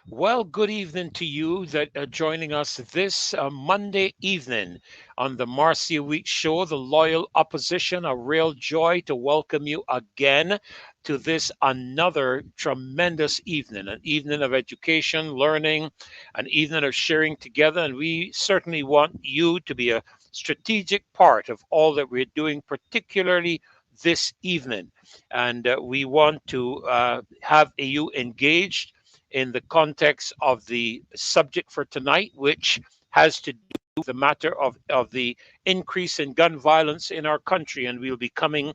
Well, good evening to you that are joining us this Monday evening on the Marcia Week Show, the loyal opposition. A real joy to welcome you again to this another tremendous evening, an evening of education, learning, an evening of sharing together. And we certainly want you to be a strategic part of all that we're doing, particularly this evening. And we want to have you engaged in the context of the subject for tonight, which has to do with the matter of the increase in gun violence in our country. And we'll be coming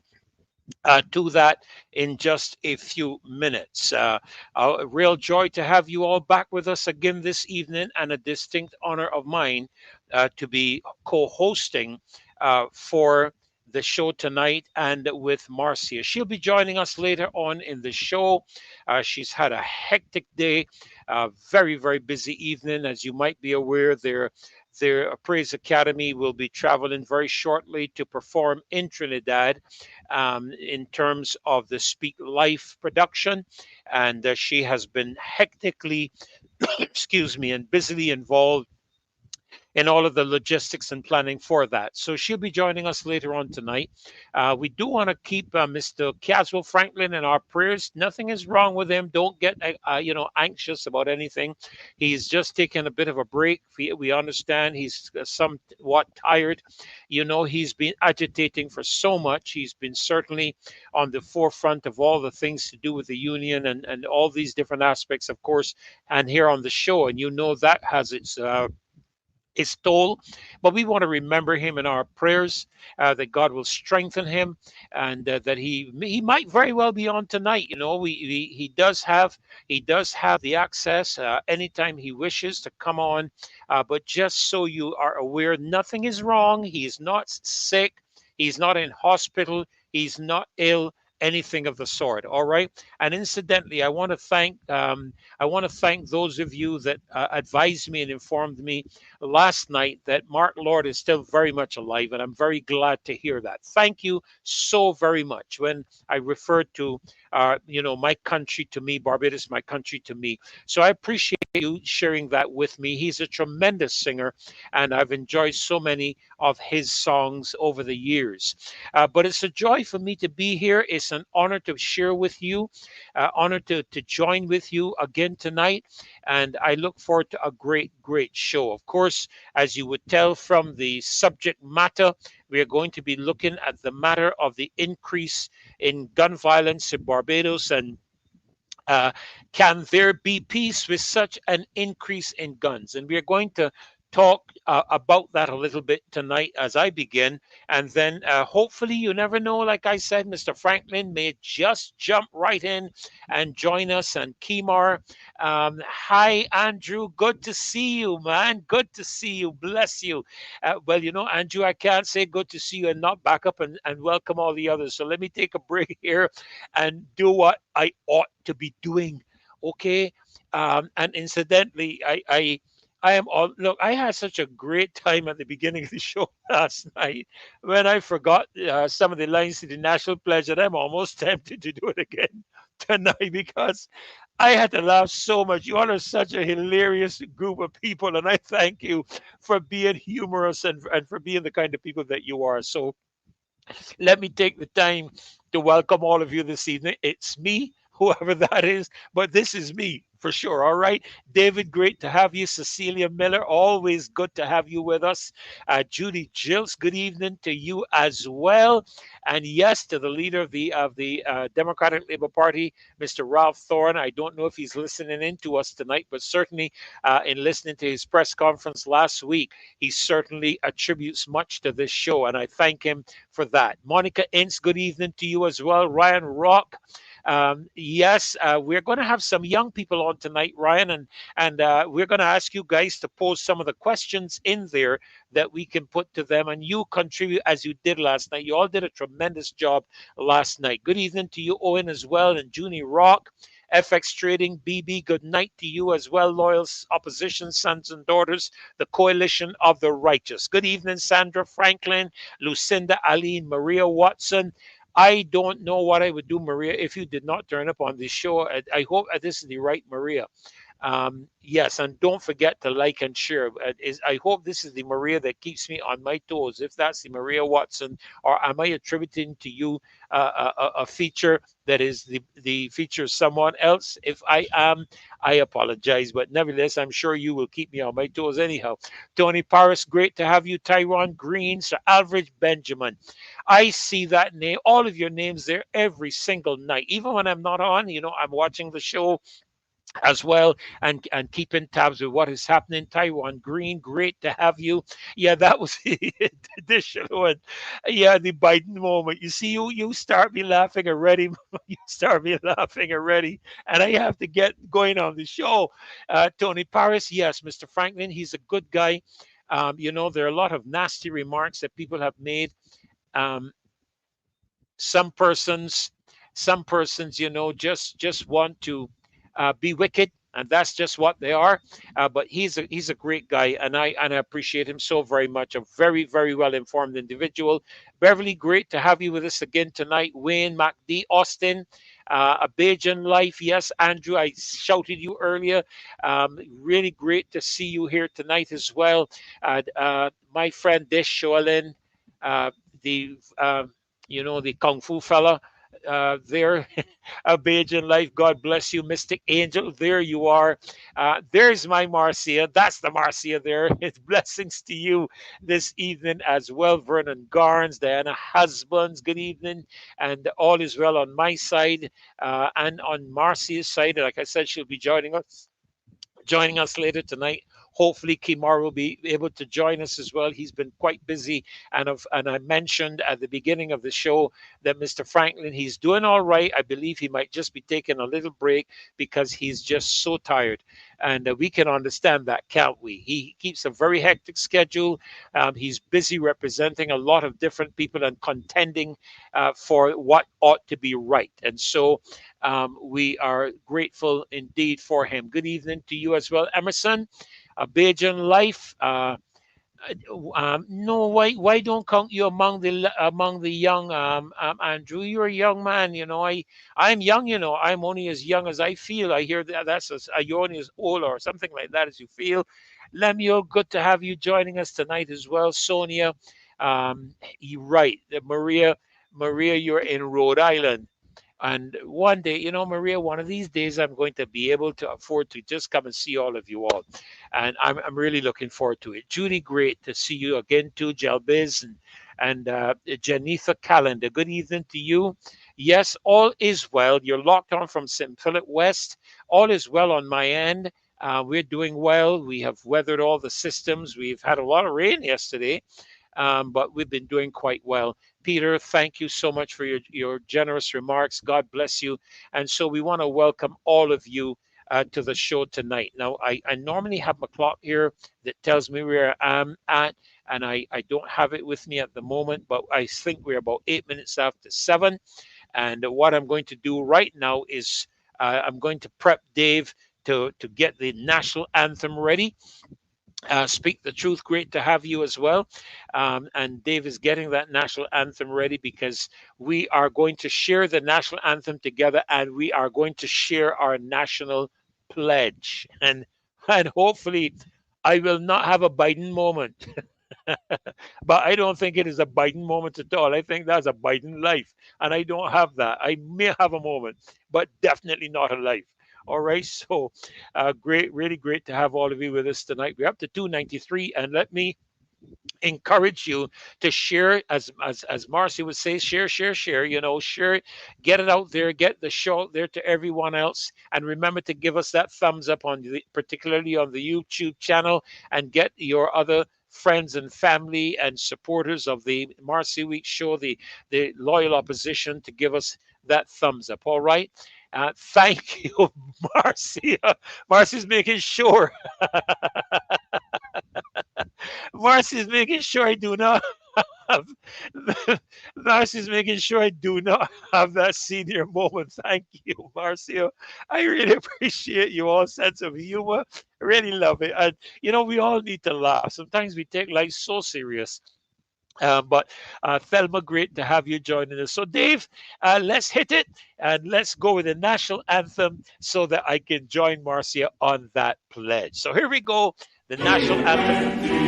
to that in just a few minutes. A real joy to have you all back with us again this evening, and a distinct honor of mine to be co hosting for the show tonight and with Marcia. She'll be joining us later on in the show. She's had a hectic day, very, very busy evening. As you might be aware, their Praise Academy will be traveling very shortly to perform in Trinidad in terms of the Speak Life production. And she has been hectically, excuse me, and busily involved in all of the logistics and planning for that. So she'll be joining us later on tonight. We do want to keep Mr. Caswell Franklin in our prayers. Nothing is wrong with him. Don't get anxious about anything. He's just taking a bit of a break. We understand he's somewhat tired. He's been agitating for so much. He's been certainly on the forefront of all the things to do with the union and all these different aspects, of course, and here on the show. And that has its toll, but we want to remember him in our prayers, that God will strengthen him, and that he might very well be on tonight. He does have the access anytime he wishes to come on, but just so you are aware, nothing is wrong. He is not sick. He's not in hospital. He's not ill. Anything of the sort. All right. And incidentally, I want to thank those of you that advised me and informed me last night that Mark Lord is still very much alive, and I'm very glad to hear that. Thank you so very much. When I referred to, my country to me, Barbados, my country to me. So I appreciate you sharing that with me. He's a tremendous singer, and I've enjoyed so many of his songs over the years. But it's a joy for me to be here. It's an honor to share with you, honor to join with you again tonight. And I look forward to a great, great show. Of course, as you would tell from the subject matter, we are going to be looking at the matter of the increase in gun violence in Barbados, and uh, can there be peace with such an increase in guns? And we are going to talk about that a little bit tonight as I begin. And then hopefully, you never know, like I said, Mr. Franklin may just jump right in and join us. And Kimar, hi, Andrew. Good to see you, man. Good to see you. Bless you. Well, Andrew, I can't say good to see you and not back up and welcome all the others. So let me take a break here and do what I ought to be doing. Okay. And incidentally, I am all look. I had such a great time at the beginning of the show last night when I forgot some of the lines to the national pledge, and I'm almost tempted to do it again tonight because I had to laugh so much. You all are such a hilarious group of people, and I thank you for being humorous and for being the kind of people that you are. So let me take the time to welcome all of you this evening. It's me, whoever that is, but this is me for sure. All right. David, great to have you. Cecilia Miller, always good to have you with us. Judy Jills, good evening to you as well. And yes, to the leader of the Democratic Labour Party, Mr. Ralph Thorne. I don't know if he's listening in to us tonight, but certainly in listening to his press conference last week, he certainly attributes much to this show, and I thank him for that. Monica Ince, good evening to you as well. Ryan Rock. Yes, we're going to have some young people on tonight, Ryan, and we're going to ask you guys to pose some of the questions in there that we can put to them, and you contribute as you did last night. You all did a tremendous job last night. Good evening to you, Owen, as well, and Junie Rock. FX Trading, BB, good night to you as well, loyal opposition sons and daughters, the coalition of the righteous. Good evening, Sandra Franklin, Lucinda Aline, Maria Watson. I don't know what I would do, Maria, if you did not turn up on this show. I hope this is the right Maria. Yes, and don't forget to like and share. I hope this is the Maria that keeps me on my toes. If that's the Maria Watson, or am I attributing to you a feature that is the feature of someone else? If I am, I apologize. But nevertheless, I'm sure you will keep me on my toes anyhow. Tony Paris, great to have you. Tyrone Green, Sir Alfred Benjamin. I see that name, all of your names there every single night. Even when I'm not on, I'm watching the show as well, and keeping tabs with what is happening. Taiwan Green, great to have you. Yeah, that was the additional one. Yeah, the Biden moment. You see, you start me laughing already. You start me laughing already, and I have to get going on the show. Tony Paris, yes, Mr. Franklin, he's a good guy. There are a lot of nasty remarks that people have made. Um, some persons just want to be wicked, and that's just what they are. But he's a great guy, and I appreciate him so very much. A very, very well informed individual. Beverly, great to have you with us again tonight. Wayne, MacD, Austin, a Bajan life. Yes, Andrew, I shouted you earlier. Really great to see you here tonight as well. My friend Dish Shoalin, the the kung fu fella there. A Bajan life. God bless you, Mystic Angel. There you are. There's my Marcia. That's the Marcia there. It's blessings to you this evening as well. Vernon Garnes, Diana Husbands, good evening. And all is well on my side and on Marcia's side. Like I said, she'll be joining us later tonight. Hopefully, Kimar will be able to join us as well. He's been quite busy, and I mentioned at the beginning of the show that Mr. Franklin, he's doing all right. I believe he might just be taking a little break because he's just so tired, and we can understand that, can't we? He keeps a very hectic schedule. He's busy representing a lot of different people and contending for what ought to be right, and so we are grateful indeed for him. Good evening to you as well, Emerson. A Bajan life. No, why don't count you among the young, Andrew? You're a young man, I'm young, I'm only as young as I feel. I hear that's you're only as old or something like that as you feel. Lemuel, good to have you joining us tonight as well. Sonia, you're right. Maria, you're in Rhode Island. And one day, Maria, one of these days, I'm going to be able to afford to just come and see all of you all. And I'm really looking forward to it. Judy, great to see you again too. Jalbiz and Janitha Calendar, good evening to you. Yes, all is well. You're locked on from St. Philip West. All is well on my end. We're doing well. We have weathered all the systems. We've had a lot of rain yesterday, but we've been doing quite well. Peter, thank you so much for your generous remarks. God bless you. And so we want to welcome all of you to the show tonight. Now, I normally have my clock here that tells me where I'm at, and I don't have it with me at the moment, but I think we're about 8 minutes after 7. And what I'm going to do right now is I'm going to prep Dave to get the national anthem ready. Speak the truth, great to have you as well. And Dave is getting that national anthem ready because we are going to share the national anthem together, and we are going to share our national pledge. And hopefully, I will not have a Biden moment. But I don't think it is a Biden moment at all. I think that's a Biden life. And I don't have that. I may have a moment, but definitely not a life. All right. So great, really great to have all of you with us tonight. We're up to 293. And let me encourage you to share, as Marcy would say, share, share it, get it out there, get the show out there to everyone else. And remember to give us that thumbs up particularly on the YouTube channel, and get your other friends and family and supporters of the Marcy Week show, the loyal opposition, to give us that thumbs up. All right. Thank you, Marcy. Marcy's making sure. Marcy's making sure I do not have. Marcy's making sure I do not have that senior moment. Thank you, Marcio. I really appreciate you all sense of humor. Really love it. And we all need to laugh. Sometimes we take life so serious. But Thelma, great to have you joining us. So, Dave, let's hit it and let's go with the national anthem so that I can join Marcia on that pledge. So, here we go, the national anthem.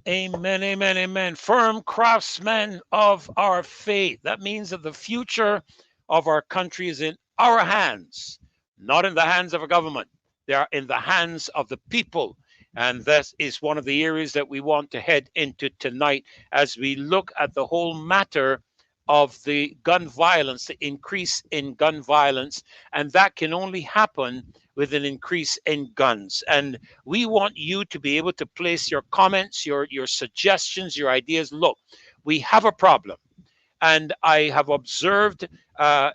Amen, amen, amen. Firm craftsmen of our faith. That means that the future of our country is in our hands, not in the hands of a government. They are in the hands of the people. And this is one of the areas that we want to head into tonight as we look at the whole matter of the gun violence, the increase in gun violence. And that can only happen with an increase in guns. And we want you to be able to place your comments, your suggestions, your ideas. Look, we have a problem. And I have observed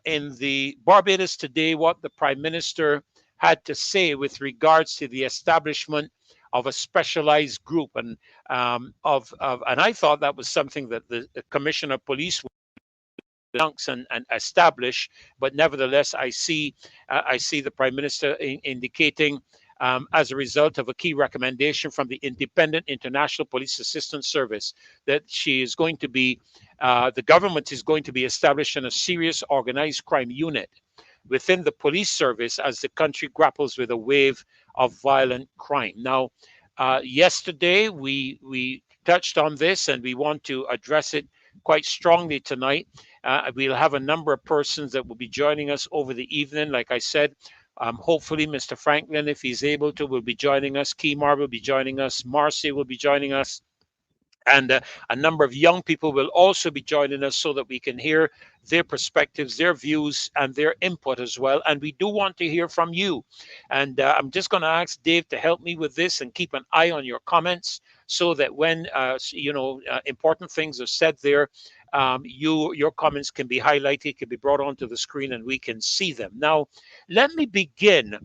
in the Barbados today what the Prime Minister had to say with regards to the establishment of a specialized group, and and I thought that was something that the Commissioner of Police and establish. But nevertheless, I see the Prime Minister indicating, as a result of a key recommendation from the Independent International Police Assistance Service, that she is going to be, the government is going to be establishing a serious organized crime unit within the police service as the country grapples with a wave of violent crime. Now, yesterday we touched on this, and we want to address it quite strongly tonight. We'll have a number of persons that will be joining us over the evening. Like I said, hopefully Mr. Franklin, if he's able to, will be joining us. Keymar will be joining us. Marcy will be joining us. And a number of young people will also be joining us so that we can hear their perspectives, their views, and their input as well. And we do want to hear from you. And I'm just going to ask Dave to help me with this and keep an eye on your comments so that when important things are said there, your comments can be highlighted, can be brought onto the screen, and we can see them. Now, let me begin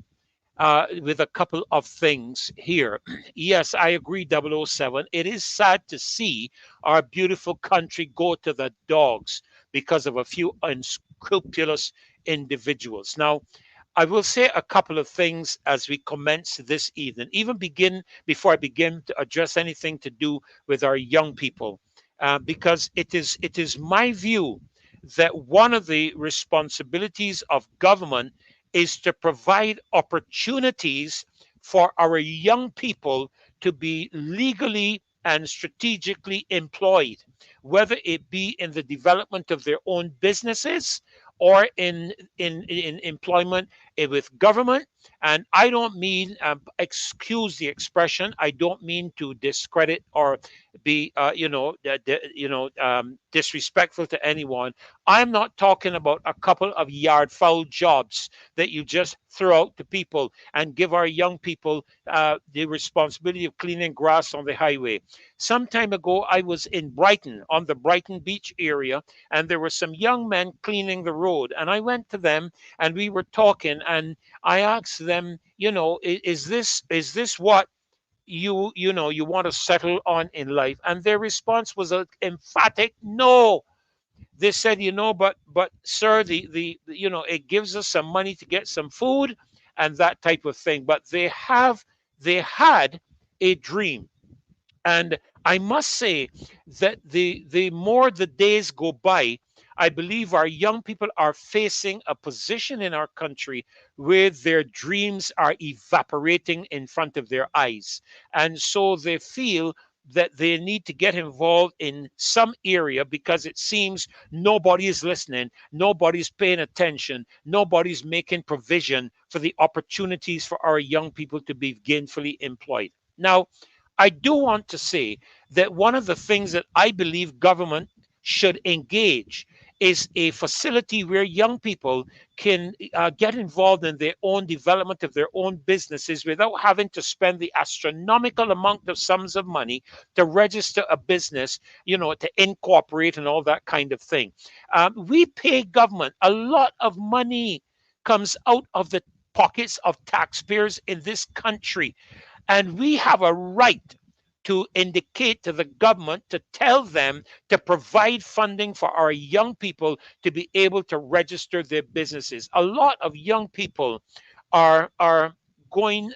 with a couple of things here. Yes, I agree, 007. It is sad to see our beautiful country go to the dogs because of a few unscrupulous individuals. Now, I will say a couple of things as we commence this evening, even before I begin to address anything to do with our young people, because it is my view that one of the responsibilities of government is to provide opportunities for our young people to be legally and strategically employed, whether it be in the development of their own businesses or in employment with government. And I don't mean, excuse the expression, I don't mean to discredit or be, disrespectful to anyone. I'm not talking about a couple of yard fowl jobs that you just throw out to people and give our young people the responsibility of cleaning grass on the highway. Some time ago, I was in Brighton, on the Brighton Beach area, and there were some young men cleaning the road. And I went to them and we were talking, and I asked them, is this what you want to settle on in life? And their response was an emphatic no. They said, but sir, it gives us some money to get some food and that type of thing. But they had a dream. And I must say that the more the days go by, I believe our young people are facing a position in our country where their dreams are evaporating in front of their eyes. And so they feel that they need to get involved in some area because it seems nobody is listening, nobody's paying attention, nobody's making provision for the opportunities for our young people to be gainfully employed. Now, I do want to say that one of the things that I believe government should engage is a facility where young people can get involved in their own development of their own businesses without having to spend the astronomical amount of sums of money to register a business, to incorporate and all that kind of thing. We pay government a lot of money, comes out of the pockets of taxpayers in this country. And we have a right to indicate to the government, to tell them to provide funding for our young people to be able to register their businesses. A lot of young people are going,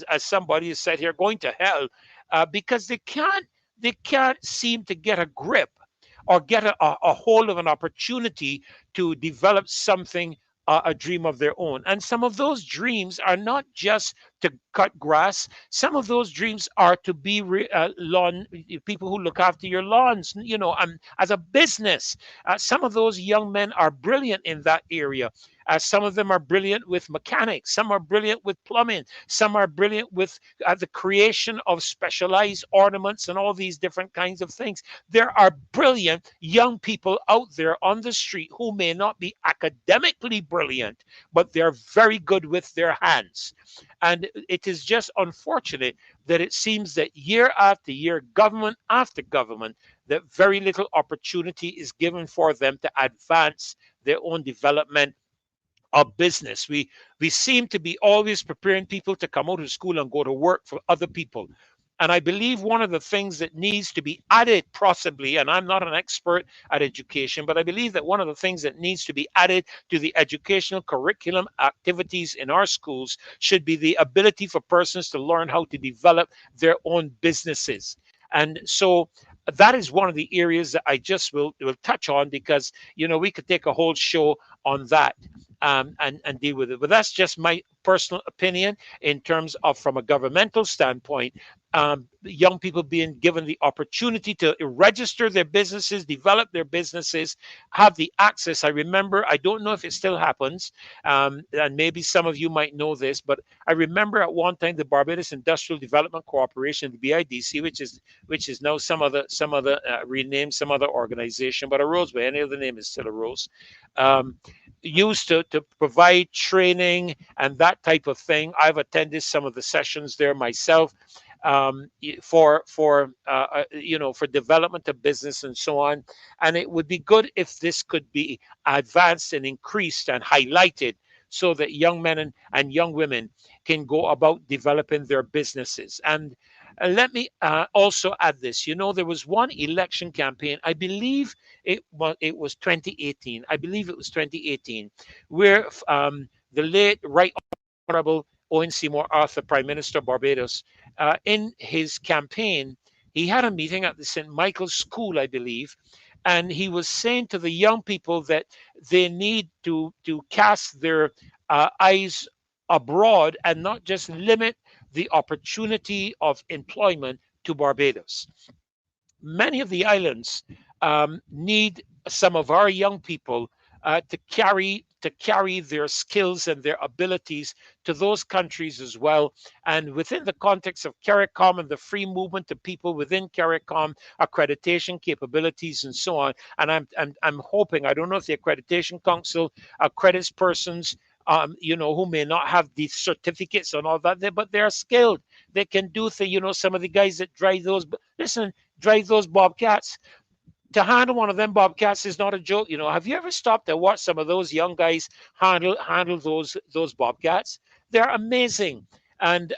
as somebody has said here, going to hell because they can't seem to get a grip or get a hold of an opportunity to develop something, a dream of their own. And some of those dreams are not just to cut grass. Some of those dreams are to be lawn people who look after your lawns, as a business. Some of those young men are brilliant in that area. Some of them are brilliant with mechanics. Some are brilliant with plumbing. Some are brilliant with the creation of specialized ornaments and all these different kinds of things. There are brilliant young people out there on the street who may not be academically brilliant, but they're very good with their hands. And it is just unfortunate that it seems that year after year, government after government, that very little opportunity is given for them to advance their own development of business. We seem to be always preparing people to come out of school and go to work for other people. And I believe one of the things that needs to be added, possibly, and I'm not an expert at education, but I believe that one of the things that needs to be added to the educational curriculum activities in our schools should be the ability for persons to learn how to develop their own businesses. And so that is one of the areas that I just will touch on because, we could take a whole show on that. And deal with it. But that's just my personal opinion in terms of, from a governmental standpoint, young people being given the opportunity to register their businesses, develop their businesses, have the access. I remember, I don't know if it still happens, and maybe some of you might know this, but I remember at one time the Barbados Industrial Development Corporation, the BIDC, which is now some other renamed, some other organization, but arose by any other name is still arose. Used to provide training and that type of thing. I've attended some of the sessions there myself, for development of business and so on. And it would be good if this could be advanced and increased and highlighted so that young men and young women can go about developing their businesses. And let me also add this. There was one election campaign, I believe it was 2018. I believe it was 2018, where the late Right Honorable Owen Seymour Arthur, Prime Minister of Barbados, in his campaign, he had a meeting at the St. Michael's School, I believe, and he was saying to the young people that they need to cast their eyes abroad and not just limit the opportunity of employment to Barbados. Many of the islands need some of our young people to carry their skills and their abilities to those countries as well. And within the context of CARICOM and the free movement of people within CARICOM, accreditation capabilities and so on. And I'm hoping, I don't know if the Accreditation Council accredits persons who may not have the certificates and all that, but they're skilled. They can do things. Some of the guys that drive those, listen, drive those bobcats. To handle one of them bobcats is not a joke. Have you ever stopped and watched some of those young guys handle those bobcats? They're amazing. And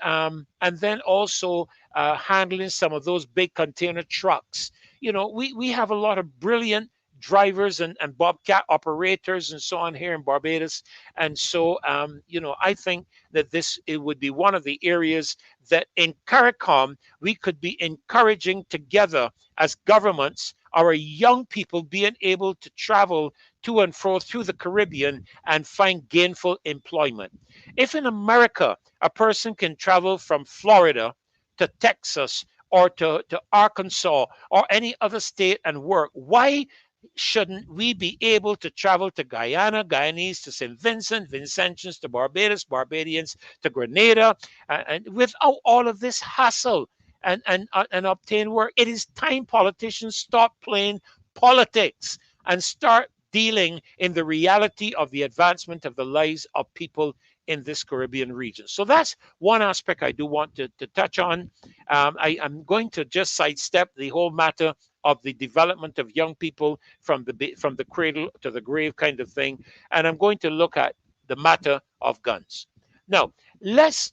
then also handling some of those big container trucks. We have a lot of brilliant drivers and bobcat operators and so on here in Barbados. And so I think that it would be one of the areas that in CARICOM we could be encouraging together as governments, our young people being able to travel to and fro through the Caribbean and find gainful employment. If in America a person can travel from Florida to Texas or to Arkansas or any other state and work, why shouldn't we be able to travel to Guyana, Guyanese to St. Vincent, Vincentians to Barbados, Barbadians to Grenada, and without all of this hassle and obtain work? It is time politicians stop playing politics and start dealing in the reality of the advancement of the lives of people in this Caribbean region. So that's one aspect I do want to touch on. I'm going to just sidestep the whole matter of the development of young people from the cradle to the grave kind of thing, and I'm going to look at the matter of guns. Now, let's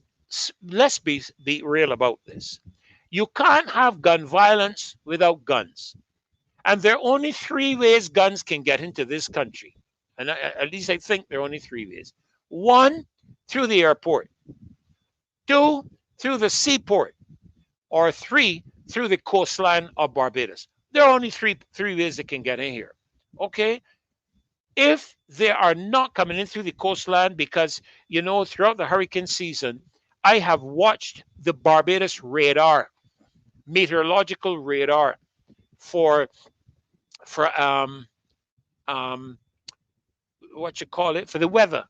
be real about this. You can't have gun violence without guns. And there are only three ways guns can get into this country. And at least I think there are only three ways. One, through the airport. Two, through the seaport. Or three, through the coastline of Barbados. There are only three ways they can get in here. Okay? If they are not coming in through the coastline, because, throughout the hurricane season, I have watched the Barbados radar, meteorological radar, for what you call it, for the weather.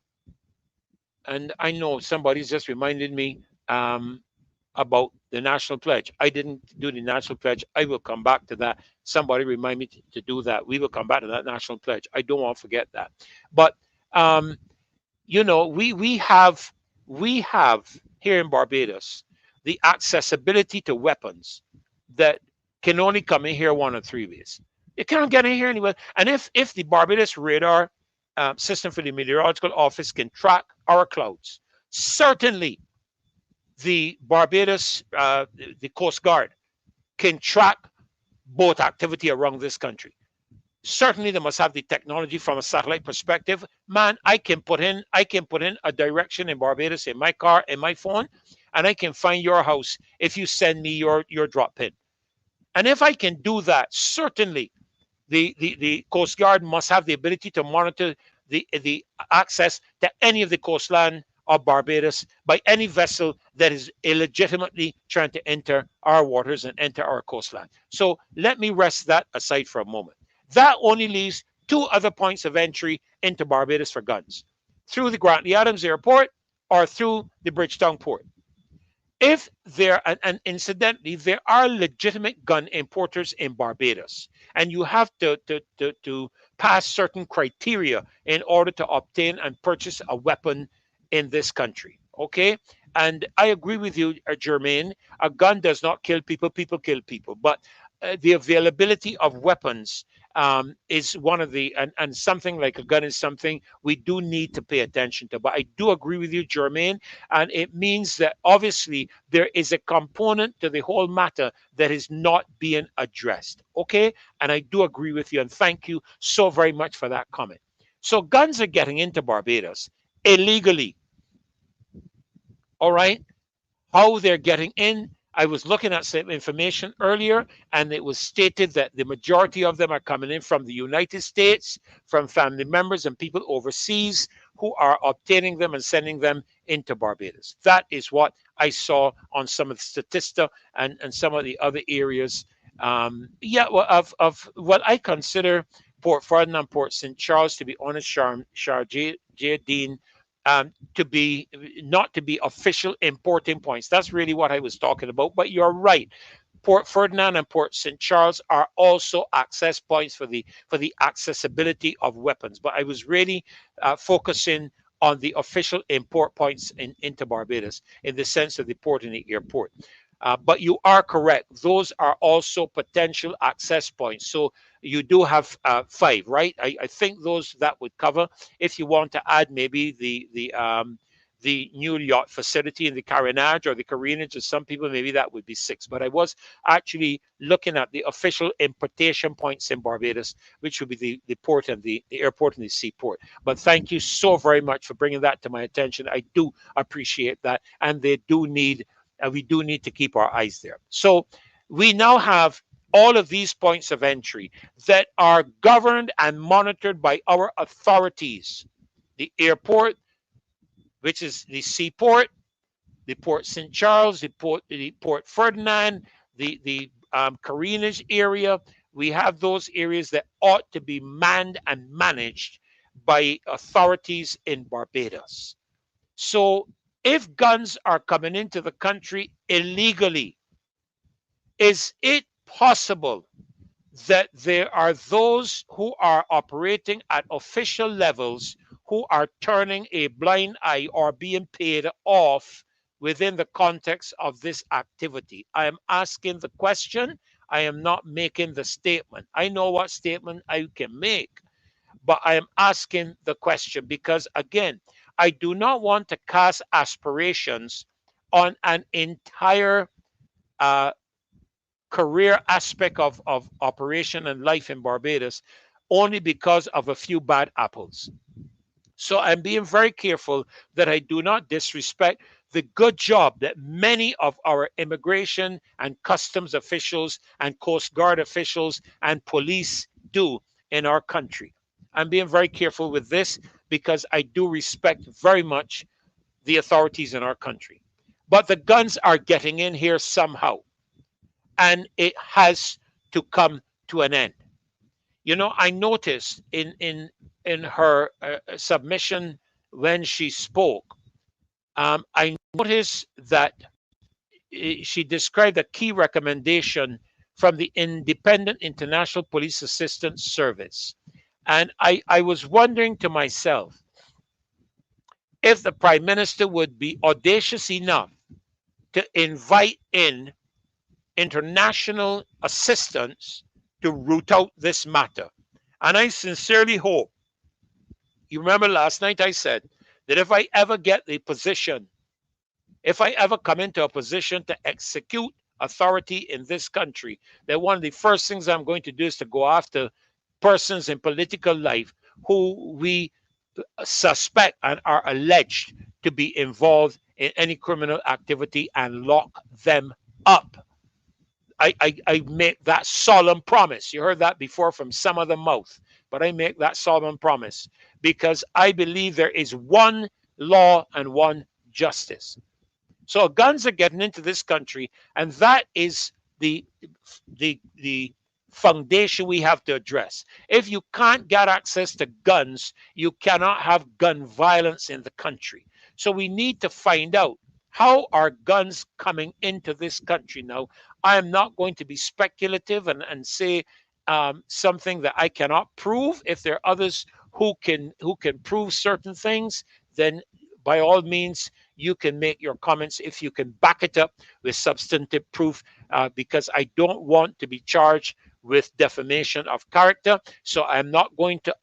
And I know somebody's just reminded me about the national pledge. I didn't do the national pledge. I will come back to that. Somebody remind me to do that. We will come back to that national pledge. I don't want to forget that. But we have here in Barbados the accessibility to weapons that can only come in here one of three ways. It can't get in here anyway. And if the Barbados radar system for the meteorological office can track our clouds, certainly the Barbados, the Coast Guard can track boat activity around this country. Certainly they must have the technology from a satellite perspective. Man, I can put in a direction in Barbados in my car, in my phone, and I can find your house if you send me your drop pin. And if I can do that, certainly the Coast Guard must have the ability to monitor the access to any of the coastline of Barbados by any vessel that is illegitimately trying to enter our waters and enter our coastline. So let me rest that aside for a moment. That only leaves two other points of entry into Barbados for guns: through the Grantley Adams Airport or through the Bridgetown Port. If there, and incidentally, there are legitimate gun importers in Barbados, and you have to pass certain criteria in order to obtain and purchase a weapon in this country. Okay? And I agree with you, Jermaine. A gun does not kill people, people kill people. But the availability of weapons is one of the, and something like a gun is something we do need to pay attention to. But I do agree with you, Jermaine, and it means that obviously there is a component to the whole matter that is not being addressed. Okay? And I do agree with you, and thank you so very much for that comment. So guns are getting into Barbados illegally. All right? How they're getting in, I was looking at some information earlier, and it was stated that the majority of them are coming in from the United States, from family members and people overseas who are obtaining them and sending them into Barbados. That is what I saw on some of the statista and some of the other areas. Yeah, well, of what I consider Port Ferdinand, Port St. Charles, to be honest, Sharjah, Dean, to be not to be official importing points. That's really what I was talking about. But you're right. Port Ferdinand and Port St. Charles are also access points for the accessibility of weapons. But I was really focusing on the official import points into Barbados in the sense of the port and the airport. But you are correct; those are also potential access points. So you do have five, right? I think those that would cover. If you want to add maybe the new yacht facility in the Carenage or the Carenage, or some people, maybe that would be six. But I was actually looking at the official importation points in Barbados, which would be the port and the airport and the seaport. But thank you so very much for bringing that to my attention. I do appreciate that, and they do need we do need to keep our eyes there. So we now have all of these points of entry that are governed and monitored by our authorities. The airport, which is the seaport, the Port St. Charles, the Port Ferdinand, the Carenage area. We have those areas that ought to be manned and managed by authorities in Barbados. So if guns are coming into the country illegally, is it possible that there are those who are operating at official levels who are turning a blind eye or being paid off within the context of this activity? I am asking the question. I am not making the statement. I know what statement I can make, but I am asking the question because, again, I do not want to cast aspirations on an entire uh, career aspect of operation and life in Barbados only because of a few bad apples. So I'm being very careful that I do not disrespect the good job that many of our immigration and customs officials and Coast Guard officials and police do in our country. I'm being very careful with this because I do respect very much the authorities in our country. But the guns are getting in here somehow, and it has to come to an end. You know, I noticed in her submission when she spoke, I noticed that she described a key recommendation from the Independent International Police Assistance Service. And I was wondering to myself if the Prime Minister would be audacious enough to invite in international assistance to root out this matter. And I sincerely hope, you remember last night I said that if I ever get the position, if I ever come into a position to execute authority in this country, that one of the first things I'm going to do is to go after persons in political life who we suspect and are alleged to be involved in any criminal activity and lock them up. I make that solemn promise. You heard that before from some other mouth, but I make that solemn promise because I believe there is one law and one justice. So guns are getting into this country, and that is the foundation we have to address. If you can't get access to guns, you cannot have gun violence in the country. So we need to find out how are guns coming into this country now. I am not going to be speculative and say something that I cannot prove. If there are others who can prove certain things, then by all means you can make your comments if you can back it up with substantive proof, because I don't want to be charged with defamation of character. So I'm not going to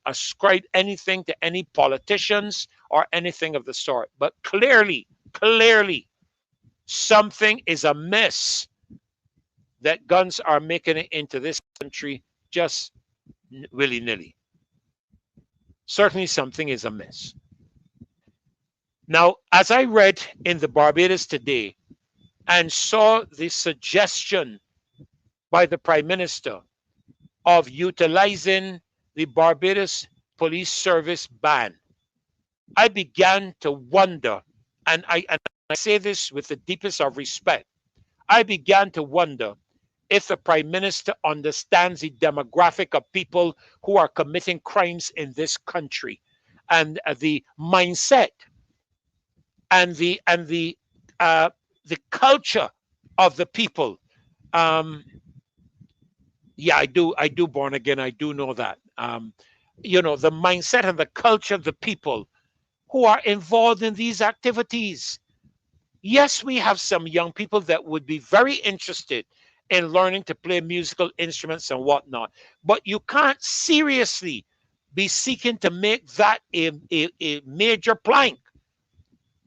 ascribe anything to any politicians or anything of the sort. But clearly, something is amiss that guns are making it into this country just willy-nilly. Certainly something is amiss. Now, as I read in the Barbados Today, and saw the suggestion by the Prime Minister of utilizing the Barbados Police Service ban, I began to wonder, and I say this with the deepest of respect, I began to wonder if the Prime Minister understands the demographic of people who are committing crimes in this country, and the mindset and the culture of the people. Um, yeah, I do born again. I do know that. The mindset and the culture of the people who are involved in these activities. Yes, we have some young people that would be very interested in learning to play musical instruments and whatnot, but you can't seriously be seeking to make that a major plank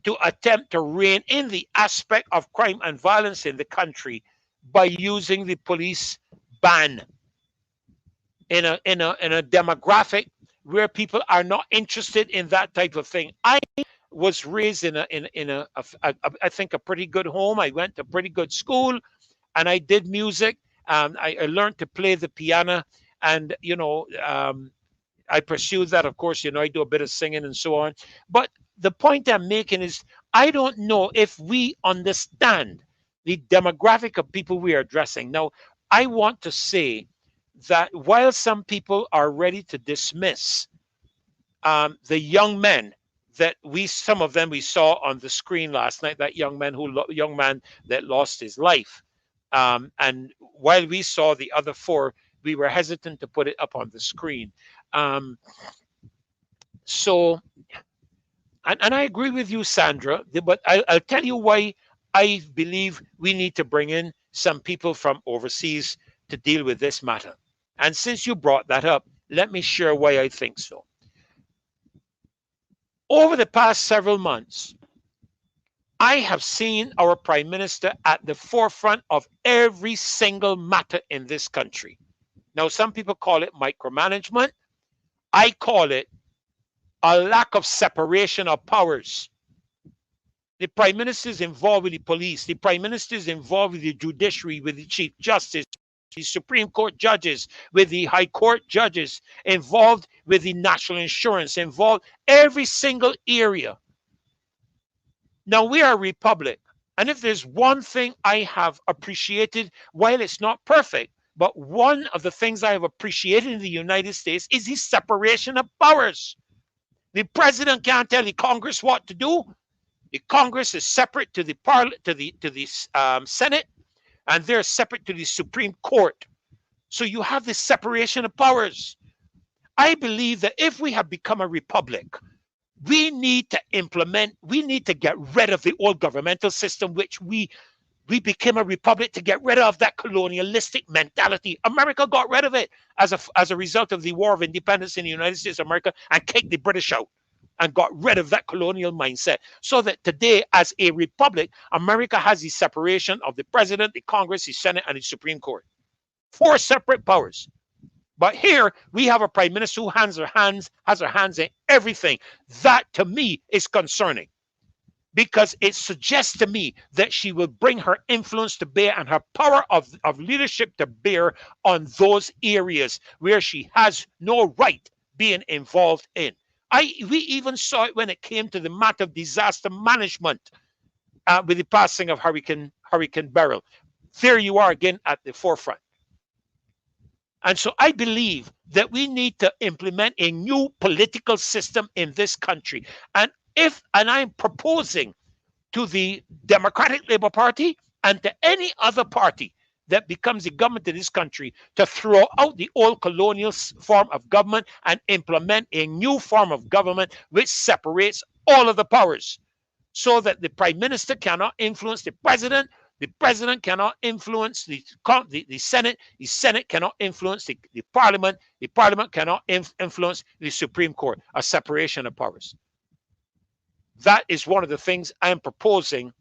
to attempt to rein in the aspect of crime and violence in the country by using the police ban in a demographic where people are not interested in that type of thing. I was raised I think a pretty good home. I went to pretty good school, and I did music. I learned to play the piano, and I pursued that. Of course, I do a bit of singing and so on. But the point I'm making is, I don't know if we understand the demographic of people we are addressing. Now, I want to say that while some people are ready to dismiss the young men that some of them we saw on the screen last night, that young man that lost his life, and while we saw the other four, we were hesitant to put it up on the screen. Um, so, and I agree with you, Sandra, but I'll tell you why I believe we need to bring in some people from overseas to deal with this matter. And since you brought that up, let me share why I think so. Over the past several months, I have seen our Prime Minister at the forefront of every single matter in this country. Now, some people call it micromanagement. I call it a lack of separation of powers. The Prime Minister is involved with the police. The Prime Minister is involved with the judiciary, with the Chief Justice, the Supreme Court judges, with the High Court judges, involved with the National Insurance, involved every single area. Now, we are a republic. And if there's one thing I have appreciated, while it's not perfect, but one of the things I have appreciated in the United States is the separation of powers. The president can't tell the Congress what to do. The Congress is separate to the Senate, and they're separate to the Supreme Court. So you have this separation of powers. I believe that if we have become a republic, we need to get rid of the old governmental system, which we became a republic to get rid of that colonialistic mentality. America got rid of it as a result of the War of Independence in the United States of America, and kicked the British out and got rid of that colonial mindset. So that today, as a republic, America has the separation of the president, the Congress, the Senate, and the Supreme Court. 4 separate powers. But here we have a prime minister who has her hands in everything. That to me is concerning, because it suggests to me that she will bring her influence to bear and her power of leadership to bear on those areas where she has no right being involved in. We even saw it when it came to the matter of disaster management with the passing of Hurricane Beryl. There you are again at the forefront. And so I believe that we need to implement a new political system in this country. And I'm proposing to the Democratic Labour Party and to any other party that becomes the government in this country to throw out the old colonial form of government and implement a new form of government which separates all of the powers, so that the prime minister cannot influence the president cannot influence the Senate cannot influence the Parliament cannot influence the Supreme Court. A separation of powers. That is one of the things I am proposing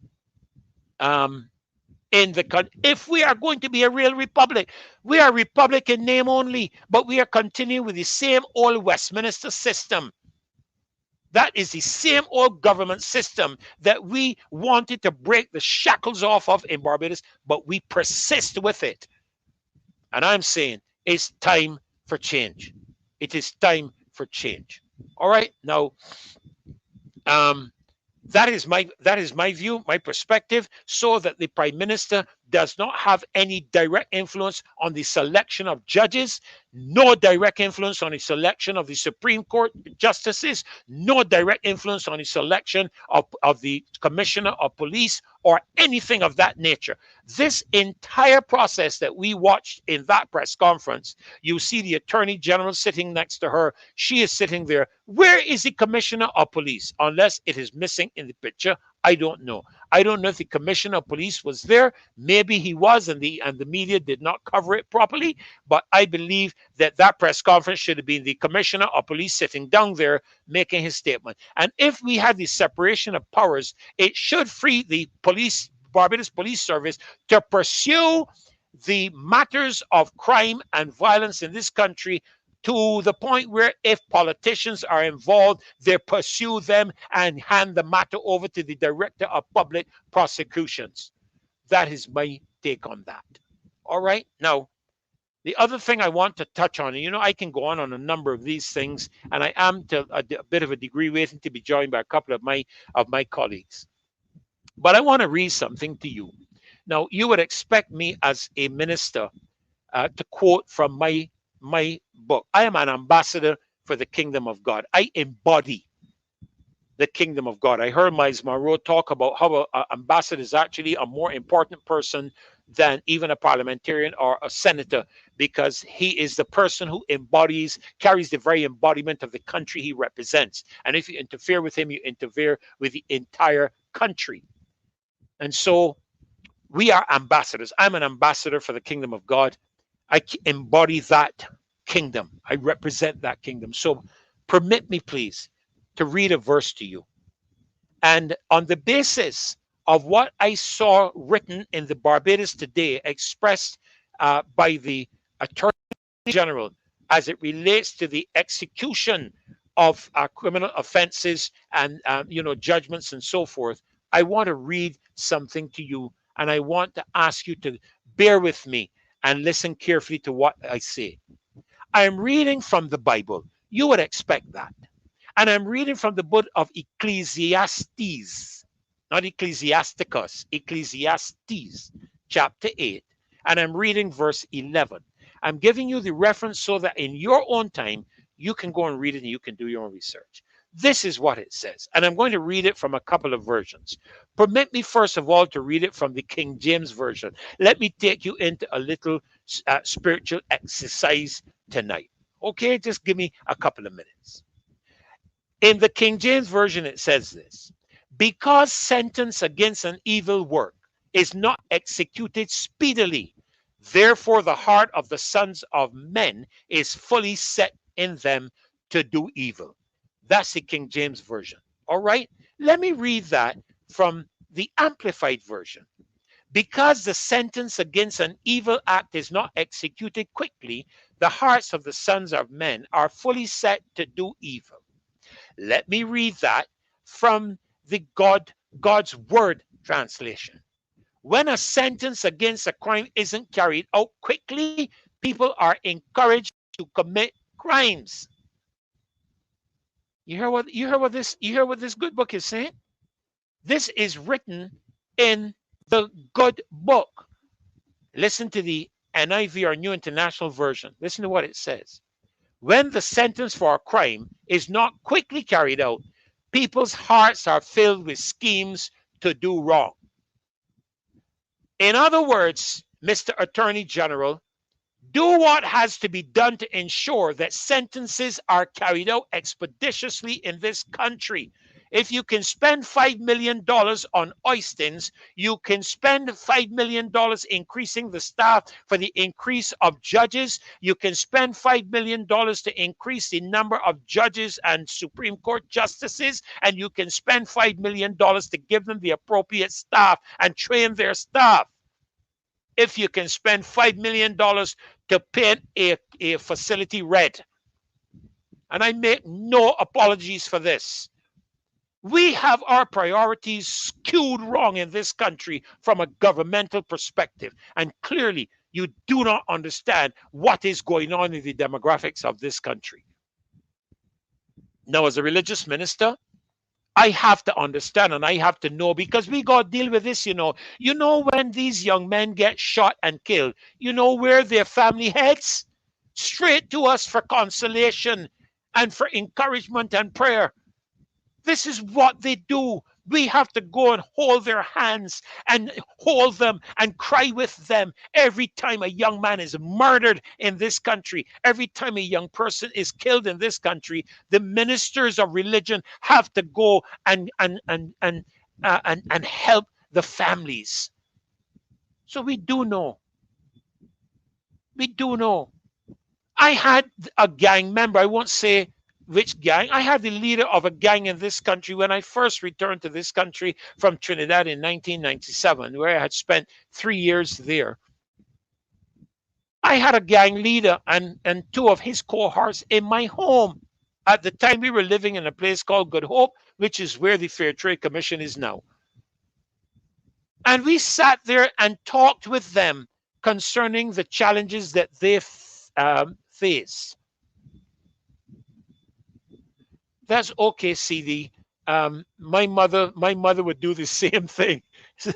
in the country. If we are going to be a real republic, we are a republic in name only, but we are continuing with the same old Westminster system. That is the same old government system that we wanted to break the shackles off of in Barbados, but we persist with it. And I'm saying it's time for change. It is time for change. All right. Now, um, that is my view, my perspective, so that the Prime Minister does not have any direct influence on the selection of judges, no direct influence on the selection of the Supreme Court justices, no direct influence on the selection of the Commissioner of Police or anything of that nature. This entire process that we watched in that press conference, you see the Attorney General sitting next to her. She is sitting there. Where is the Commissioner of Police? Unless it is missing in the picture, I don't know. I don't know if the Commissioner of Police was there. Maybe he was, and the media did not cover it properly. But I believe that that press conference should have been the Commissioner of Police sitting down there making his statement. And if we had the separation of powers, it should free the Barbados Police Service to pursue the matters of crime and violence in this country to the point where if politicians are involved, they pursue them and hand the matter over to the Director of Public Prosecutions. That is my take on that. All right. Now, the other thing I want to touch on, and I can go on a number of these things, and I am to a bit of a degree waiting to be joined by a couple of my colleagues. But I want to read something to you. Now, you would expect me as a minister to quote from my book. I am an ambassador for the kingdom of God. I embody the kingdom of God. I heard Miles Monroe talk about how an ambassador is actually a more important person than even a parliamentarian or a senator, because he is the person who carries the very embodiment of the country he represents. And if you interfere with him, you interfere with the entire country. And so we are ambassadors. I'm an ambassador for the kingdom of God. I embody that kingdom. I represent that kingdom. So permit me, please, to read a verse to you. And on the basis of what I saw written in the Barbados Today, expressed by the Attorney General as it relates to the execution of criminal offenses and judgments and so forth, I want to read something to you, and I want to ask you to bear with me and listen carefully to what I say. I am reading from the Bible. You would expect that. And I'm reading from the book of Ecclesiastes, not Ecclesiasticus, Ecclesiastes, chapter 8. And I'm reading verse 11. I'm giving you the reference so that in your own time, you can go and read it and you can do your own research. This is what it says. And I'm going to read it from a couple of versions. Permit me, first of all, to read it from the King James Version. Let me take you into a little spiritual exercise tonight. Okay, just give me a couple of minutes. In the King James Version, it says this: because sentence against an evil work is not executed speedily, therefore the heart of the sons of men is fully set in them to do evil. That's the King James Version. All right, let me read that from the Amplified Version. Because the sentence against an evil act is not executed quickly, the hearts of the sons of men are fully set to do evil. Let me read that from the God's Word translation. When a sentence against a crime isn't carried out quickly, people are encouraged to commit crimes. You hear what this good book is saying? This is written in the good book. Listen to the NIV, or New International Version. Listen to what it says. When the sentence for a crime is not quickly carried out, people's hearts are filled with schemes to do wrong. In other words, Mr. Attorney General, do what has to be done to ensure that sentences are carried out expeditiously in this country. If you can spend $5 million on oistins, you can spend $5 million increasing the staff for the increase of judges. You can spend $5 million to increase the number of judges and Supreme Court justices. And you can spend $5 million to give them the appropriate staff and train their staff. If you can spend $5 million to paint a facility red. And I make no apologies for this. We have our priorities skewed wrong in this country from a governmental perspective. And clearly, you do not understand what is going on in the demographics of this country. Now, as a religious minister, I have to understand and I have to know, because we got to deal with this, you know. You know, when these young men get shot and killed, you know where their family heads? Straight to us for consolation and for encouragement and prayer. This is what they do. We have to go and hold their hands and hold them and cry with them every time a young man is murdered in this country, every time a young person is killed in this country. The ministers of religion have to go and help the families. So we do know. We do know. I had a gang member, I won't say which gang. I had the leader of a gang in this country when I first returned to this country from Trinidad in 1997, where I had spent 3 years there. I had a gang leader and two of his cohorts in my home. At the time, we were living in a place called Good Hope, which is where the Fair Trade Commission is now. And we sat there and talked with them concerning the challenges that they face. That's okay, CD. My mother would do the same thing.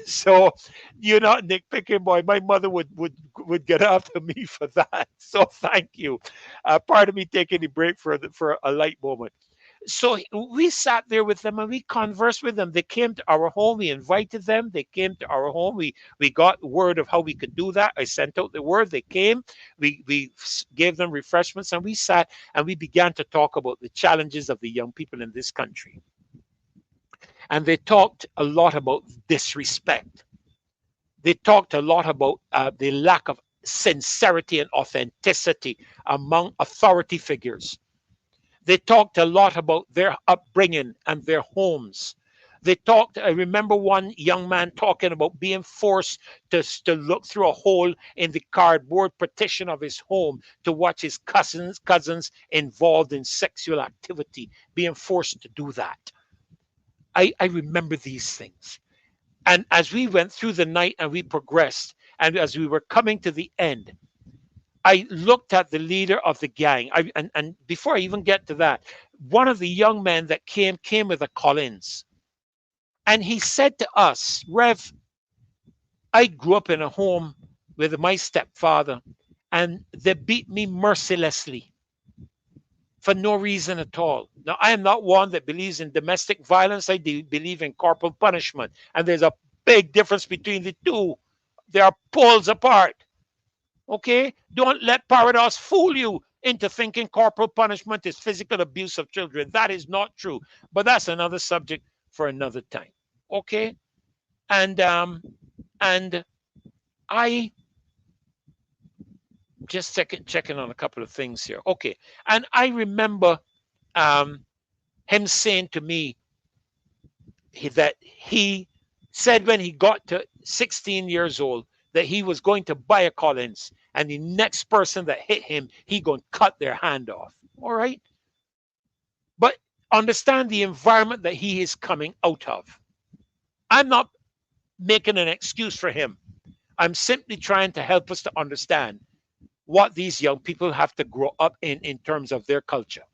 So you're not nitpicking, boy. My mother would get after me for that. So thank you. Part of me taking the break for a light moment. So we sat there with them and we conversed with them. They came to our home. We invited them. They came to our home. We got word of how we could do that. I sent out the word. They came. We gave them refreshments and we sat and we began to talk about the challenges of the young people in this country. And they talked a lot about disrespect. They talked a lot about the lack of sincerity and authenticity among authority figures. They talked a lot about their upbringing and their homes. They talked, I remember one young man talking about being forced to look through a hole in the cardboard partition of his home to watch his cousins involved in sexual activity, being forced to do that. I remember these things. And as we went through the night and we progressed, and as we were coming to the end, I looked at the leader of the gang. And before I even get to that, one of the young men that came with a Collins. And he said to us, Rev, I grew up in a home with my stepfather, and they beat me mercilessly for no reason at all. Now, I am not one that believes in domestic violence. I believe in corporal punishment. And there's a big difference between the two. They are poles apart. Okay? Don't let BARBADOS fool you into thinking corporal punishment is physical abuse of children. That is not true. But that's another subject for another time. Okay? And I just checking on a couple of things here. Okay. And I remember him saying to me that he said when he got to 16 years old that he was going to buy a Collins, and the next person that hit him, he going to cut their hand off. All right? But understand the environment that he is coming out of. I'm not making an excuse for him. I'm simply trying to help us to understand what these young people have to grow up in terms of their culture.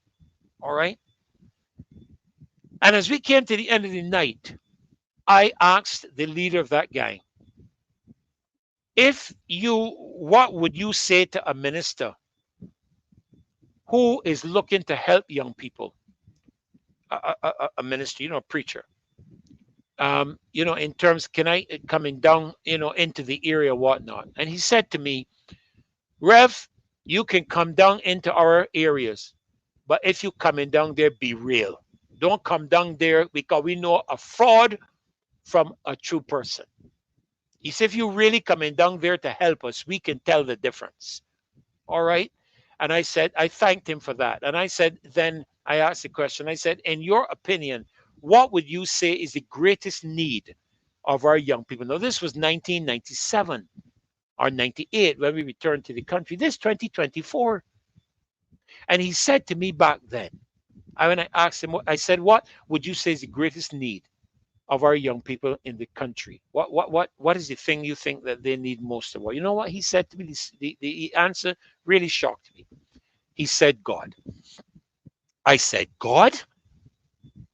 All right? And as we came to the end of the night, I asked the leader of that gang, what would you say to a minister who is looking to help young people? A minister, a preacher. In terms, can I coming down, into the area, whatnot? And he said to me, Rev, you can come down into our areas, but if you coming down there, be real. Don't come down there because we know a fraud from a true person. He said, if you really coming down there to help us, we can tell the difference. All right? And I said, I thanked him for that. And I said, then I asked the question, I said, in your opinion, what would you say is the greatest need of our young people? Now, this was 1997 or 98 when we returned to the country. This 2024. And he said to me back then, When I asked him, I said, what would you say is the greatest need of our young people in the country? What is the thing you think that they need most of all? You know what he said to me? The answer really shocked me. He said, God. I said, God?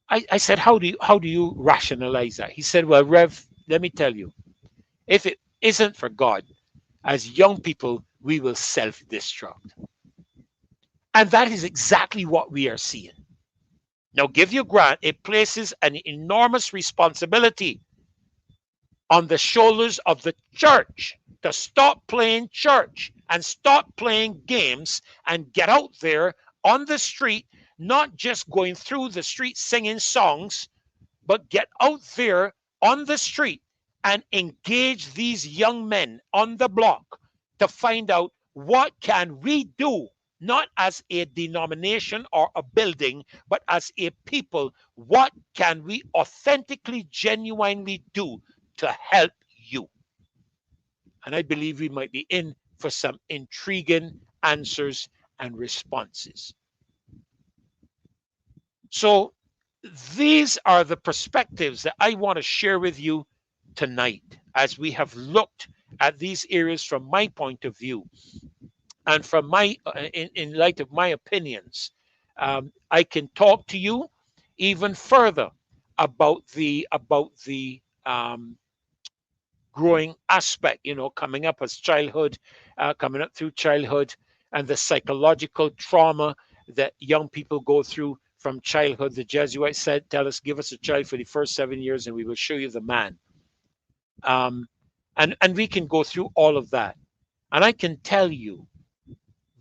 I said, how do you rationalize that? He said, well, Rev, let me tell you, if it isn't for God, as young people, we will self-destruct. And that is exactly what we are seeing. Now, give you grant, it places an enormous responsibility on the shoulders of the church to stop playing church and stop playing games and get out there on the street, not just going through the street singing songs, but get out there on the street and engage these young men on the block to find out what can we do, not as a denomination or a building, but as a people. What can we authentically, genuinely do to help you? And I believe we might be in for some intriguing answers and responses. So these are the perspectives that I want to share with you tonight as we have looked at these areas from my point of view and from my in light of my opinions. I can talk to you even further about the growing aspect, coming up as childhood, coming up through childhood, and the psychological trauma that young people go through from childhood. The Jesuits said, tell us, give us a child for the first 7 years and we will show you the man. Um, and we can go through all of that. And I can tell you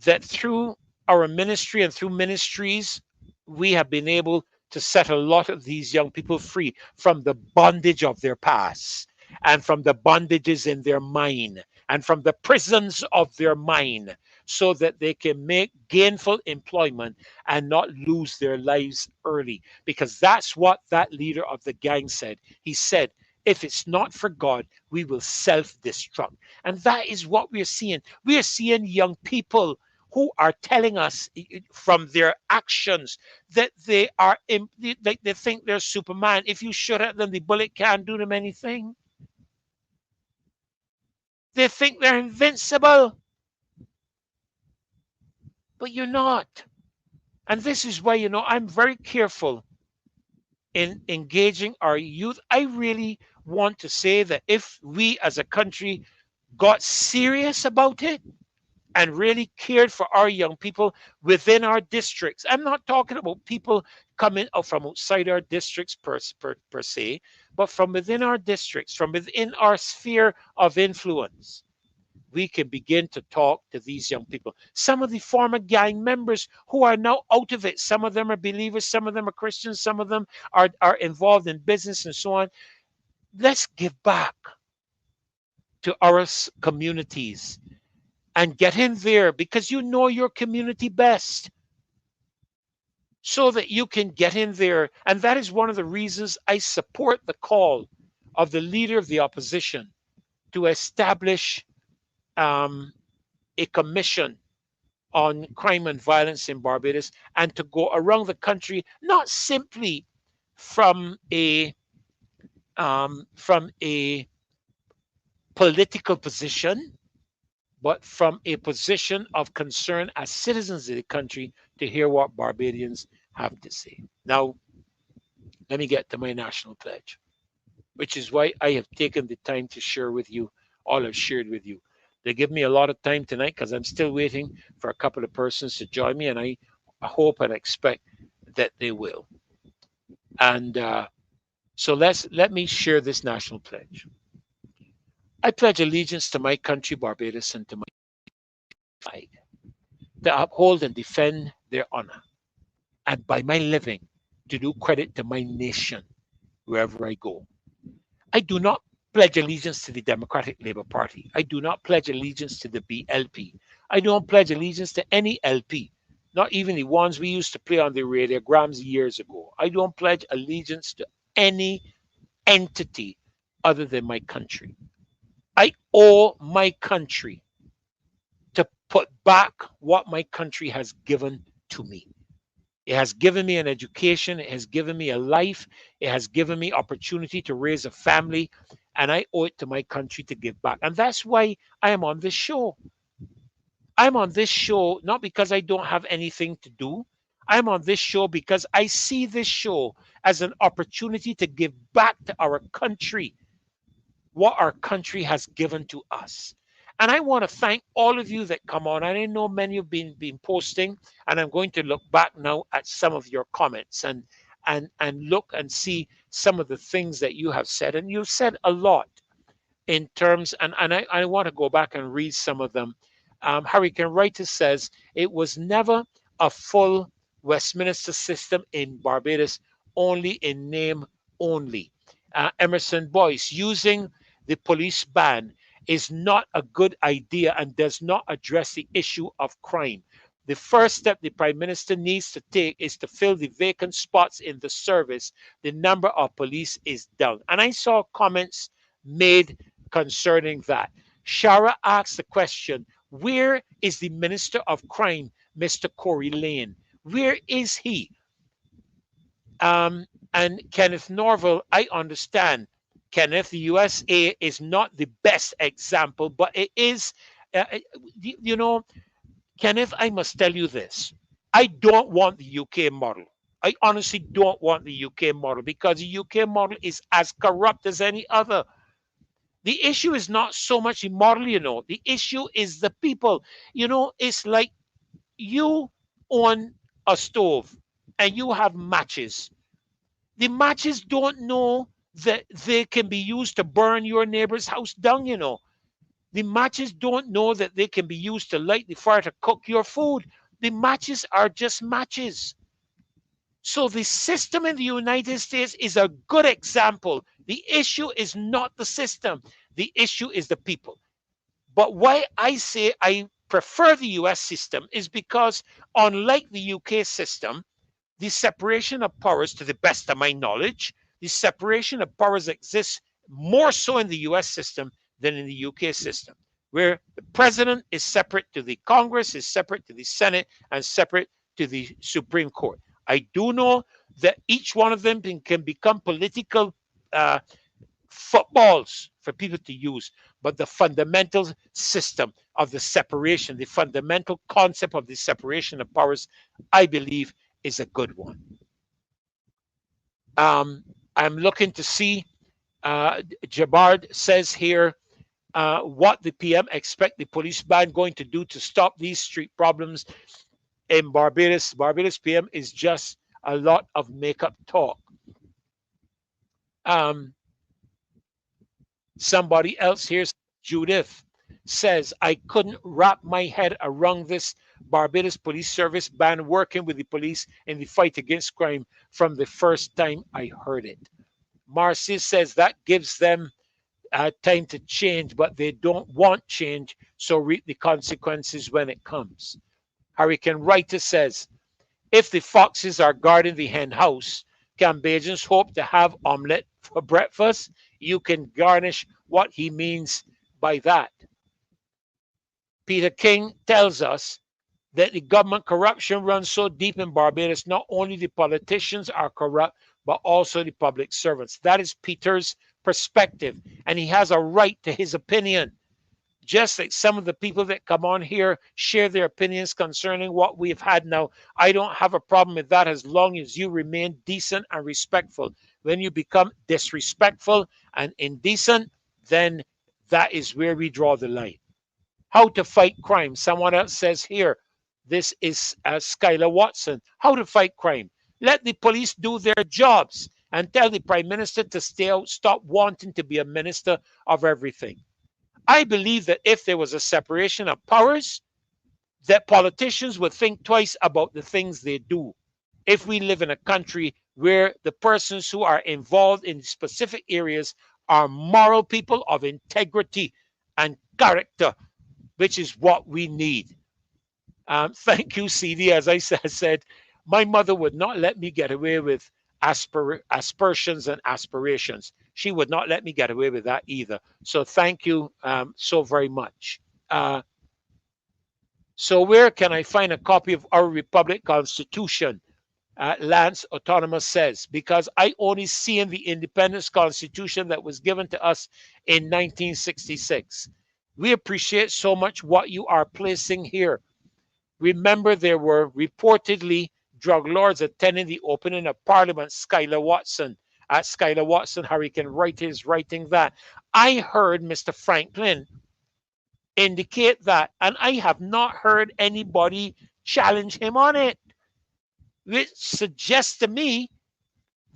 that through our ministry and through ministries, we have been able to set a lot of these young people free from the bondage of their past and from the bondages in their mind and from the prisons of their mind so that they can make gainful employment and not lose their lives early. Because that's what that leader of the gang said. He said, if it's not for God, we will self destruct. And that is what we're seeing. We are seeing young people who are telling us from their actions that they think they're Superman. If you shoot at them, the bullet can't do them anything. They think they're invincible, but you're not. And this is why, I'm very careful in engaging our youth. I really want to say that if we as a country got serious about it, and really cared for our young people within our districts. I'm not talking about people coming out from outside our districts per se, but from within our districts, from within our sphere of influence. We can begin to talk to these young people. Some of the former gang members who are now out of it, some of them are believers, some of them are Christians, some of them are involved in business and so on. Let's give back to our communities and get in there because you know your community best so that you can get in there. And that is one of the reasons I support the call of the leader of the opposition to establish a commission on crime and violence in Barbados and to go around the country, not simply from a political position, but from a position of concern as citizens of the country to hear what Barbadians have to say. Now, let me get to my national pledge, which is why I have taken the time to share with you all I've shared with you. They give me a lot of time tonight because I'm still waiting for a couple of persons to join me, and I hope and expect that they will. And so let me share this national pledge. I pledge allegiance to my country, Barbados, and to my flag, to uphold and defend their honor, and by my living, to do credit to my nation wherever I go. I do not pledge allegiance to the Democratic Labour Party. I do not pledge allegiance to the BLP. I don't pledge allegiance to any LP, not even the ones we used to play on the radiograms years ago. I don't pledge allegiance to any entity other than my country. I owe my country to put back what my country has given to me. It has given me an education. It has given me a life. It has given me opportunity to raise a family. And I owe it to my country to give back. And that's why I am on this show. I'm on this show not because I don't have anything to do. I'm on this show because I see this show as an opportunity to give back to our country what our country has given to us. And I want to thank all of you that come on. And I know many have been posting, and I'm going to look back now at some of your comments and look and see some of the things that you have said. And you've said a lot in terms, and I want to go back and read some of them. Hurricane Writer says it was never a full Westminster system in Barbados, only in name only. Emerson Boyce, using the police ban is not a good idea and does not address the issue of crime. The first step the Prime Minister needs to take is to fill the vacant spots in the service. The number of police is down. And I saw comments made concerning that. Shara asked the question, where is the Minister of Crime, Mr. Corey Lane? Where is he? And Kenneth Norville, I understand. Kenneth, the USA is not the best example, but it is, you know, Kenneth, I must tell you this. I don't want the UK model. I honestly don't want the UK model because the UK model is as corrupt as any other. The issue is not so much the model, you know. The issue is the people. You know, it's like you own a stove and you have matches. The matches don't know that they can be used to burn your neighbor's house down, you know. The matches don't know that they can be used to light the fire to cook your food. The matches are just matches. So the system in the United States is a good example. The issue is not the system. The issue is the people. But why I say I prefer the US system is because unlike the UK system, the separation of powers, to the best of my knowledge, the separation of powers exists more so in the US system than in the UK system, where the president is separate to the Congress, is separate to the Senate, and separate to the Supreme Court. I do know that each one of them can become political footballs for people to use, but the fundamental system of the separation, the fundamental concept of the separation of powers, I believe is a good one. I'm looking to see, Jabard says here, what the PM expect the police ban going to do to stop these street problems in Barbados. Barbados PM is just a lot of make-up talk. Somebody else here, Judith, says, I couldn't wrap my head around this Barbados Police Service ban working with the police in the fight against crime from the first time I heard it. Marcy says that gives them time to change, but they don't want change, so reap the consequences when it comes. Hurricane Writer says, if the foxes are guarding the hen house, Cambodians hope to have omelette for breakfast. You can garnish what he means by that. Peter King tells us that the government corruption runs so deep in Barbados, not only the politicians are corrupt, but also the public servants. That is Peter's perspective, and he has a right to his opinion. Just like some of the people that come on here share their opinions concerning what we've had now. I don't have a problem with that as long as you remain decent and respectful. When you become disrespectful and indecent, then that is where we draw the line. How to fight crime. Someone else says here, this is Skylar Watson. How to fight crime. Let the police do their jobs and tell the Prime Minister to stop wanting to be a minister of everything. I believe that if there was a separation of powers, that politicians would think twice about the things they do. If we live in a country where the persons who are involved in specific areas are moral people of integrity and character, which is what we need. Thank you, CD. As I said, my mother would not let me get away with aspersions and aspirations. She would not let me get away with that either. So thank you so very much. So where can I find a copy of our Republic Constitution? Lance Autonomous says, because I only see in the independence constitution that was given to us in 1966. We appreciate so much what you are placing here. Remember, there were reportedly drug lords attending the opening of Parliament. Skylar Watson, at Skylar Watson, Hurricane Wright is writing that. I heard Mr. Franklin indicate that, and I have not heard anybody challenge him on it, which suggests to me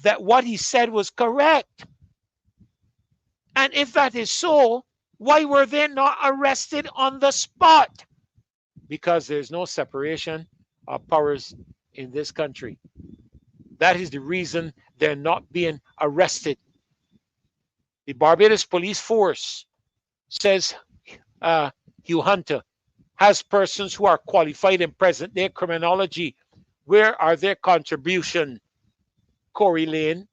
that what he said was correct. And if that is so, why were they not arrested on the spot? Because there's no separation of powers in this country. That is the reason they're not being arrested. The Barbados Police Force, says Hugh Hunter, has persons who are qualified in present day criminology. Where are their contribution, Corey Lane?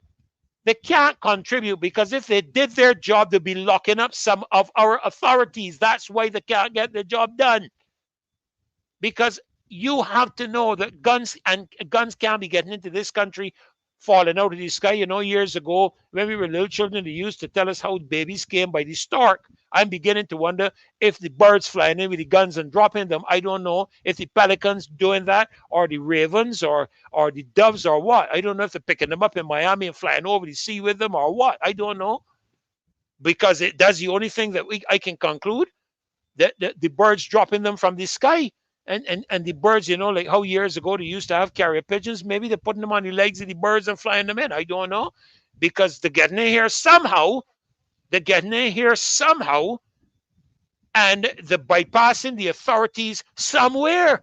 They can't contribute because if they did their job, they'd be locking up some of our authorities. That's why they can't get the job done. Because you have to know that guns can't be getting into this country falling out of the sky. You know, years ago, when we were little children, they used to tell us how babies came by the stork. I'm beginning to wonder if the birds flying in with the guns and dropping them. I don't know if the pelicans doing that, or the ravens, or the doves, or what. I don't know if they're picking them up in Miami and flying over the sea with them, or what. I don't know. Because that's the only thing that I can conclude, that the birds dropping them from the sky. And the birds, you know, like how years ago they used to have carrier pigeons. Maybe they're putting them on the legs of the birds and flying them in. I don't know. Because they're getting in here somehow. They're getting in here somehow. And they're bypassing the authorities somewhere.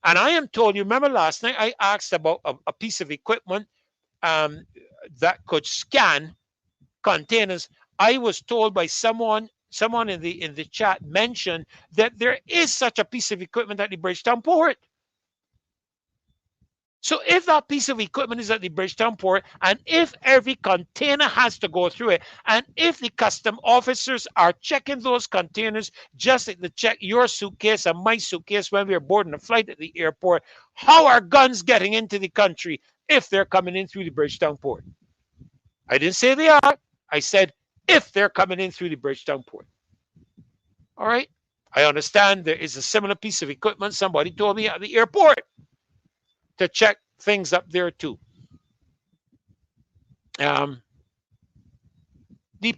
And I am told, you remember last night I asked about a piece of equipment that could scan containers. I was told by someone in the chat mentioned that there is such a piece of equipment at the Bridgetown port. So if that piece of equipment is at the Bridgetown port, and if every container has to go through it, and if the custom officers are checking those containers just like they check your suitcase and my suitcase when we're boarding a flight at the airport, how are guns getting into the country if they're coming in through the Bridgetown port? I didn't say they are. I said if they're coming in through the Bridgetown port. All right. I understand there is a similar piece of equipment, somebody told me, at the airport to check things up there too. The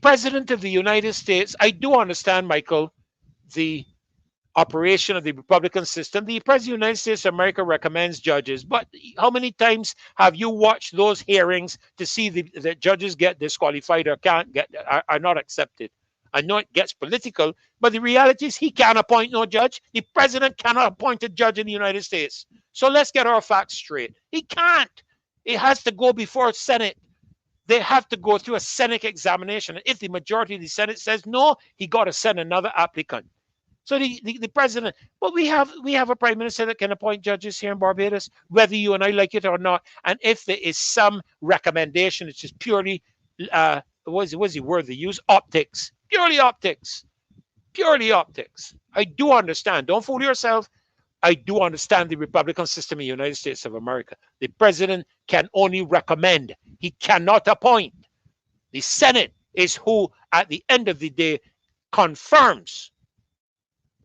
President of the United States, I do understand, Michael, the operation of the Republican system. The President of the United States of America recommends judges, but how many times have you watched those hearings to see the judges get disqualified or are not accepted? I know it gets political, but the reality is he can't appoint no judge. The president cannot appoint a judge in the United States. So let's get our facts straight. He can't. It has to go before Senate. They have to go through a Senate examination. And if the majority of the Senate says no, he got to send another applicant. So the president, but we have a prime minister that can appoint judges here in Barbados, whether you and I like it or not. And if there is some recommendation, it's just purely, what's the word they use? Optics. Purely optics. Purely optics. I do understand. Don't fool yourself. I do understand the Republican system in the United States of America. The president can only recommend. He cannot appoint. The Senate is who, at the end of the day, confirms.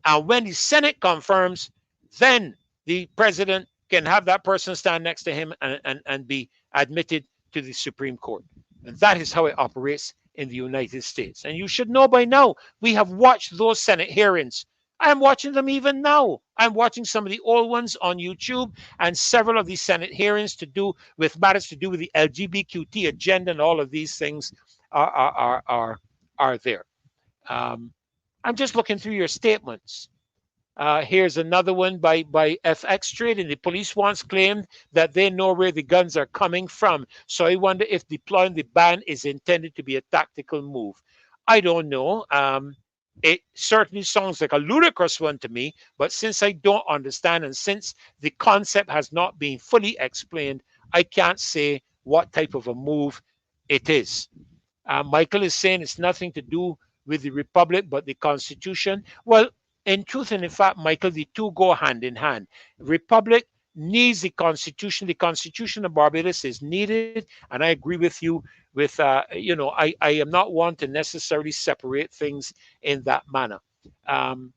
And when the Senate confirms, then the president can have that person stand next to him and be admitted to the Supreme Court. And that is how it operates in the United States. And you should know by now, we have watched those Senate hearings. I'm watching them even now. I'm watching some of the old ones on YouTube and several of the Senate hearings to do with matters to do with the LGBTQ agenda, and all of these things are there. I'm just looking through your statements. Here's another one by FX Trade, and the police once claimed that they know where the guns are coming from. So I wonder if deploying the ban is intended to be a tactical move. I don't know. It certainly sounds like a ludicrous one to me, but since I don't understand and since the concept has not been fully explained, I can't say what type of a move it is. Michael is saying it's nothing to do with the Republic, but the Constitution. Well, in truth and in fact, Michael, the two go hand in hand. Republic needs the Constitution. The Constitution of Barbados is needed, and I agree with you. With I am not one to necessarily separate things in that manner. Um,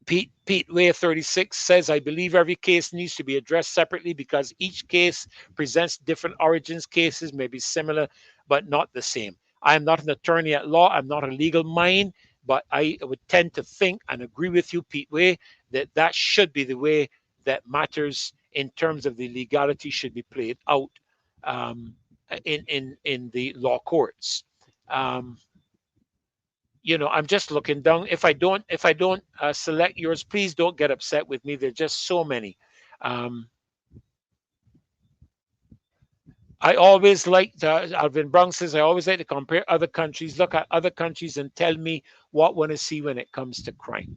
Pete Way 36 says, I believe every case needs to be addressed separately because each case presents different origins. Cases may be similar, but not the same. I am not an attorney at law. I'm not a legal mind, but I would tend to think and agree with you, Pete Way, that that should be the way that matters in terms of the legality should be played out um, in the law courts. Um, I'm just looking down. If I don't select yours, please don't get upset with me. There's just so many. Um, I always like to, Alvin Brown says, I always like to compare other countries, look at other countries and tell me what I want to see when it comes to crime.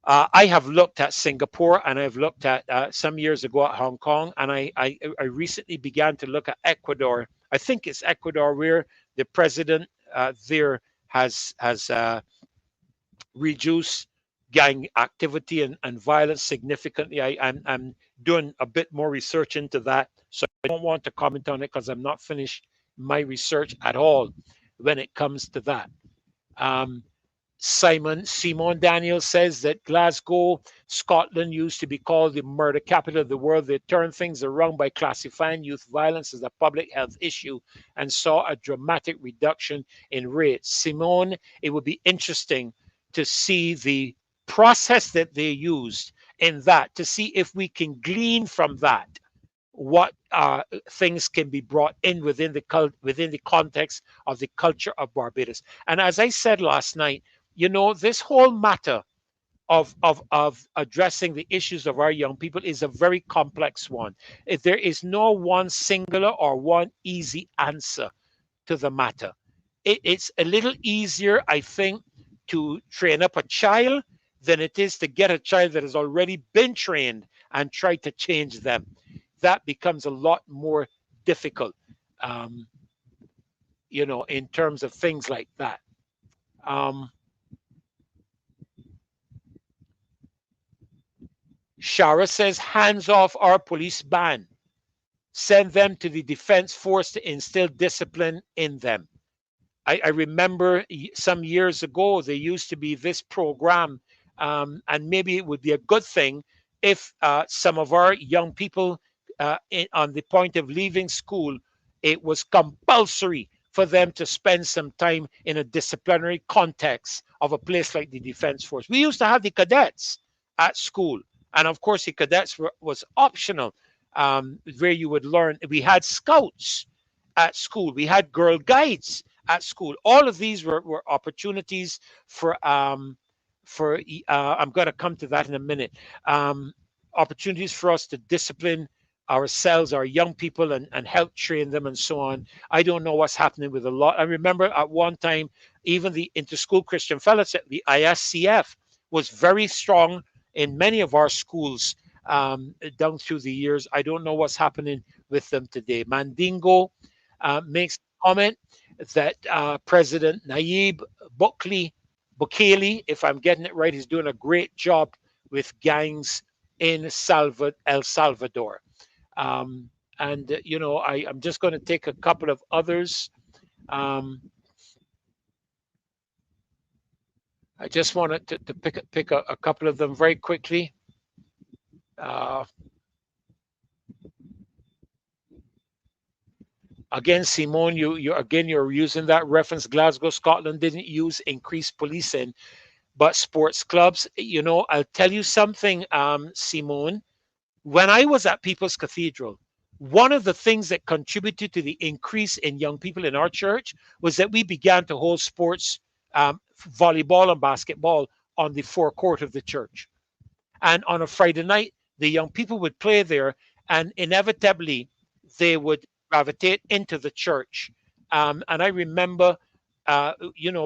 I have looked at Singapore and I've looked at some years ago at Hong Kong, and I recently began to look at Ecuador. I think it's Ecuador where the president there has reduce gang activity and violence significantly. I'm doing a bit more research into that, so I don't want to comment on it because I'm not finished my research at all when it comes to that. Um, Simon Daniel says that Glasgow, Scotland used to be called the murder capital of the world. They turned things around by classifying youth violence as a public health issue and saw a dramatic reduction in rates. Simone, it would be interesting to see the process that they used in that, to see if we can glean from that what things can be brought in within the context of the culture of Barbados. And as I said last night, this whole matter of addressing the issues of our young people is a very complex one. If there is no one singular or one easy answer to the matter. It's a little easier, I think, to train up a child than it is to get a child that has already been trained and try to change them. That becomes a lot more difficult, um, in terms of things like that. Um, Shara says, hands off our police ban. Send them to the defense force to instill discipline in them. I remember some years ago, there used to be this program, and maybe it would be a good thing if some of our young people on the point of leaving school, it was compulsory for them to spend some time in a disciplinary context of a place like the Defense Force. We used to have the cadets at school, and of course, the cadets was optional, where you would learn. We had scouts at school, we had girl guides at school. All of these were opportunities for I'm going to come to that in a minute. Opportunities for us to discipline ourselves, our young people, and help train them and so on. I don't know what's happening with a lot. I remember at one time, even the Interschool Christian Fellowship, the ISCF, was very strong in many of our schools down through the years. I don't know what's happening with them today. Mandingo makes a comment that President Nayib Bukele, if I'm getting it right, is doing a great job with gangs in El Salvador. I'm just going to take a couple of others. I just wanted to pick a couple of them very quickly. Again, Simone, you're using that reference. Glasgow, Scotland didn't use increased policing, but sports clubs. I'll tell you something, Simone. When I was at People's Cathedral, one of the things that contributed to the increase in young people in our church was that we began to hold sports, volleyball and basketball, on the forecourt of the church. And on a Friday night, the young people would play there, and inevitably they would gravitate into the church. And I remember,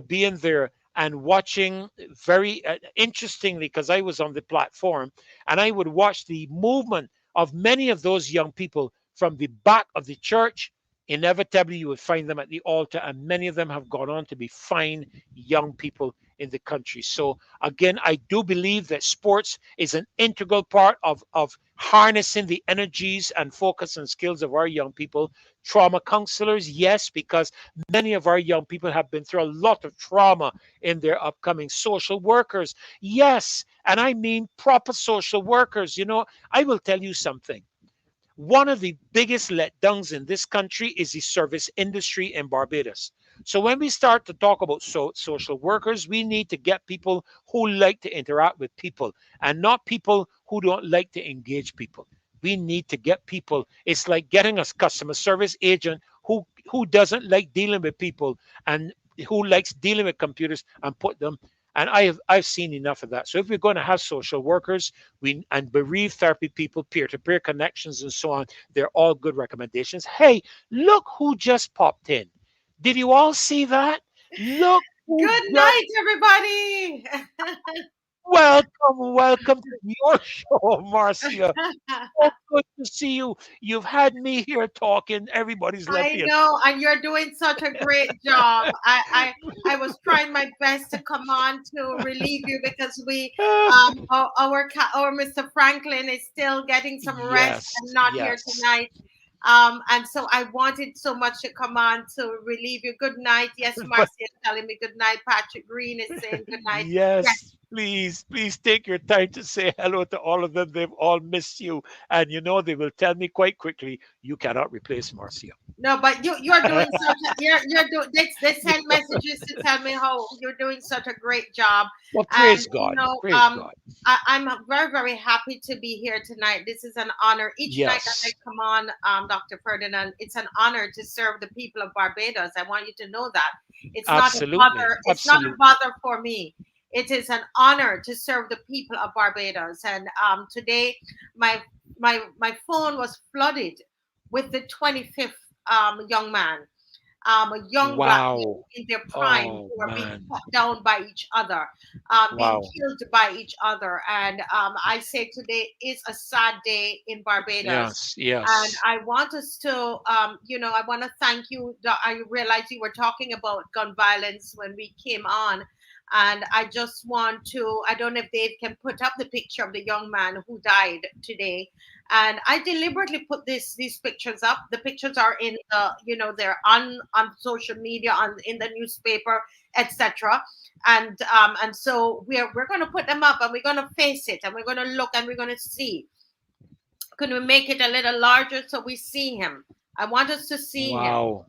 being there and watching very interestingly, because I was on the platform, and I would watch the movement of many of those young people from the back of the church. Inevitably, you would find them at the altar, and many of them have gone on to be fine young people in the country. So again, I do believe that sports is an integral part of harnessing the energies and focus and skills of our young people. Trauma counselors, yes, because many of our young people have been through a lot of trauma in their upcoming. Social workers, yes, and I mean proper social workers. I will tell you something. One of the biggest letdowns in this country is the service industry in Barbados. So when we start to talk about social workers, we need to get people who like to interact with people and not people who don't like to engage people. We need to get people. It's like getting a customer service agent who doesn't like dealing with people and who likes dealing with computers and put them. And I've seen enough of that. So if we're going to have social workers, and bereaved therapy people, peer-to-peer connections, and so on, they're all good recommendations. Hey, look who just popped in. Did you all see that? Look who Good just night, everybody. welcome to your show, Marcia. So good to see you. You've had me here talking. Everybody's left I here. know, and you're doing such a great job. I was trying my best to come on to relieve you because our Mr. Franklin is still getting some rest and Yes, not here yes. tonight. And so I wanted so much to come on to relieve you. Good night. Yes, But Marcia is telling me good night. Patrick Green is saying good night. Yes. yes, please take your time to say hello to all of them. They've all missed you. And they will tell me quite quickly, you cannot replace Marcia. No, but you're doing such a you're doing they send messages to tell me how you're doing such a great job. Well, And praise God. Praise um God. I'm very, very happy to be here tonight. This is an honor. Each night that I Yes, come on, Dr. Ferdinand, it's an honor to serve the people of Barbados. I want you to know that. It's not a absolutely. bother, it's not a Absolutely. bother for me. It is an honor to serve the people of Barbados. And today my my phone was flooded with the 25th young man, a young black Wow. men in their prime Oh, who are being man. cut down by each other, being Wow. killed by each other. And I say today is a sad day in Barbados. Yes, And yes. I want us to, I want to thank you. I realized you were talking about gun violence when we came on. And I just want to, I don't know if Dave can put up the picture of the young man who died today. And I deliberately put these pictures up. The pictures are in the, they're on social media, on in the newspaper, etc. And so we're going to put them up, and we're going to face it, and we're going to look, and we're going to see. Can we make it a little larger so we see him? I want us to see him. Wow.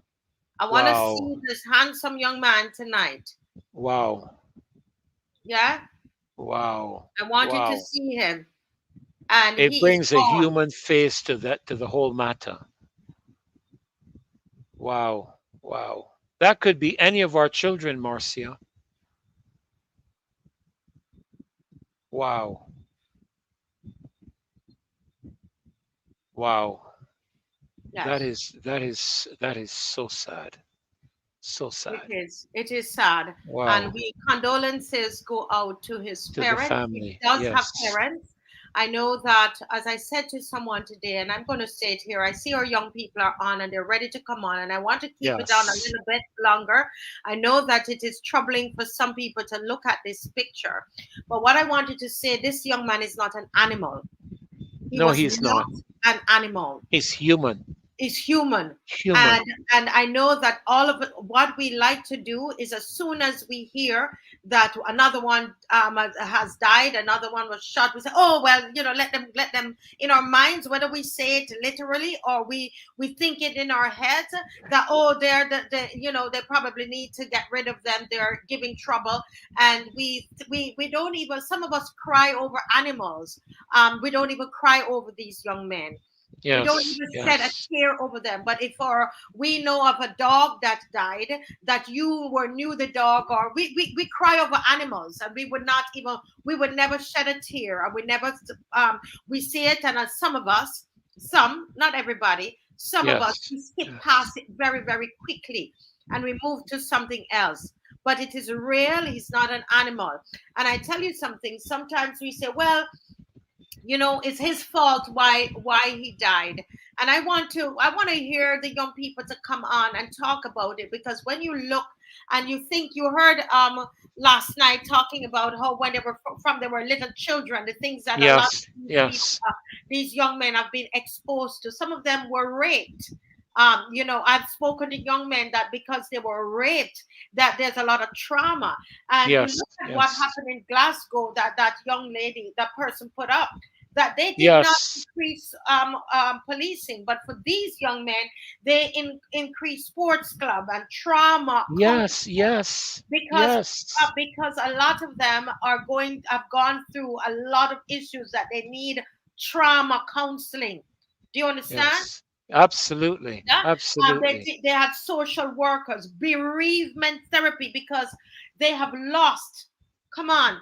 I want to see Wow. this handsome young man tonight. Wow. Yeah, Wow. I want you to Wow. see him, and It he is brings a gone. human face to the whole matter. Wow. Wow. That could be any of our children, Marcia. Wow. Wow. Yes. That is so sad. So It sad. is. It is sad. And Wow. we condolences go out to his To the parents. He family. does have Yes. parents. I know that, as I said to someone today, and I'm going to say it here, I see our young people are on and they're ready to come on, and I want to keep it on a Yes. little bit longer. I know that it is troubling for some people to look at this picture. But what I wanted to say, this young man is not an animal. He No, was he's not. not an animal. He's human. Is human. and Human. and I know that all of it, what we like to do is, as soon as we hear that another one has died, another one was shot, we say, oh well, let them in our minds, whether we say it literally or we think it in our heads, that oh, they're they probably need to get rid of them, they're giving trouble. And we don't even, some of us cry over animals. We don't even cry over these young men. We don't Yes. even shed a Yes. tear over them. But if we know of a dog that died, that you were knew the dog, or we cry over animals, and we would never shed a tear, and we never we see it. And as some of us, some, not everybody, some of us, Yes. we skip Yes. past it very, very quickly, and we move to something else. But it is real. He's not an animal. And I tell you something. Sometimes we say, well, it's his fault why he died. And I want to hear the young people to come on and talk about it, because when you look and you think, you heard last night talking about how when they were from they were little children, the things that a lot of Yes. these people Yes. these young men have been exposed to. Some of them were raped. I've spoken to young men that because they were raped, that there's a lot of trauma. And you Yes. look at what Yes. happened in Glasgow, that young lady, that person put up, that they did not Yes. increase policing, but for these young men, they increase sports club and trauma Yes. Yes. because Yes. a lot of them have gone through a lot of issues that they need trauma counseling. Do you understand? Yes. Absolutely. Yeah. Absolutely. They had social workers, bereavement therapy, because they have lost. Come on,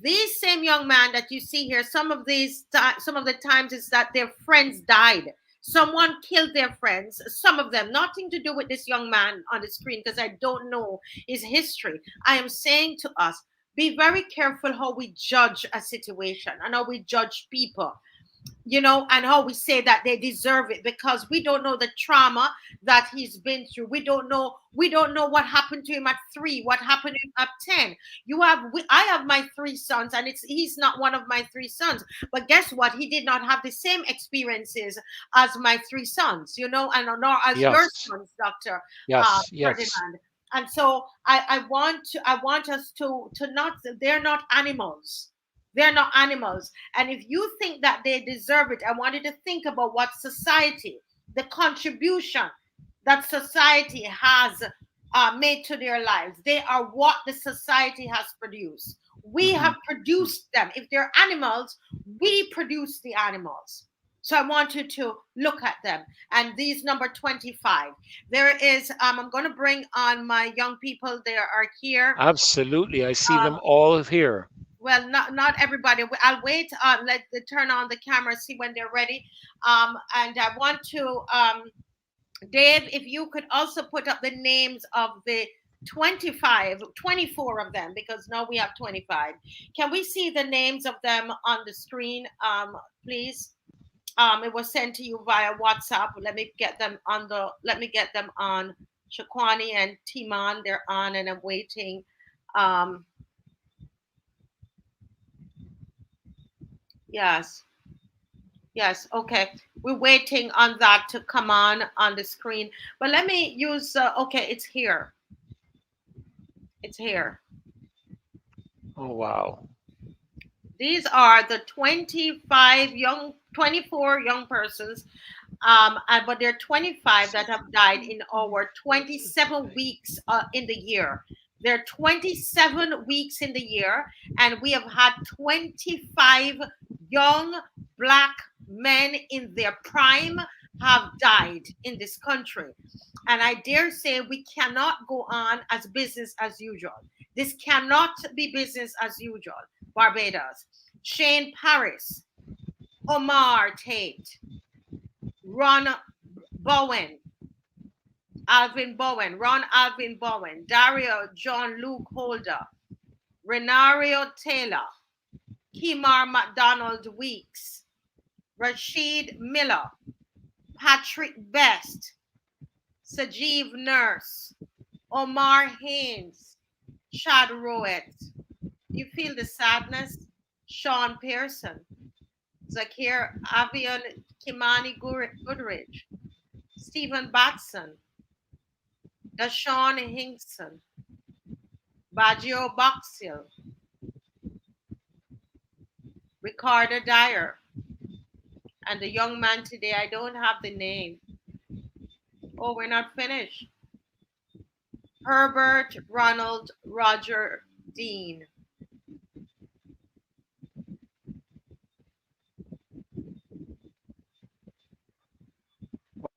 these same young man that you see here, some of the times is that their friends died. Someone killed their friends. Some of them, nothing to do with this young man on the screen, because I don't know his history. I am saying to us, be very careful how we judge a situation and how we judge people, and how we say that they deserve it, because we don't know the trauma that he's been through. We don't know what happened to him at 3, what happened to him at 10. I have my 3 sons, and he's not one of my 3 sons, but guess what, he did not have the same experiences as my 3 sons, and nor as your Yes. sons, Dr. Yes. Yes. Ferdinand. And so I want us to not, they're not animals. They're not animals. And if you think that they deserve it, I want you to think about what society, the contribution that society has made to their lives. They are what the society has produced. We Hmm. have produced them. If they're animals, we produce the animals. So I want you to look at them. And these number 25. There is, I'm going to bring on my young people. They are here. Absolutely. I see Um, them all here. well, not everybody. I'll wait. Let the turn on the camera, see when they're ready. And I want to, Dave, if you could also put up the names of the 24 of them, because now we have 25. Can we see the names of them on the screen, please? It was sent to you via WhatsApp. Let me get them on. Shaquani and Timan, they're on, and I'm waiting. Um, yes. Yes, okay. We're waiting on that to come on the screen. But let me use, okay, it's here. It's here. Oh, wow. These are the 24 young persons, but there are 25 that have died in our 27 weeks in the year. There are 27 weeks in the year, and we have had 25 young Black men in their prime have died in this country. And I dare say we cannot go on as business as usual. This cannot be business as usual. Barbados. Shane Paris, Omar Tate, Ron Bowen, Ron Alvin Bowen, Dario John Luke Holder, Renario Taylor, Kimar McDonald Weeks, Rashid Miller, Patrick Best, Sajeev Nurse, Omar Haynes, Chad Rowett. You feel the sadness? Sean Pearson, Zakir Avian Kimani Goodrich, Stephen Batson, Dashawn Hinkson, Baggio Boxhill, Ricardo Dyer, and the young man today, I don't have the name. Oh, we're not finished. Herbert Ronald Roger Dean.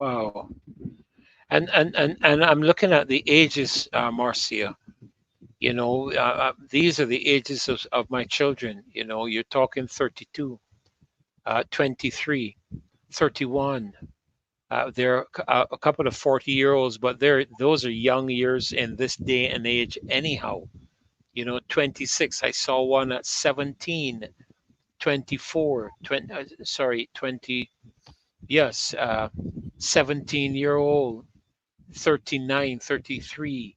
Wow. And I'm looking at the ages, Marcia. These are the ages of my children. You're talking 32, 23, 31. There are a couple of 40-year-olds, but those are young years in this day and age anyhow. 26. I saw one at 17, 24, 20, sorry, 20, yes, 17-year-old, 39, 33.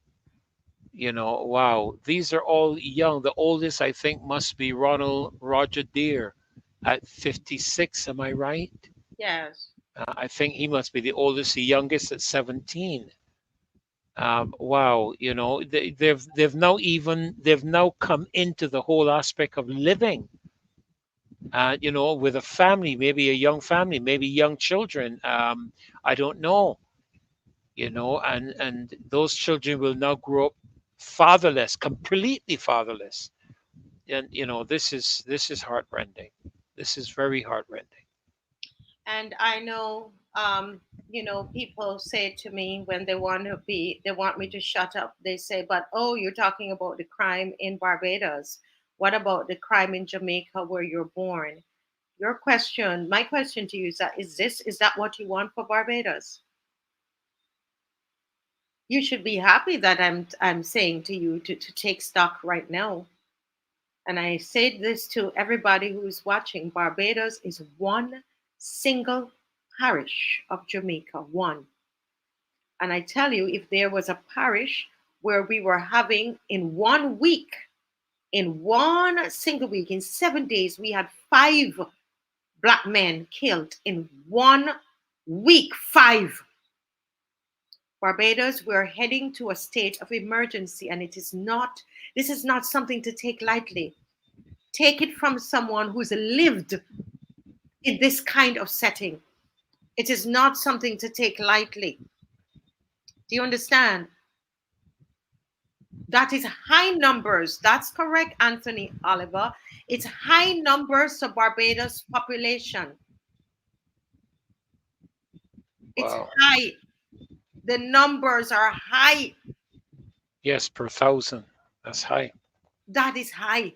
Wow, these are all young. The oldest I think must be Ronald Roger Deere, at 56. Am I right? Yes. I think he must be the oldest. The youngest at 17. Wow, they've now come into the whole aspect of living. With a family, maybe a young family, maybe young children. I don't know. And those children will now grow up fatherless, completely fatherless. And this is heartrending. This is very heartrending. And I know, people say to me when they want me to shut up. They say, "But oh, you're talking about the crime in Barbados. What about the crime in Jamaica where you're born?" My question to you is that what you want for Barbados? You should be happy that I'm saying to you to take stock right now. And I say this to everybody who's watching. Barbados is one single parish of Jamaica, one. And I tell you, if there was a parish where we were having in one week, in one single week, in 7 days, we had five black men killed in one week. Five. Barbados, we're heading to a state of emergency, and this is not something to take lightly. Take it from someone who's lived in this kind of setting. It is not something to take lightly. Do you understand? That is high numbers. That's correct, Anthony Oliver. It's high numbers to Barbados population. It's Wow. high. The numbers are high. Yes, per thousand. That's high. That is high.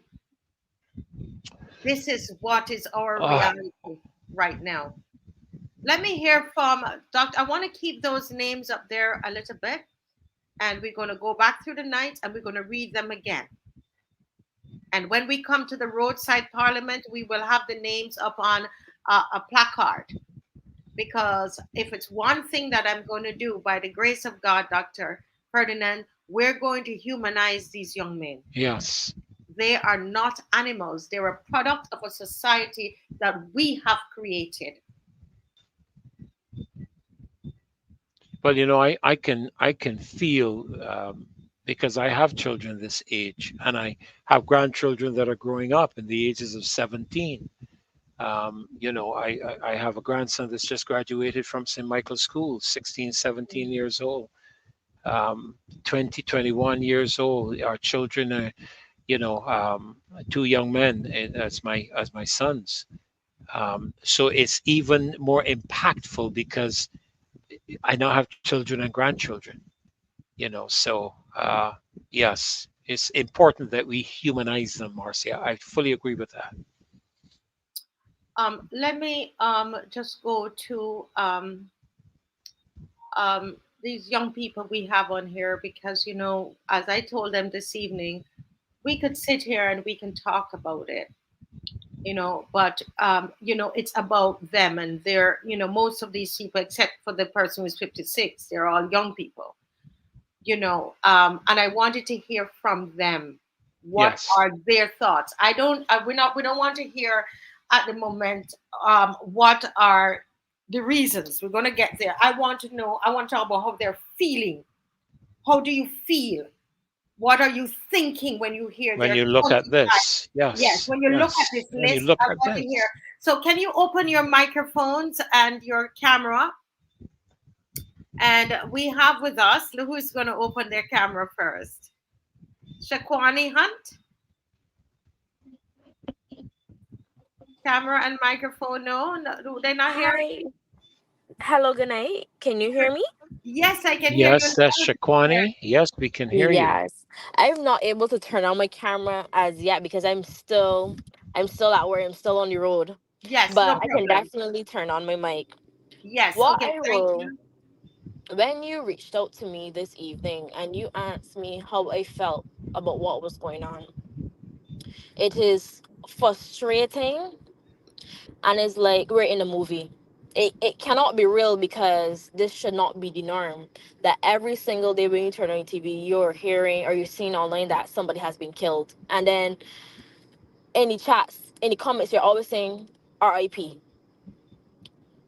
This is what is our Ah, reality right now. Let me hear from Dr. I want to keep those names up there a little bit, and we're going to go back through the night and we're going to read them again. And when we come to the roadside parliament, we will have the names up on a placard. Because if it's one thing that I'm going to do by the grace of God, Dr. Ferdinand, we're going to humanize these young men. yes. They are not animals, they're a product of a society that we have created. Well, I can feel, because I have children this age, and I have grandchildren that are growing up in the ages of 17. I have a grandson that's just graduated from St. Michael's School, 16, 17 years old, 20, 21 years old. Our children are, two young men, as my sons. So it's even more impactful because I now have children and grandchildren. So yes, it's important that we humanize them, Marcia. I fully agree with that. Let me just go to these young people we have on here because, as I told them this evening, we could sit here and we can talk about it, but it's about them, and they're, most of these people, except for the person who's 56, they're all young people, and I wanted to hear from them. What Yes. are their thoughts? I don't we don't want to hear at the moment what are the reasons. We're going to get there. I want to talk about how they're feeling. How do you feel? What are you thinking when you hear When their you look at 25? this, Yes, yes, when you look at yes. this When you list, look I at want to hear. this, So, can you open your microphones and your camera? And we have with us, who's going to open their camera first? Shakwani Hunt, camera and microphone. No, no, do they not hear? Hi. Hello, good night. Can you hear me? Yes, I can hear you yes, that's loud and clear. Shakwani. Yes, we can hear you. Yes. I'm not able to turn on my camera as yet because I'm still at work. I'm still on the road. Yes, no But I can problem. definitely turn on my mic. Yes, What okay, I thank will you. When you reached out to me this evening and you asked me how I felt about what was going on, it is frustrating and it's like we're in a movie. It cannot be real because this should not be the norm. That every single day when you turn on your TV, you're hearing or you're seeing online that somebody has been killed. And then any chats, any comments, you're always saying, RIP.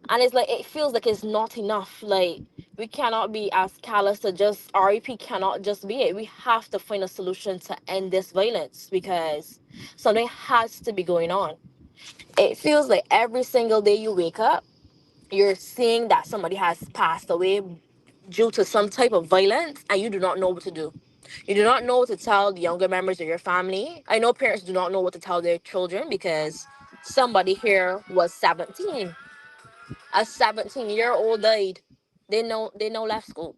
And it's like it feels like it's not enough. Like we cannot be as callous to just REP cannot just be it. We have to find a solution to end this violence because something has to be going on. It feels like every single day you wake up, you're seeing that somebody has passed away due to some type of violence and you do not know what to do. You do not know what to tell the younger members of your family. I know parents do not know what to tell their children because somebody here was 17. A 17-year-old died. They know left school.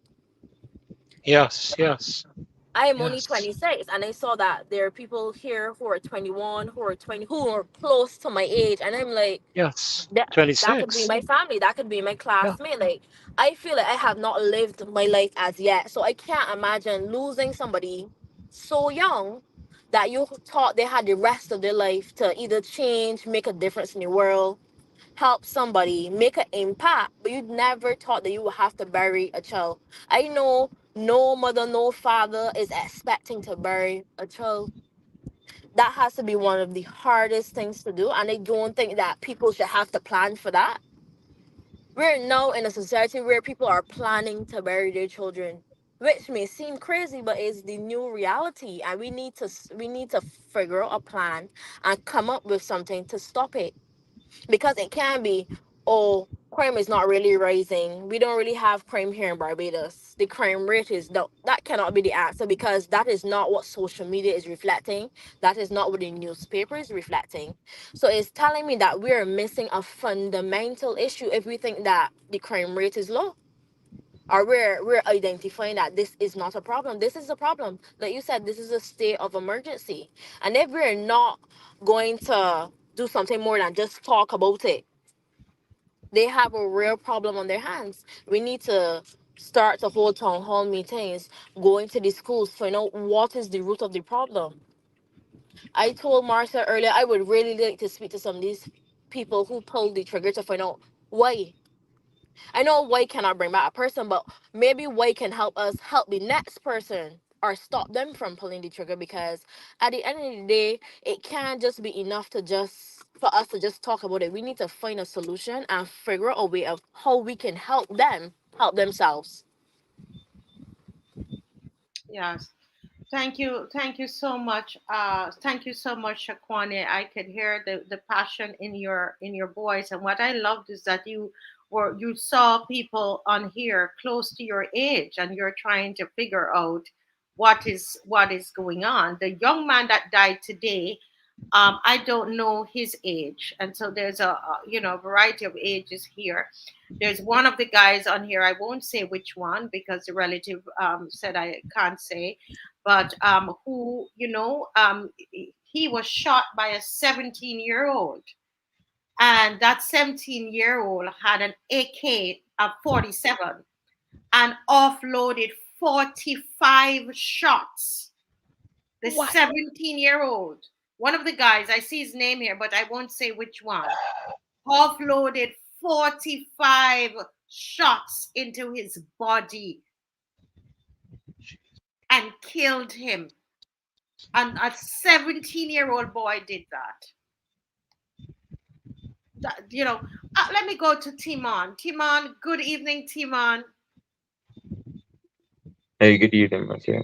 Yes, yes, I am only yes, 26 and I saw that there are people here who are 21, who are 20, who are close to my age, and I'm like, yes. that could be 26. my family, that could be my Yeah, classmate. Like I feel like I have not lived my life as yet. So I can't imagine losing somebody so young that you thought they had the rest of their life to either change, make a difference in the world, help somebody, make an impact, but you never thought that you would have to bury a child. I know no mother, no father is expecting to bury a child. That has to be one of the hardest things to do, and I don't think that people should have to plan for that. We're now in a society where people are planning to bury their children, which may seem crazy, but it's the new reality, and we need to figure out a plan and come up with something to stop it, because it can be, oh, crime is not really rising, we don't really have crime here in Barbados, the crime rate is no. That cannot be the answer, because that is not what social media is reflecting, that is not what the newspaper is reflecting. So it's telling me that we're missing a fundamental issue if we think that the crime rate is low, or we're identifying that this is not a problem. This is a problem. Like you said, this is a state of emergency. And if we're not going to do something more than just talk about it, they have a real problem on their hands. We need to start to hold town hall meetings, go into the schools, find out what is the root of the problem. I told Martha earlier I would really like to speak to some of these people who pulled the trigger to find out why. I know white cannot bring back a person, but maybe white can help us help the next person or stop them from pulling the trigger, because at the end of the day, it can't just be enough to just for us to just talk about it. We need to find a solution and figure out a way of how we can help them help themselves. Yes. Thank you so much. Thank you so much, Shaquani. I could hear the passion in your voice, and what I loved is that you saw people on here close to your age, and you're trying to figure out what is going on. The young man that died today, I don't know his age, and so there's a variety of ages here. There's one of the guys on here. I won't say which one because the relative said I can't say, but who he was shot by a 17-year-old, and that 17-year-old had an AK 47 and offloaded 45 shots. The what? 17-year-old, one of the guys, I see his name here, but I won't say which one, offloaded 45 shots into his body and killed him. And a 17-year-old boy did that. Let me go to Timon. Timon, good evening, Timon. Hey, good evening, Matthew.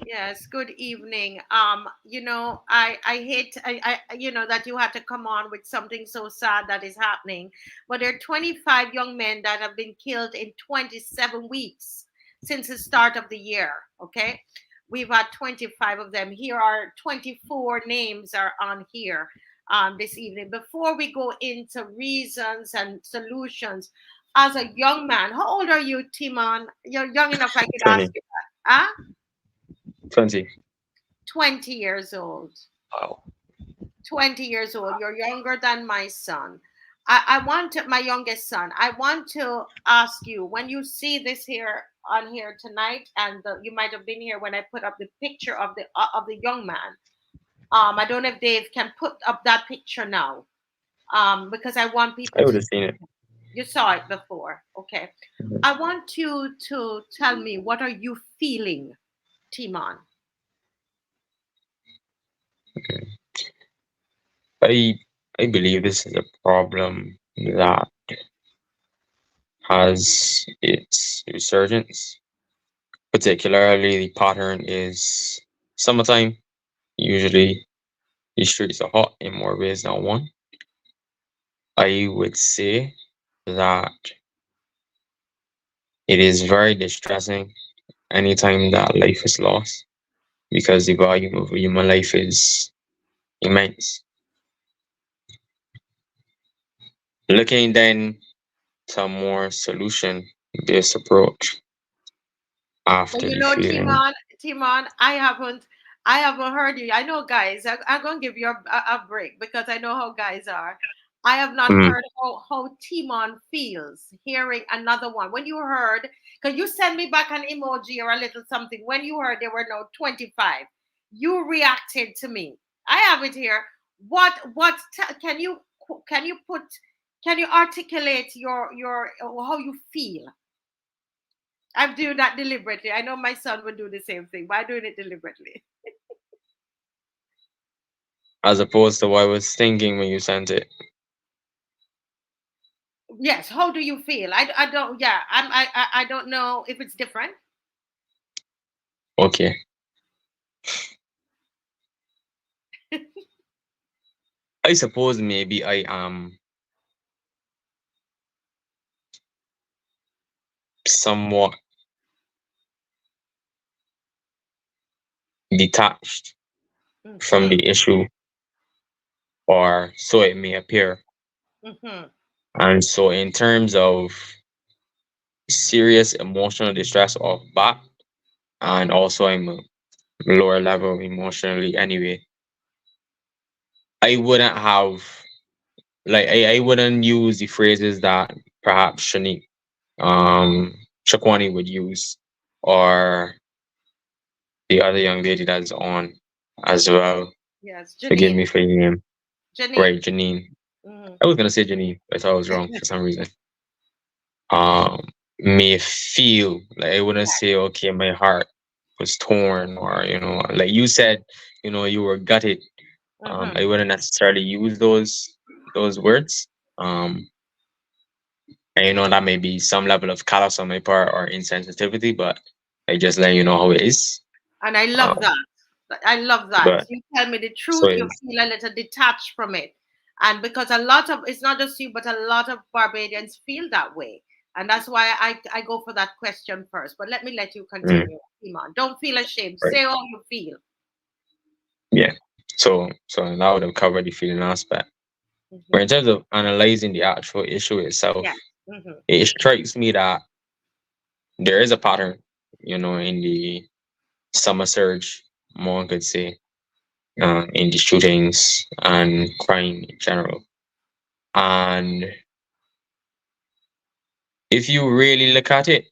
Yes, good evening. I hate that you had to come on with something so sad that is happening. But there are 25 young men that have been killed in 27 weeks since the start of the year. Okay, we've had 25 of them. Here are 24 names are on here this evening. Before we go into reasons and solutions, as a young man, how old are you, Timon? You're young enough I could ask 20, you that. Huh? 20. 20 years old. Wow. 20 years old. You're younger than my son. I want to, my youngest son, I want to ask you, when you see this here on here tonight, and you might have been here when I put up the picture of the young man. I don't know if Dave can put up that picture now. Because I want people I would to have seen see. it. You saw it before. Okay. Mhm. I want you to tell me, what are you feeling, Timon? I I believe this is a problem that has its resurgence. Particularly, the pattern is summertime. Usually, the streets are hot in more ways than one. I would say that it is very distressing anytime that life is lost because the volume of human life is immense. Looking then to a more solution based approach But after you the know, feeling. Timon, I haven't heard you. I know, guys. I'm gonna give you a break because I know how guys are. I have not Mm, heard how Timon feels hearing another one. When you heard, because you send me back an emoji or a little something. When you heard there were no 25, you reacted to me. I have it here. Can you put, can you articulate your how you feel? I'm doing that deliberately. I know my son would do the same thing, but I'm doing it deliberately. as opposed to what I was thinking when you sent it. Yes. How do you feel? I don't. Yeah. I don't know if it's different. Okay. I suppose maybe I am somewhat detached from Mm-hmm. the issue, or so it may appear. Mm-hmm. And so, in terms of serious emotional distress of that, and also I'm lower level emotionally anyway, I wouldn't have, like, I wouldn't use the phrases that perhaps Shakwani would use, or the other young lady that's on as well. Yes. Forgive Janine. me for your name. Janine. Right, Janine. Mm-hmm. I was gonna say Janine, but I thought I was wrong for some reason. Um, may feel like I wouldn't Yeah. say, okay, my heart was torn, or like you said, you were gutted. Mm-hmm. I wouldn't necessarily use those words. Um, and that may be some level of callous on my part or insensitivity, but I just let you know how it is. And I love Um, that. I love that. but You tell me the so truth, you it's feel a little detached from it. And because a lot of, it's not just you, but a lot of Barbadians feel that way. And that's why I go for that question first. But let me let you mm, continue, Iman. Don't feel ashamed. right, Say how you feel. yeah. So that would have covered the feeling aspect. But Hmm. in terms of analyzing the actual issue itself, Yeah. Hmm. it strikes me that there is a pattern, in the summer surge, one could say, in the shootings and crime in general. And if you really look at it,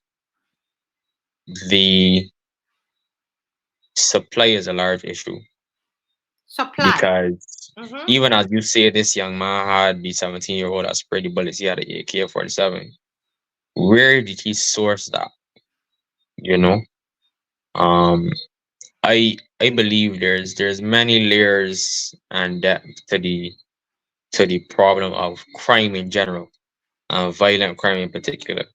the supply is a large issue Supply. because Hmm. even as you say, this young man had the 17-year-old that sprayed the bullets, he had an AK-47. Where did he source that? You know, um, I believe there's many layers and depth to the problem of crime in general, violent crime in particular,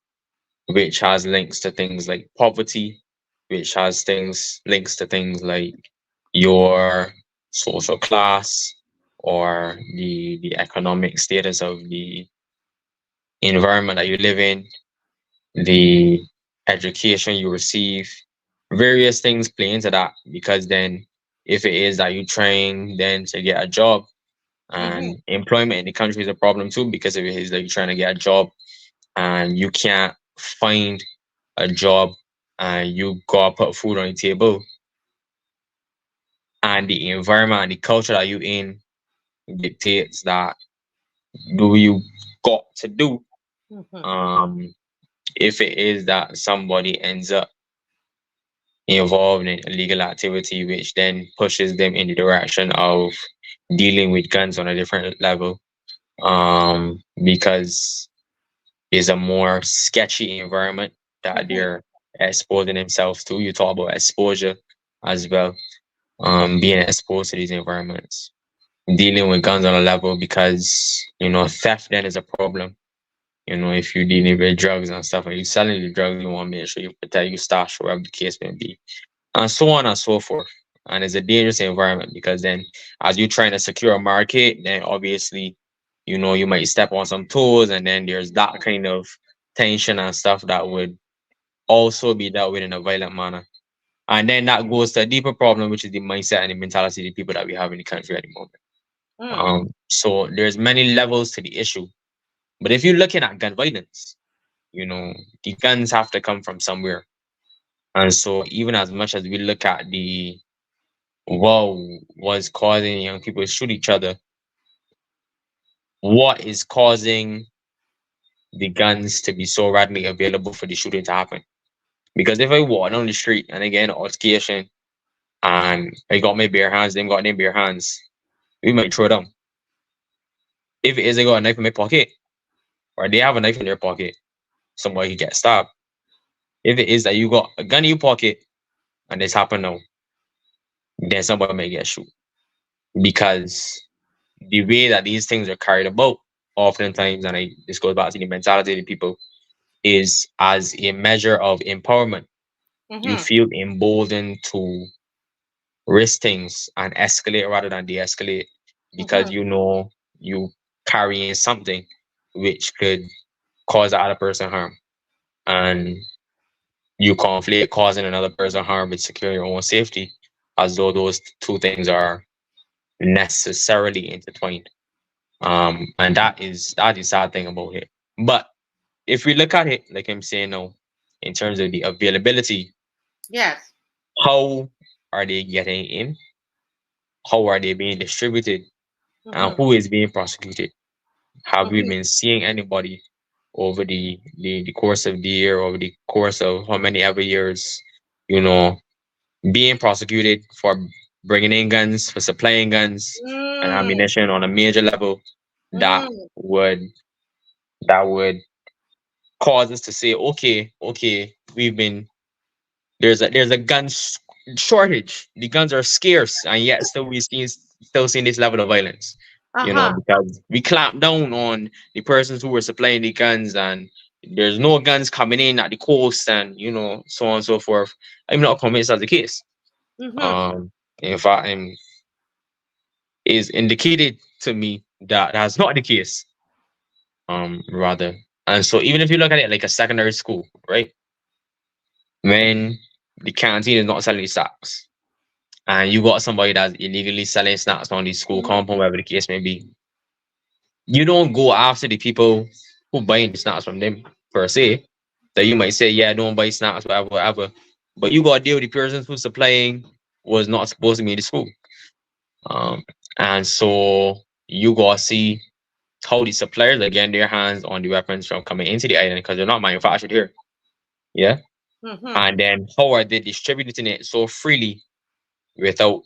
which has links to things like poverty, which has things links to things like your social class or the economic status of the environment that you live in, the education you receive, various things play into that because then if it is that you trying then to get a job, Hmm. and employment in the country is a problem too because if it is like you're trying to get a job and you can't find a job and you gotta put food on the table, and the environment and the culture that you in dictates that do you got to do, Hmm. um if it is that somebody ends up involved in illegal activity which then pushes them in the direction of dealing with guns on a different level, because it's a more sketchy environment that Hmm. they're exposing themselves to. You talk about exposure as well, being exposed to these environments. dealing with guns on a level because, theft then is a problem. If you're dealing with drugs and stuff and you're selling the drugs, you want to make sure you protect your stash, whatever the case may be, and so on and so forth. And it's a dangerous environment because then, as you're trying to secure a market, then obviously, you might step on some toes, and then there's that kind of tension and stuff that would also be dealt with in a violent manner. And then that goes to a deeper problem, which is the mindset and the mentality of the people that we have in the country at the moment. Mm. So there's many levels to the issue. But if you're looking at gun violence, the guns have to come from somewhere. And so even as much as we look at the what was causing young people to shoot each other, what is causing the guns to be so readily available for the shooting to happen? Because if I walk down the street and I get an altercation and I got my bare hands, them got them bare hands, we might throw them. If it is I got a knife in my pocket, or they have a knife in their pocket, somebody could get stabbed. If it is that you got a gun in your pocket and this happened now, then somebody may get shot. Because the way that these things are carried about, oftentimes, and this goes back to the mentality of the people, is as a measure of empowerment. You Mm-hmm. feel emboldened to risk things and escalate rather than de-escalate because Mm-hmm. you carrying something which could cause the other person harm. And you conflate causing another person harm with securing your own safety as though those two things are necessarily intertwined. And that is sad thing about it. But if we look at it, like I'm saying now, in terms of the availability, Yes. how are they getting in? How are they being distributed? And Mm-hmm. who is being prosecuted? Have we Mm-hmm. been seeing anybody over the course of the year, over the course of how many ever years, you know, being prosecuted for bringing in guns, for supplying guns and Mm. ammunition on a major level that Mm. would that would cause us to say, okay, we've been there's a shortage. The guns are scarce, and yet still seeing this level of violence. Uh-huh. Because we clamp down on the persons who were supplying the guns, and there's no guns coming in at the coast, and so on and so forth. I'm not convinced that's the case. Mm-hmm. Um, in fact, is indicated to me that that's not the case. Rather, and so even if you look at it like a secondary school, right, when the canteen is not selling snacks, and you got somebody that's illegally selling snacks on the school Mm-hmm. compound, whatever the case may be, you don't go after the people who buying the snacks from them per se. That you might say, yeah, don't buy snacks, whatever, whatever. But you got to deal with the persons who's supplying was not supposed to be in the school. Um, and so you got to see how the suppliers are getting their hands on the weapons from coming into the island because they're not manufactured here. Yeah. Mm-hmm. And then how are they distributing it so freely without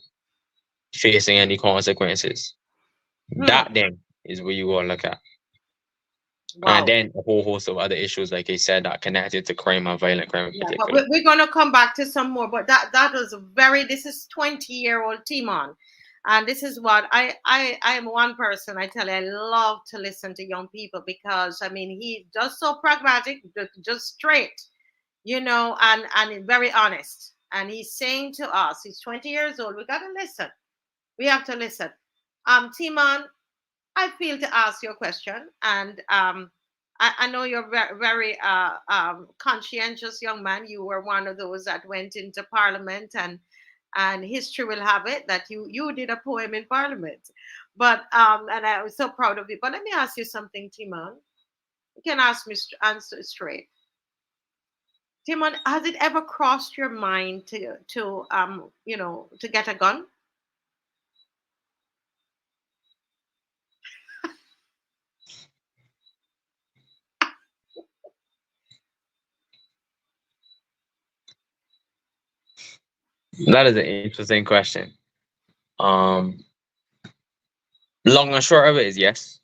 facing any consequences? Hmm. That then is where you go and look at. And Wow. then a whole host of other issues, like I said, that connected to crime and violent crime in Yeah, but particular. we're gonna come back to some more. But that was a very. This is 20-year-old Timon, and this is what I am one person. I tell you, I love to listen to young people because I mean he's just so pragmatic, just straight, and very honest. And he's saying to us, he's 20 years old. We gotta listen. We have to listen. Timon, I feel to ask you a question, and I know you're very, very conscientious young man. You were one of those that went into Parliament, and history will have it that you did a poem in Parliament. But and I was so proud of you. But let me ask you something, Timon. You can ask me answer straight. Timon, has it ever crossed your mind to get a gun? That is an interesting question. Um, Long and short of it is yes.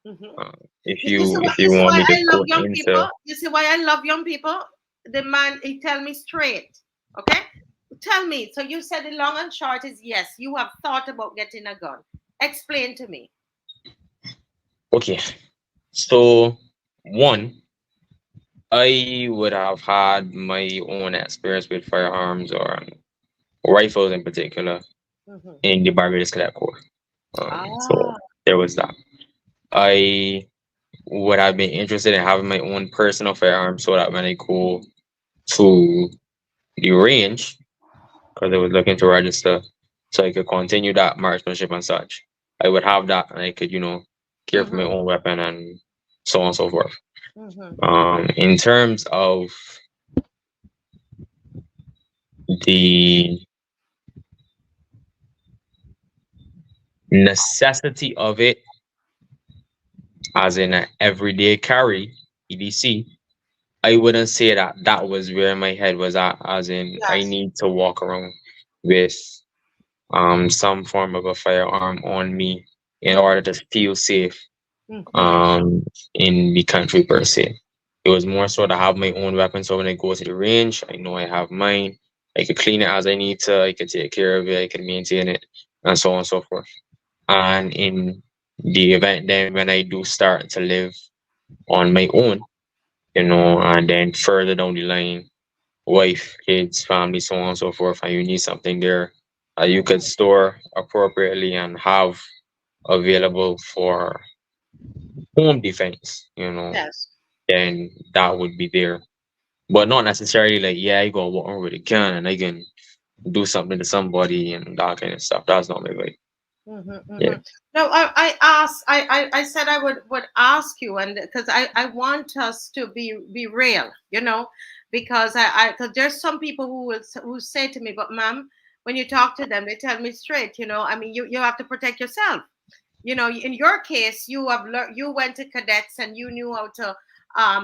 Hmm. Uh, if You see, you what, if you you see want why me to I love go young people? into You see why I love young people? The man, he tell me straight. Okay? Tell me. So you said the long and short is yes, you have thought about getting a gun. Explain to me. Okay, so one, I would have had my own experience with firearms or rifles in particular Hmm. in the Barbados Cadet Corps. So Ah. there was that. I would have been interested in having my own personal firearm so that when I go to the range, because I was looking to register, so I could continue that marksmanship and such, I would have that and I could, care for my Hmm. own weapon and so on and so forth. Hmm. In terms of the necessity of it, as in an everyday carry, EDC, I wouldn't say that that was where my head was at, as in I Yes. need to walk around with some form of a firearm on me in order to feel safe Hmm. um in the country per se. It was more so to have my own weapon so when I go to the range, I know I have mine. I could clean it as I need to, I could take care of it, I could maintain it, and so on and so forth. And in the event then when I do start to live on my own, and then further down the line, wife, kids, family, so on and so forth, and you need something there you could Hmm. store appropriately and have available for home defense, Yes. then that would be there. But not necessarily like, yeah, I go walk around with a gun and I can do something to somebody and that kind of stuff. That's not my way. Hmm. Yeah. Hmm. No, I asked. I said I would ask you, and because I want us to be real, because because there's some people who say to me, but ma'am, when you talk to them, they tell me straight, I mean, you have to protect yourself. In your case, you went to cadets and you knew how to,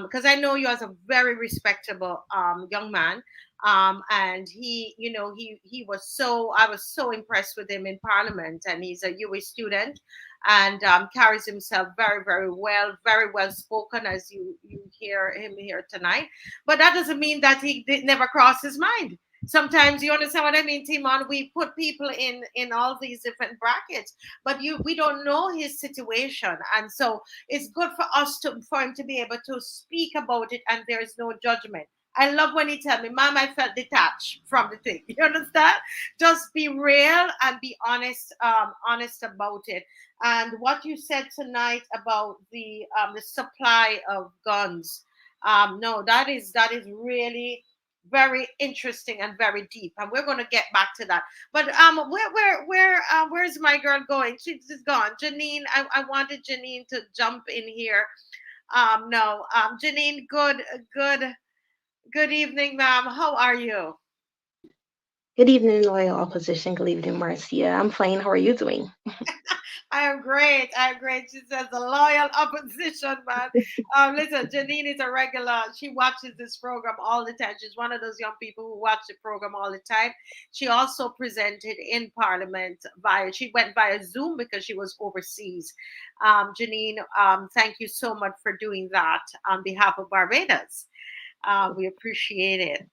because I know you as a very respectable young man. And he was so, I was so impressed with him in parliament, and he's a UA student, and carries himself very, very well spoken, as you hear him here tonight. But that doesn't mean that he did never cross his mind. Sometimes, you understand what I mean, Timon, we put people in all these different brackets, but we don't know his situation, and so it's good for us to for him to be able to speak about it, and there is no judgment. I love when he tell me, mom, I felt detached from the thing. You understand? Just be real and be honest about it. And what you said tonight about the supply of guns, no, that is really very interesting and very deep, and we're going to get back to that. But where's my girl going? She's gone. Janine, I wanted Janine to jump in here. No, Janine, good evening, ma'am. How are you? Good evening, loyal opposition. Good evening, Marcia. I'm fine. How are you doing? I am great. I am great. She says the loyal opposition, man. Listen, Janine is a regular. She watches this program all the time. She's one of those young people who watch the program all the time. She also presented in Parliament she went via Zoom because she was overseas. Janine, thank you so much for doing that on behalf of Barbados. We appreciate it.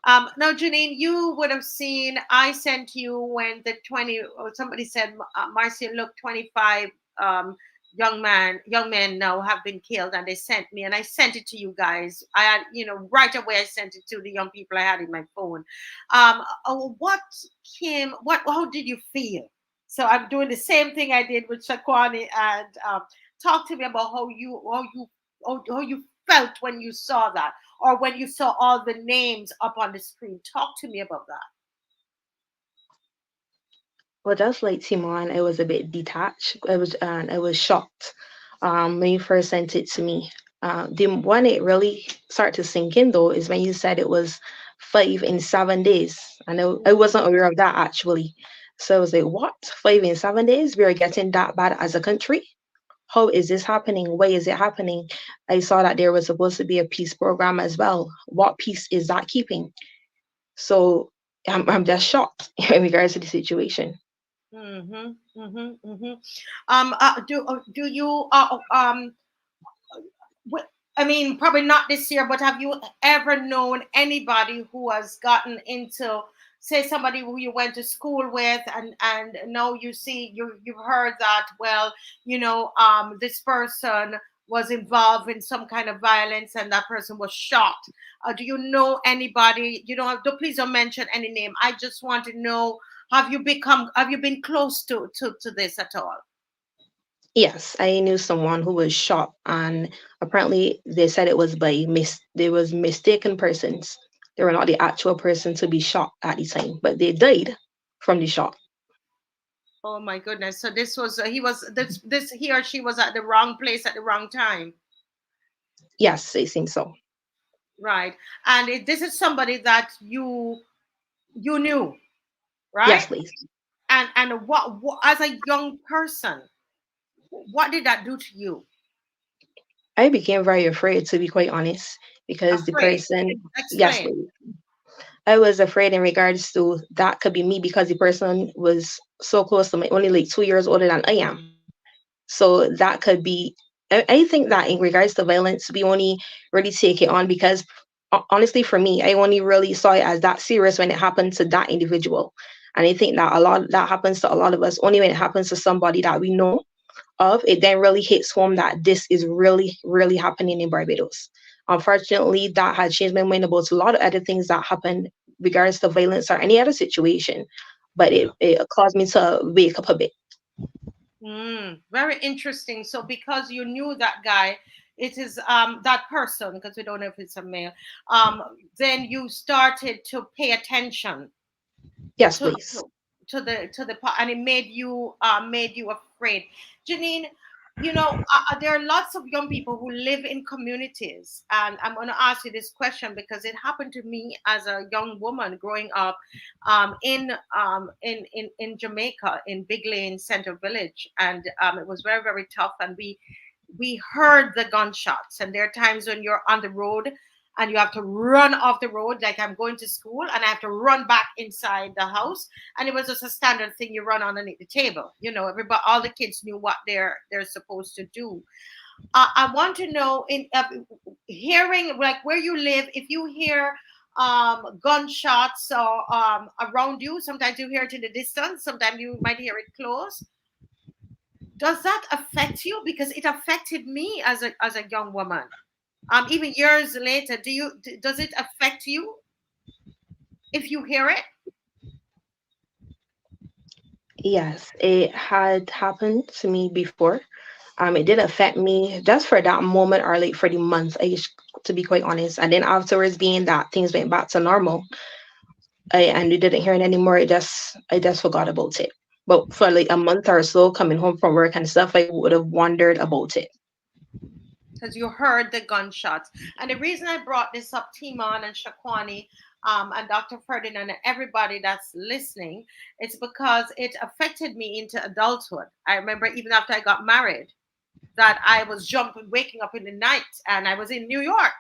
Now, Janine, you would have seen, I sent you when the 20, or somebody said, Marcia, look, 25 um, young men now have been killed, and they sent me, and I sent it to you guys. I had, right away, I sent it to the young people I had in my phone. What how did you feel? So I'm doing the same thing I did with Shaquani, and talk to me about how you felt when you saw that, or when you saw all the names up on the screen. Talk to me about that. Well, just like Timon, I was a bit detached. I was shocked when you first sent it to me. The one it really started to sink in though is when you said it was 5 in 7 days. I wasn't aware of that actually. So I was like, what? 5 in 7 days? We are getting that bad as a country? How is this happening? Why is it happening? I saw that there was supposed to be a peace program as well. What peace is that keeping? So I'm just shocked in regards to the situation. Mm-hmm, mm-hmm, mm-hmm. Do you I mean, probably not this year, but have you ever known anybody who has gotten into say somebody who you went to school with, and now you see, you've heard that, well, this person was involved in some kind of violence and that person was shot. Do you know anybody? Please don't mention any name. I just want to know, have you been close to this at all? Yes, I knew someone who was shot, and apparently they said it was they was mistaken persons. They were not the actual person to be shot at the time, but they died from the shot. Oh my goodness. So this was he or she was at the wrong place at the wrong time. Yes, it seems so. Right. And this is somebody that you knew, Yes, right? please. And what, as a young person, what did that do to you? I became very afraid, to be quite honest, because the Afraid. person, yes, Explain. please. I was afraid in regards to that could be me because the person was so close to me, only like 2 years older than I am. So that could be, I think that in regards to violence, we only really take it on because honestly, for me, I only really saw it as that serious when it happened to that individual. And I think that a lot that happens to a lot of us only when it happens to somebody that we know of, it then really hits home that this is really, really happening in Barbados. Unfortunately, that had changed my mind about a lot of other things that happened regards to violence or any other situation. But it caused me to wake up a bit. Very interesting. So because you knew that guy, it is that person, because we don't know if it's a male, then you started to pay attention Yes, to please. and it made you afraid. Janine, there are lots of young people who live in communities, and I'm going to ask you this question because it happened to me as a young woman growing up in Jamaica, in Big Lane Center Village, and it was very, very tough, and we heard the gunshots, and there are times when you're on the road and you have to run off the road, like I'm going to school and I have to run back inside the house, and it was just a standard thing. You run underneath the table, everybody, all the kids knew what they're supposed to do. I want to know, in hearing, like, where you live, if you hear gunshots or around you, sometimes you hear it in the distance, sometimes you might hear it close. Does that affect you? Because it affected me as a young woman. Even years later, does it affect you if you hear it? Yes, it had happened to me before. It did affect me just for that moment or like for the month, to be quite honest. And then afterwards, being that things went back to normal, and we didn't hear it anymore, I just forgot about it. But for like a month or so, coming home from work and stuff, I would have wondered about it. Because you heard the gunshots. And the reason I brought this up, Timon and Shakwani, and Dr. Ferdinand and everybody that's listening, it's because it affected me into adulthood. I remember even after I got married, that I was waking up in the night, and I was in New York,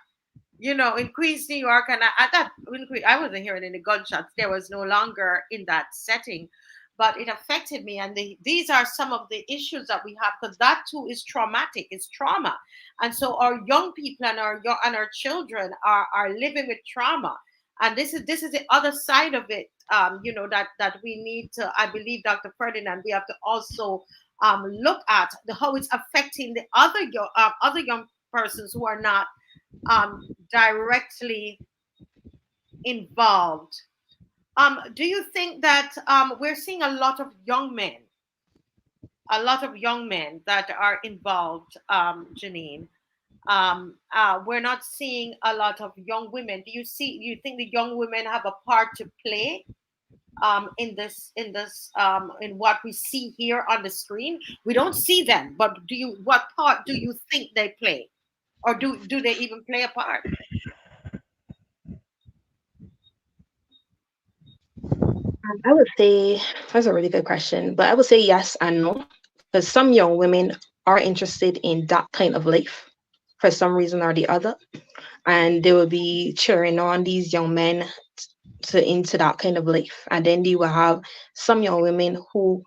in Queens, New York, and I wasn't hearing any gunshots. There was no longer in that setting, but it affected me. And these are some of the issues that we have, because that too is traumatic. It's trauma, and so our young people and our children are living with trauma. And this is the other side of it. That we need to. I believe, Dr. Ferdinand, we have to also look at how it's affecting the other young persons who are not directly involved. Do you think that we're seeing a lot of young men that are involved, Janine? We're not seeing a lot of young women. Do you think the young women have a part to play in what we see here on the screen? We don't see them, but what part do you think they play, or do they even play a part? I would say that's a really good question, but I would say yes and no, because some young women are interested in that kind of life for some reason or the other, and they will be cheering on these young men to into that kind of life, and then you will have some young women who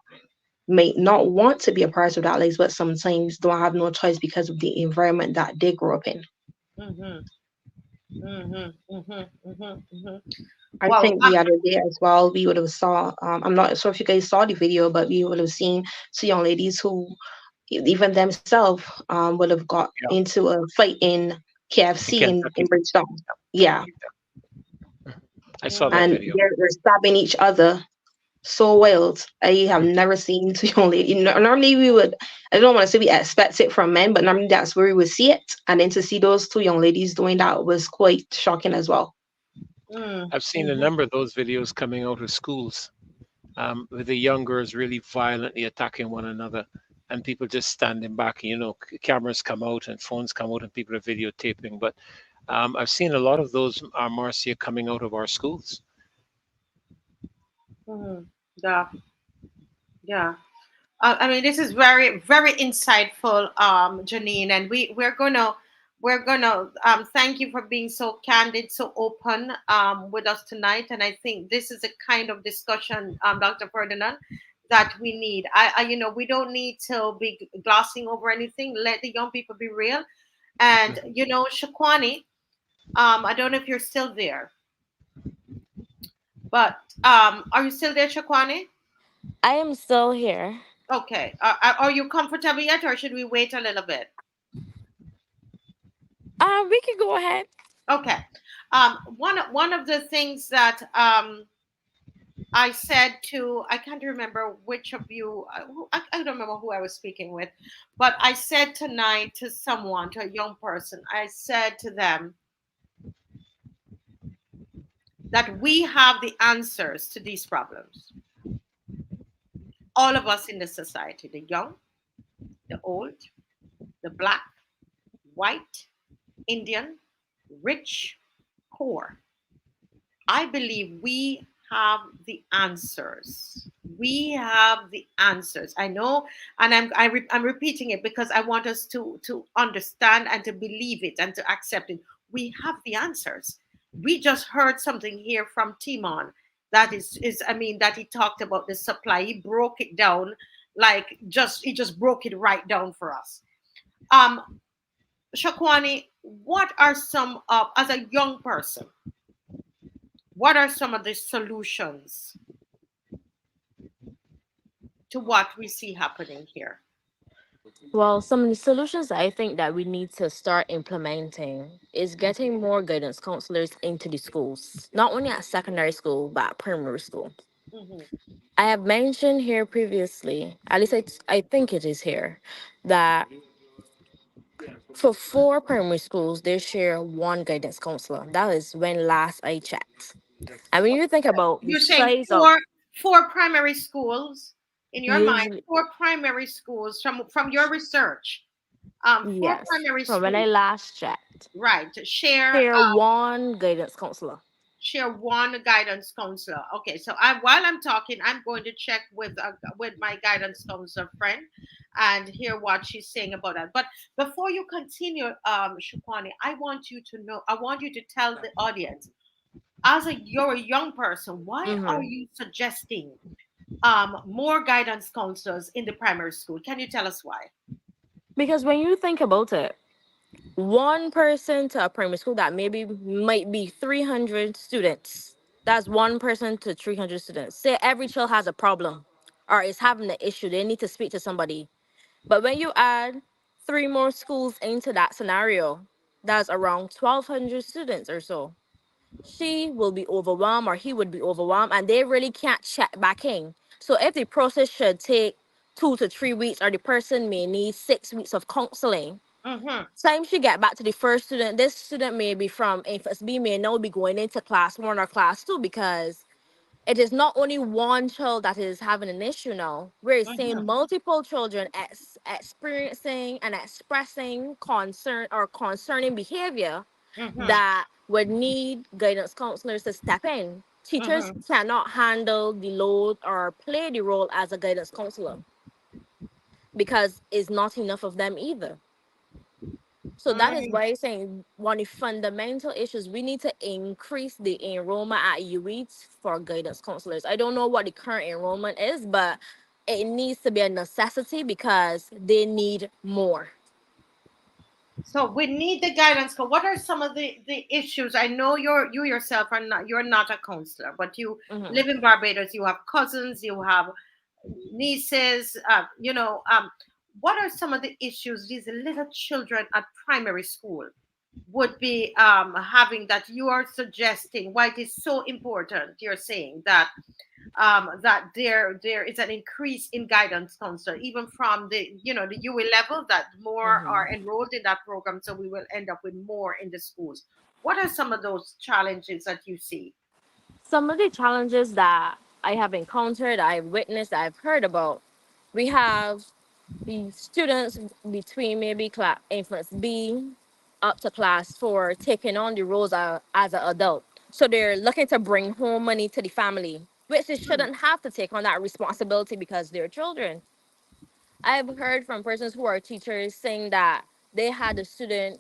may not want to be a part of that life, but sometimes don't have no choice because of the environment that they grew up in. Mm-hmm. Mm-hmm. Mm-hmm. Mm-hmm. Mm-hmm. I Well, think the other day as well, we would have saw. I'm not sure if you guys saw the video, but we would have seen two young ladies who even themselves would have got Yeah, into a fight in in KFC in Kentucky. Bridgetown. Yeah, I saw that mm, and video. they're stabbing each other so wild. I have never seen two young ladies. Normally we would. I don't want to say we expect it from men, but normally that's where we would see it. And then to see those two young ladies doing that was quite shocking as well. mm, I've seen a mhm, number of those videos coming out of schools, with the young girls really violently attacking one another, and people just standing back. Cameras come out and phones come out, and people are videotaping. But I've seen a lot of those, Marcia, coming out of our schools. mhm. Yeah, yeah. I mean, this is very, very insightful, Janine, and we're gonna thank you for being so candid, so open, with us tonight. And I think this is a kind of discussion, Dr. Ferdinand, that we need. We don't need to be glossing over anything. Let the young people be real. And Shakwani, I don't know if you're still there, but are you still there, Shakwani? I am still here. Okay. Are you comfortable yet, or should we wait a little bit? We can go ahead. Okay. One of the things that I said to, I can't remember which of you, I don't remember who I was speaking with, but I said tonight to someone, to a young person, I said to them that we have the answers to these problems. All of us in the society, the young, the old, the black, white, Indian, rich, poor. I believe we have the answers. We have the answers. I know, and I'm repeating it because I want us to understand and to believe it and to accept it. We have the answers. We just heard something here from Timon that is I mean that he talked about the supply. He broke it down, like just he just broke it right down for us. Um, Shakwani, what are some of, as a young person, what are some of the solutions to what we see happening here? Well, some of the solutions I think that we need to start implementing is getting more guidance counselors into the schools, not only at secondary school, but at primary school. Hmm. I have mentioned here previously, at least I think it is here, that for 4 primary schools, they share one guidance counselor. That is when last I checked. And when you think about the You're saying size of four primary schools in your mind, usually, four primary schools from your research, four yes, primary from when I schools, last checked, right? share one guidance counselor. Share one guidance counselor. Okay, so while I'm talking, I'm going to check with my guidance counselor friend and hear what she's saying about that. But before you continue, Shukwani, I want you to know, I want you to tell the audience, as you're a young person, why are Hmm. you suggesting more guidance counselors in the primary school? Can you tell us why? Because when you think about it, one person to a primary school that maybe might be 300 students. That's one person to 300 students. Say every child has a problem or is having an issue, they need to speak to somebody. But when you add 3 more schools into that scenario, that's around 1,200 students or so. She will be overwhelmed or he would be overwhelmed and they really can't check back in. So if the process should take 2 to 3 weeks or the person may need 6 weeks of counseling, Mm-hmm. time she get back to the first student, this student may be from AFS B may now be going into class 1 or class 2 because it is not only one child that is having an issue now. We're Mm-hmm. seeing multiple children experiencing and expressing concern or concerning behavior Mm-hmm. that would need guidance counselors to step in. Teachers Mm-hmm. cannot handle the load or play the role as a guidance counselor because it's not enough of them either. So that is why I'm saying one of the fundamental issues we need to increase the enrollment at UEs for guidance counselors. I don't know what the current enrollment is, but it needs to be a necessity because they need more. So we need the guidance. So what are some of the issues? I know you yourself are not, you're not a counselor, but you Hmm. live in Barbados. You have cousins, you have nieces. What are some of the issues these little children at primary school would be having, that you are suggesting? Why it is so important? You're saying that there is an increase in guidance counselor, even from the UE level, that more are Hmm. enrolled in that program, so we will end up with more in the schools. What are some of those challenges that you see? Some of the challenges that I have encountered, I've witnessed, I've heard about, we have the students between maybe class infants B up to class 4 taking on the roles as an adult. So they're looking to bring home money to the family, which they Hmm. shouldn't have to take on that responsibility because they're children. I've heard from persons who are teachers saying that they had a student,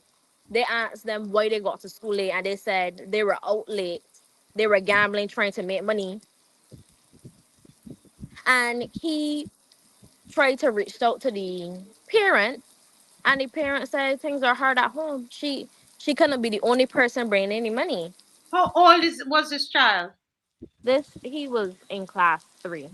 they asked them why they got to school late, and they said they were out late. They were gambling, trying to make money. And he tried to reach out to the parent, and the parent said things are hard at home. She couldn't be the only person bringing any money. How old was this child? This he was in class 3.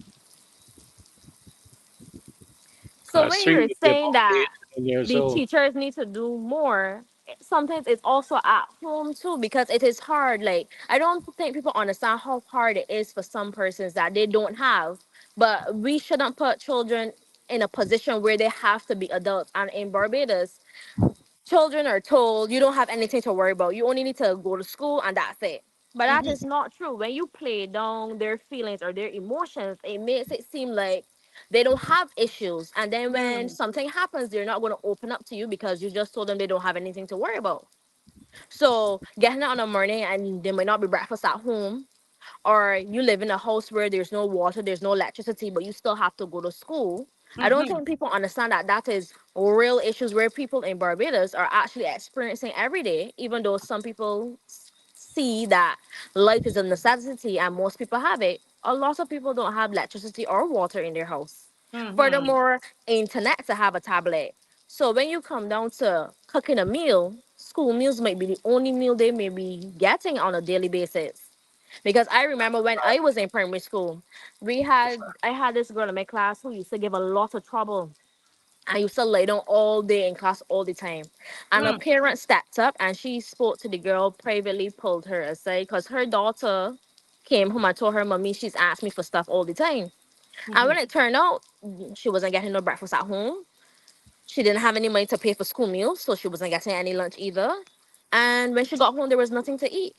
So Class when three you're would be saying about that 8 9 years the old. teachers need to do more, sometimes it's also at home too, because it is hard. Like, I don't think people understand how hard it is for some persons that they don't have. But we shouldn't put children in a position where they have to be adults. And in Barbados, children are told you don't have anything to worry about. You only need to go to school and that's it. But that Hmm. is not true. When you play down their feelings or their emotions, it makes it seem like they don't have issues. And then when Hmm. something happens, they're not going to open up to you because you just told them they don't have anything to worry about. So getting out in the morning and there might not be breakfast at home, or you live in a house where there's no water, there's no electricity, but you still have to go to school. I don't Hmm. think people understand that that is real issues where people in Barbados are actually experiencing every day, even though some people see that life is a necessity and most people have it. A lot of people don't have electricity or water in their house. Hmm. Furthermore, internet to have a tablet. So when you come down to cooking a meal, school meals might be the only meal they may be getting on a daily basis. Because I remember when I was in primary school, I had this girl in my class who used to give a lot of trouble. I used to lay down all day in class all the time. And a Hmm. parent stepped up and she spoke to the girl privately, pulled her aside because her daughter came home and told her mommy she's asked me for stuff all the time. And Hmm. when it turned out she wasn't getting no breakfast at home, she didn't have any money to pay for school meals, so she wasn't getting any lunch either. And when she got home, there was nothing to eat.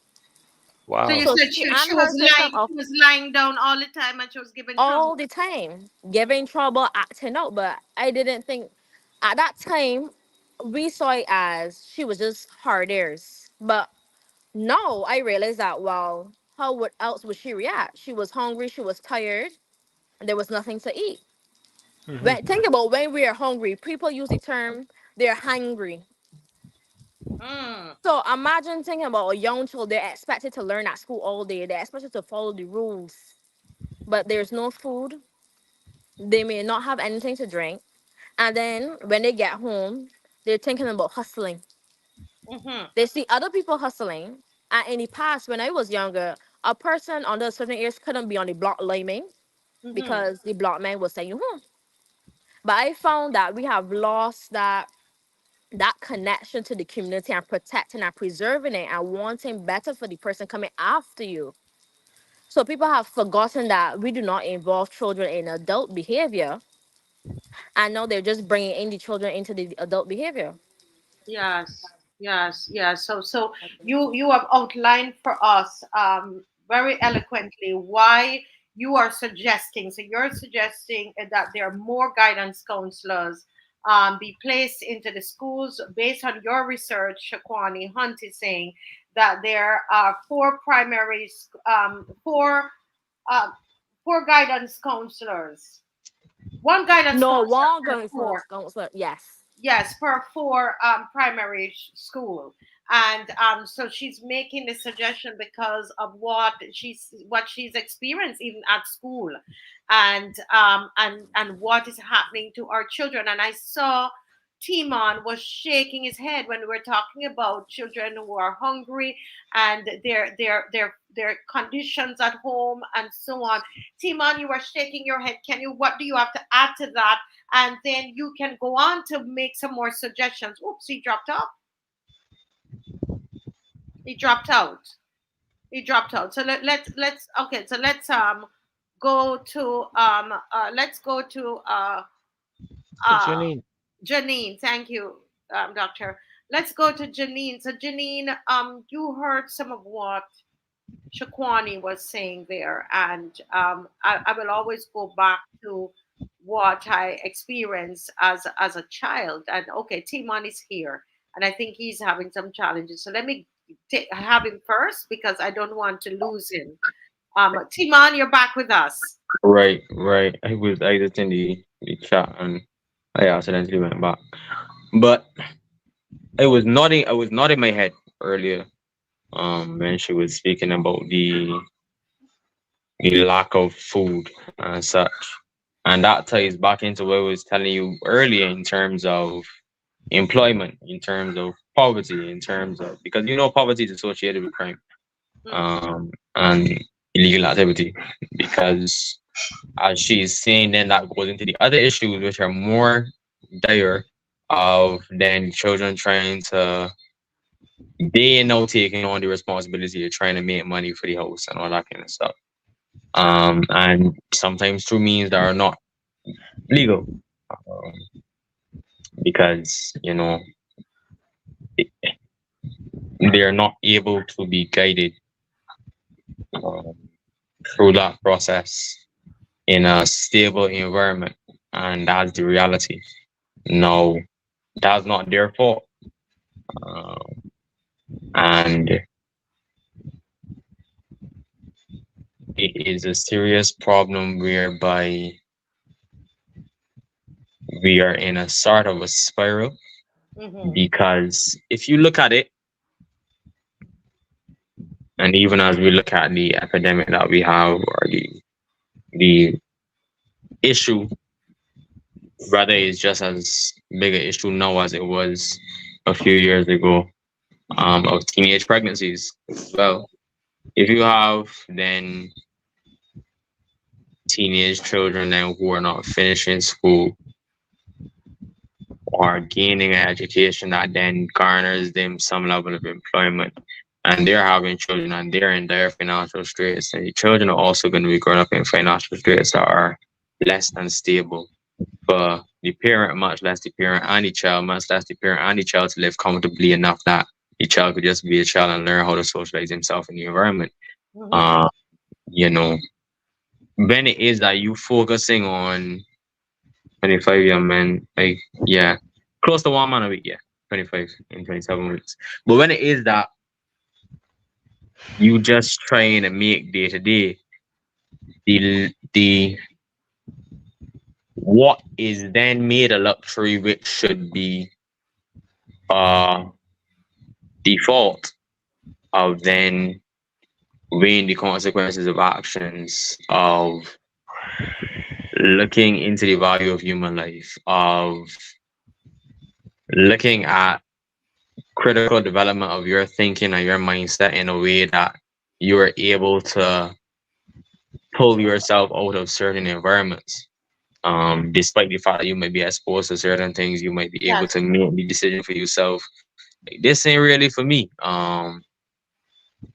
So you Wow. So said she she and was her sister lying, she was lying down all the time and she was giving all trouble. the time, giving trouble, acting out. But I didn't think at that time we saw it as she was just hard ears. But now I realized that well, how would else would she react? She was hungry, she was tired, and there was nothing to eat. Hmm. When think about when we are hungry, people use the term they're hungry. Hmm. So imagine thinking about a young child, they're expected to learn at school all day, they're expected to follow the rules, but there's no food, they may not have anything to drink. And then when they get home, they're thinking about hustling. Hmm. They see other people hustling. And in the past, when I was younger, a person under a certain age couldn't be on the block liming Hmm. because the block man would send you home. But I found that we have lost that connection to the community and protecting and preserving it and wanting better for the person coming after you. So people have forgotten that we do not involve children in adult behavior, and now they're just bringing in the children into the adult behavior. Yes, yes, yes. So you have outlined for us very eloquently why you are suggesting. So you're suggesting that there are more guidance counselors be placed into the schools based on your research. Shaquani Hunt is saying that there are four uh, four guidance counselors, one guidance No, counselor one per going four. counselor. Yes. Yes, per four primary school. And so she's making this suggestion because of what she's experienced even at school, and what is happening to our children. And I saw Timon was shaking his head when we were talking about children who are hungry and their conditions at home and so on. Timon, you were shaking your head. Can you? What do you have to add to that? And then you can go on to make some more suggestions. Oops, he dropped off. He dropped out. He dropped out. So let's okay. So go to let's go to uh Janine. Janine. Thank you, doctor. Let's go to Janine. So Janine, you heard some of what Shaquani was saying there, and I will always go back to what I experienced as a child. And okay, Timon is here, and I think he's having some challenges. So let me have him first because I don't want to lose him. Timon, you're back with us. Right, right. I was in the chat and I accidentally went back. But I was nodding my head earlier, when she was speaking about the lack of food and such. And that ties back into what I was telling you earlier in terms of employment, in terms of poverty, in terms of, because poverty is associated with crime, Mm, and illegal activity. Because as she's saying, then that goes into the other issues which are more dire, of then children trying to, they now taking on the responsibility of trying to make money for the house and all that kind of stuff. And sometimes through means that are not legal, um, because they're not able to be guided, um, through that process in a stable environment, and that's the reality. No, that's not their fault, um, and it is a serious problem whereby we are in a sort of a spiral. mm-hmm. Because if you look at it, and even as we look at the epidemic that we have, or the issue, rather is just as big an issue now as it was a few years ago, of teenage pregnancies. Well, if you have then teenage children then who are not finishing school or gaining an education that then garners them some level of employment, and they're having children and they're in dire financial straits, and the children are also going to be growing up in financial straits that are less than stable for the parent, much less the parent and the child, much less the parent and the child to live comfortably enough that the child could just be a child and learn how to socialize himself in the environment. Mm-hmm. Uh, you know, when it is that you focusing on 25 young men, like, yeah, close to 1 man a week, yeah, 25 in 27 weeks. But when it is that you just trying to make day to day, the what is then made a luxury, which should be uh default, of then weighing the consequences of actions, of looking into the value of human life, of looking at critical development of your thinking and your mindset in a way that you are able to pull yourself out of certain environments. Despite the fact that you might be exposed to certain things, you might be able Yes. to make the decision for yourself. Like, this ain't really for me.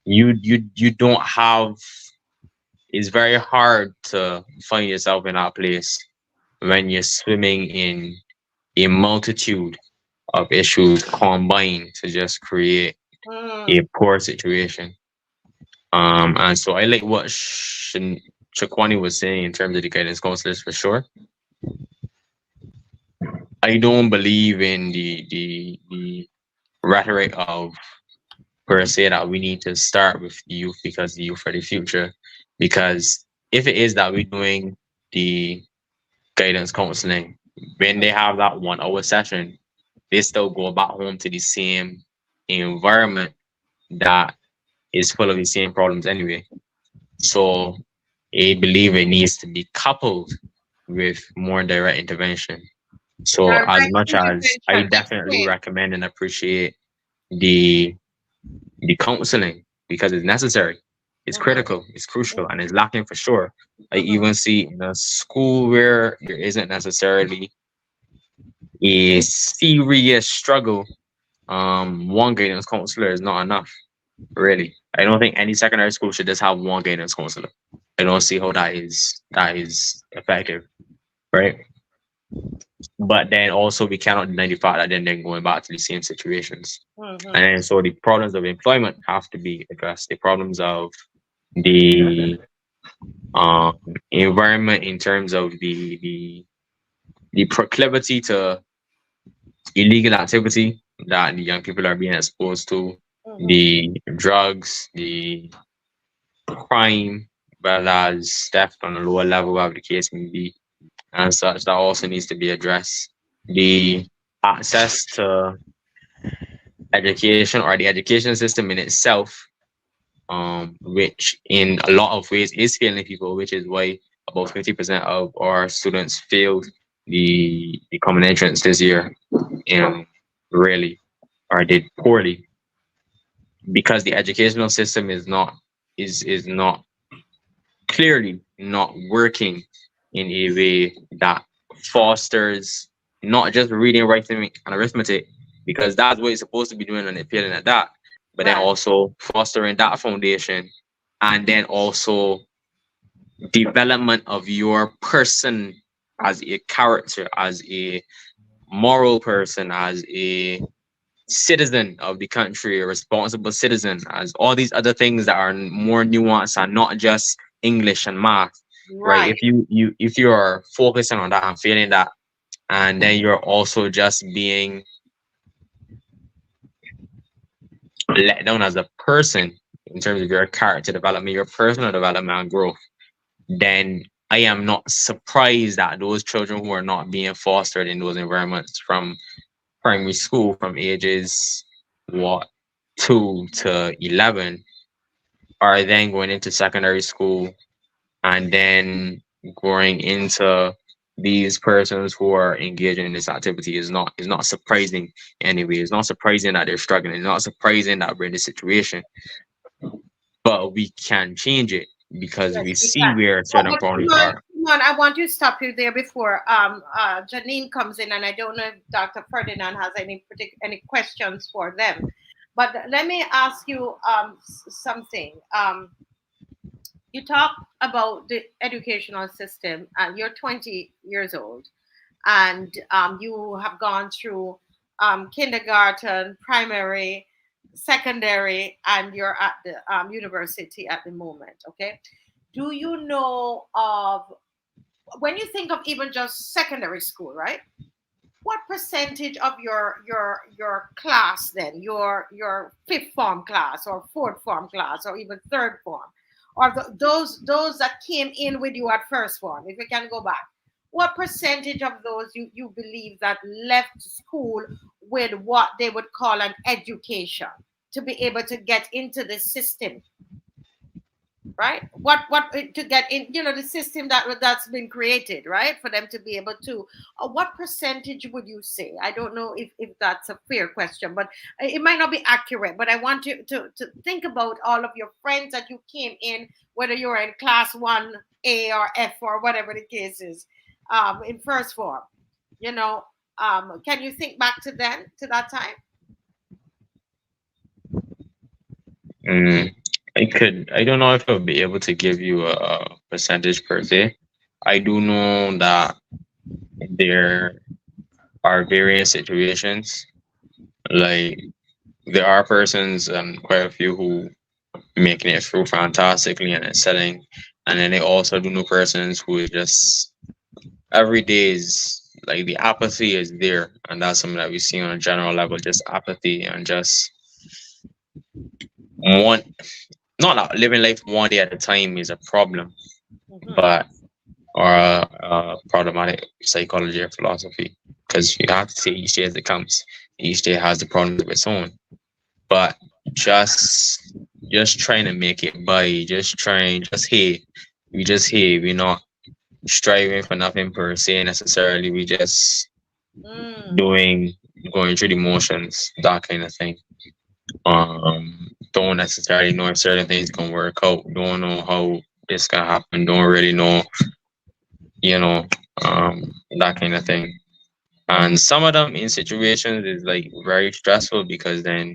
You don't have. It's very hard to find yourself in that place when you're swimming in a multitude of issues combined to just create a Mm, poor situation. And so I like what Shaquani was saying in terms of the guidance counselors for sure. I don't believe in the rhetoric of, per se, that we need to start with the youth because the youth are the future. Because if it is that we're doing the guidance counseling, when they have that 1 hour session, they still go back home to the same environment that is full of the same problems anyway. So I believe it needs to be coupled with more direct intervention. So as much Direct as I intervention. definitely Explain. recommend and appreciate the the counseling because it's necessary, it's Mm-hmm, critical, it's crucial, and it's lacking for sure. I mm-hmm. even see in a school where there isn't necessarily a serious struggle, one guidance counselor is not enough. Really, I don't think any secondary school should just have one guidance counselor. I don't see how that is effective, right? But then also we cannot deny the fact that then they're going back to the same situations. And Mm-hmm. then so the problems of employment have to be addressed. The problems of the um, environment in terms of the proclivity to illegal activity that the young people are being exposed to, Mm-hmm. the drugs, the crime, whether that's theft on a lower level, whatever the case may be, and such, that also needs to be addressed. The access to education or the education system in itself, which in a lot of ways is failing people, which is why about 50% of our students failed the common entrance this year, and really, or did poorly because the educational system is not clearly not working in a way that fosters not just reading, writing, and arithmetic, because that's what it's supposed to be doing and it's failing at that, but then Right. also fostering that foundation, and then also development of your person as a character, as a moral person, as a citizen of the country, a responsible citizen, as all these other things that are more nuanced and not just English and math, right? Right. If you are focusing on that and feeling that, and then you're also just being let down as a person in terms of your character development, your personal development and growth, then I am not surprised that those children who are not being fostered in those environments from primary school, from ages what 2 to 11, are then going into secondary school and then going into these persons who are engaging in this activity is not surprising anyway. It's not surprising that they're struggling. It's not surprising that we're in this situation, but we can change it because Yes, we we see can. where But certain problems are. Come on, I want to stop you there before Janine comes in, and I don't know if Dr. Ferdinand has any questions for them. But let me ask you something. You talk about the educational system, and you're 20 years old, and you have gone through kindergarten, primary, secondary, and you're at the university at the moment. Okay, do you know of, when you think of even just secondary school, right? What percentage of your class then, your fifth form class or fourth form class or even third form, or those that came in with you at first form, if we can go back, what percentage of those you believe that left school with what they would call an education to be able to get into the system, right? What to get in, the system that's been created, right, for them to be able to, what percentage would you say? I don't know if that's a fair question, but it might not be accurate, but I want you to think about all of your friends that you came in, whether you're in class 1A or F or whatever the case is, in first form, you know can you think back to that time? Mm, I don't know if I'll be able to give you a percentage per se. I do know that there are various situations. Like there are persons and quite a few who making it through fantastically and excelling, and then they also do know persons who is just every day is like the apathy is there, and that's something that we see on a general level, just apathy and just one not that living life one day at a time is a problem, Hmm. but or problematic psychology or philosophy, because you have to say each day as it comes. Each day has the problems of its own, but just just trying to make it by just trying, just hey, we're not striving for nothing per se necessarily. We just Mm. doing going through the motions, that kind of thing. Don't necessarily know if certain things can work out. Don't know how this can happen. Don't really know, you know, that kind of thing. And some of them in situations is like very stressful because then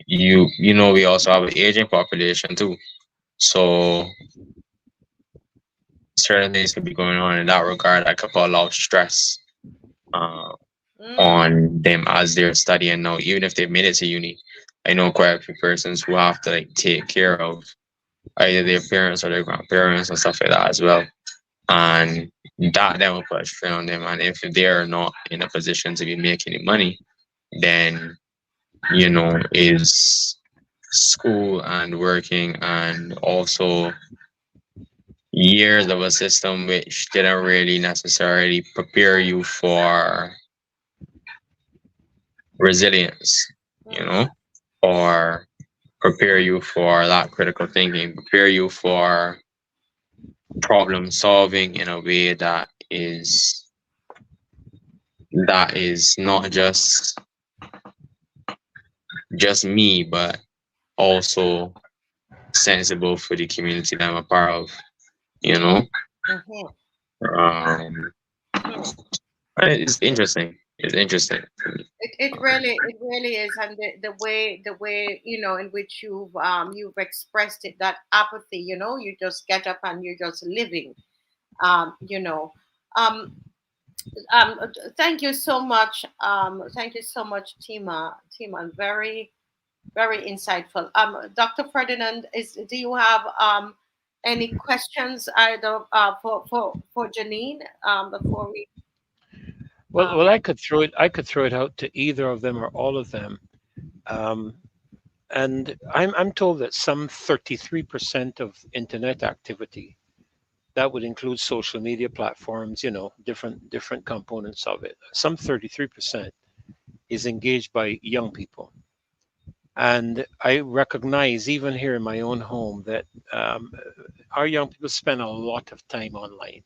we also have an aging population too. So certain things could be going on in that regard that could put a lot of stress uh, Mm. on them as they're studying now, even if they've made it to uni. I know quite a few persons who have to like take care of either their parents or their grandparents and stuff like that as well. And that then will put a strain on them. And if they're not in a position to be making any money, then is school and working and also years of a system which didn't really necessarily prepare you for resilience, you Mm. know, or prepare you for that critical thinking, prepare you for problem solving in a way that is not just me, but also sensible for the community that I'm a part of, you know. Mhm. Um, Mm. it's interesting. It's interesting. It really is, and the way in which you've expressed it, that apathy, you just get up and you're just living, um you know um thank you so much, Tima, very, very insightful. Dr. Ferdinand, do you have any questions either for Janine, before we Well, I could throw it out to either of them or all of them. Um, and I'm told that some 33% of internet activity, that would include social media platforms, different components of it. Some 33% is engaged by young people. And I recognize, even here in my own home, that um, our young people spend a lot of time online.